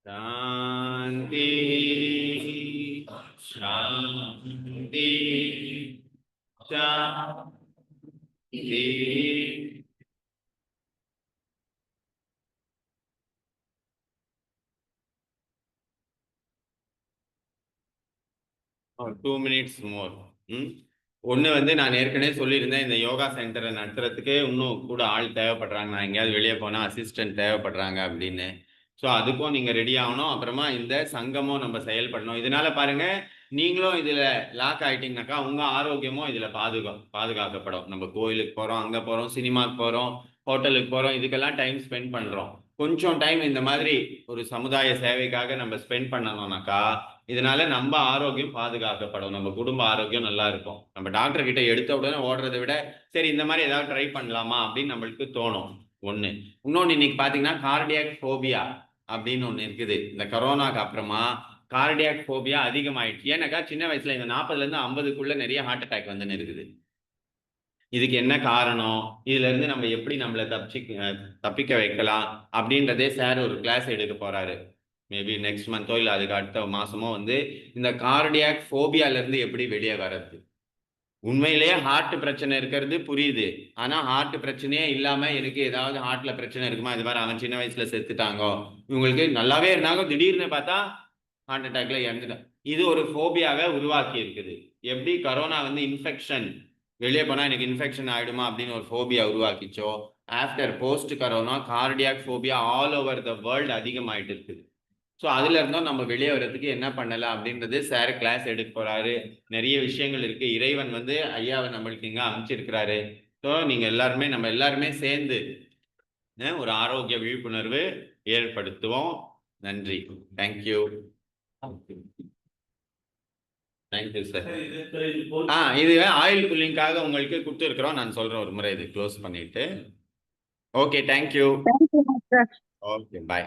சாந்தி சாந்தி சாந்தி. ஒரு 2 minutes more. ஒன்று வந்து நான் ஏற்கனவே சொல்லியிருந்தேன், இந்த யோகா சென்டரை நடத்துறதுக்கு இன்னும் கூட ஆள் தேவைப்படுறாங்க. நான் எங்கேயாவது வெளியே போனால் அசிஸ்டன்ட் தேவைப்படுறாங்க அப்படின்னு. ஸோ அதுக்கும் நீங்கள் ரெடி ஆகணும். அப்புறமா இந்த சங்கமும் நம்ம செயல்படணும். இதனால பாருங்க, நீங்களும் இதில் லாக் ஆகிட்டீங்கனாக்கா உங்கள் ஆரோக்கியமும் இதில் பாதுகாக்கப்படும். நம்ம கோயிலுக்கு போகிறோம், அங்கே போகிறோம், சினிமாவுக்கு போகிறோம், ஹோட்டலுக்கு போகிறோம், இதுக்கெல்லாம் டைம் ஸ்பெண்ட் பண்ணுறோம். கொஞ்சம் டைம் இந்த மாதிரி ஒரு சமுதாய சேவைக்காக நம்ம ஸ்பெண்ட் பண்ணணும்னாக்கா இதனால நம்ம ஆரோக்கியம் பாதுகாக்கப்படும். நம்ம குடும்ப ஆரோக்கியம் நல்லா இருக்கும். நம்ம டாக்டர் கிட்ட எடுத்த உடனே ஓடுறதை விட சரி இந்த மாதிரி ஏதாவது ட்ரை பண்ணலாமா அப்படின்னு நம்மளுக்கு தோணும். ஒன்று. இன்னொன்று, இன்னைக்கு பார்த்தீங்கன்னா கார்டியாக் ஃபோபியா அப்படின்னு ஒன்று இருக்குது. இந்த கொரோனாக்கு அப்புறமா கார்டியாக் ஃபோபியா அதிகமாயிடுச்சு. ஏன்னாக்கா சின்ன வயசுல இந்த 40லேருந்து 50க்குள்ள நிறைய ஹார்ட் அட்டாக் வந்துன்னு இருக்குது. இதுக்கு என்ன காரணம், இதுல இருந்து நம்ம எப்படி நம்மளை தப்பிக்க வைக்கலாம் அப்படின்றதே சார் ஒரு கிளாஸ் எடுக்க போறாரு. மேபி நெக்ஸ்ட் மந்தோ இல்லை அதுக்கு அடுத்த மாசமோ வந்து இந்த கார்டியாக் ஃபோபியால இருந்து எப்படி வெளியே வர்றது. உண்மையிலேயே ஹார்ட் பிரச்சனை இருக்கிறது புரியுது. ஆனா ஹார்ட் பிரச்சனையே இல்லாம எனக்கு ஏதாவது ஹார்ட்ல பிரச்சனை இருக்குமா, இது மாதிரி அவன் சின்ன வயசுல செத்துட்டாங்கோ, இவங்களுக்கு நல்லாவே இருந்தாங்க, திடீர்னு பார்த்தா ஹார்ட் அட்டாக்ல இறந்துட்டான். இது ஒரு ஃபோபியாவை உருவாக்கி இருக்குது. எப்படி கரோனா வந்து இன்ஃபெக்ஷன், வெளியே போனா எனக்கு இன்ஃபெக்ஷன் ஆயிடுமா அப்படின்னு ஒரு ஃபோபியா உருவாக்கிச்சோ, after post corona cardiac phobia all over the world அதிகமாயிட்டு இருக்குது. ஸோ அதுல இருந்தும் நம்ம வெளியே வர்றதுக்கு என்ன பண்ணலாம் அப்படின்றது சார் கிளாஸ் எடுக்க போறாரு. நிறைய விஷயங்கள் இருக்கு. இறைவன் வந்து ஐயாவை நம்மளுக்கு இங்க அமைச்சிருக்கிறாரு. ஸோ நீங்க எல்லாருமே நம்ம எல்லாருமே சேர்ந்து ஒரு ஆரோக்கிய விழிப்புணர்வு ஏற்படுத்துவோம். நன்றி. தேங்க்யூ. Thank you sir. இது ஆயில் கூலிங்காக உங்களுக்கு கொடுத்துருக்குறோம். நான் சொல்றேன் ஒரு முறை இது க்ளோஸ் பண்ணிட்டு. Okay, thank you. ஓகே, பாய்.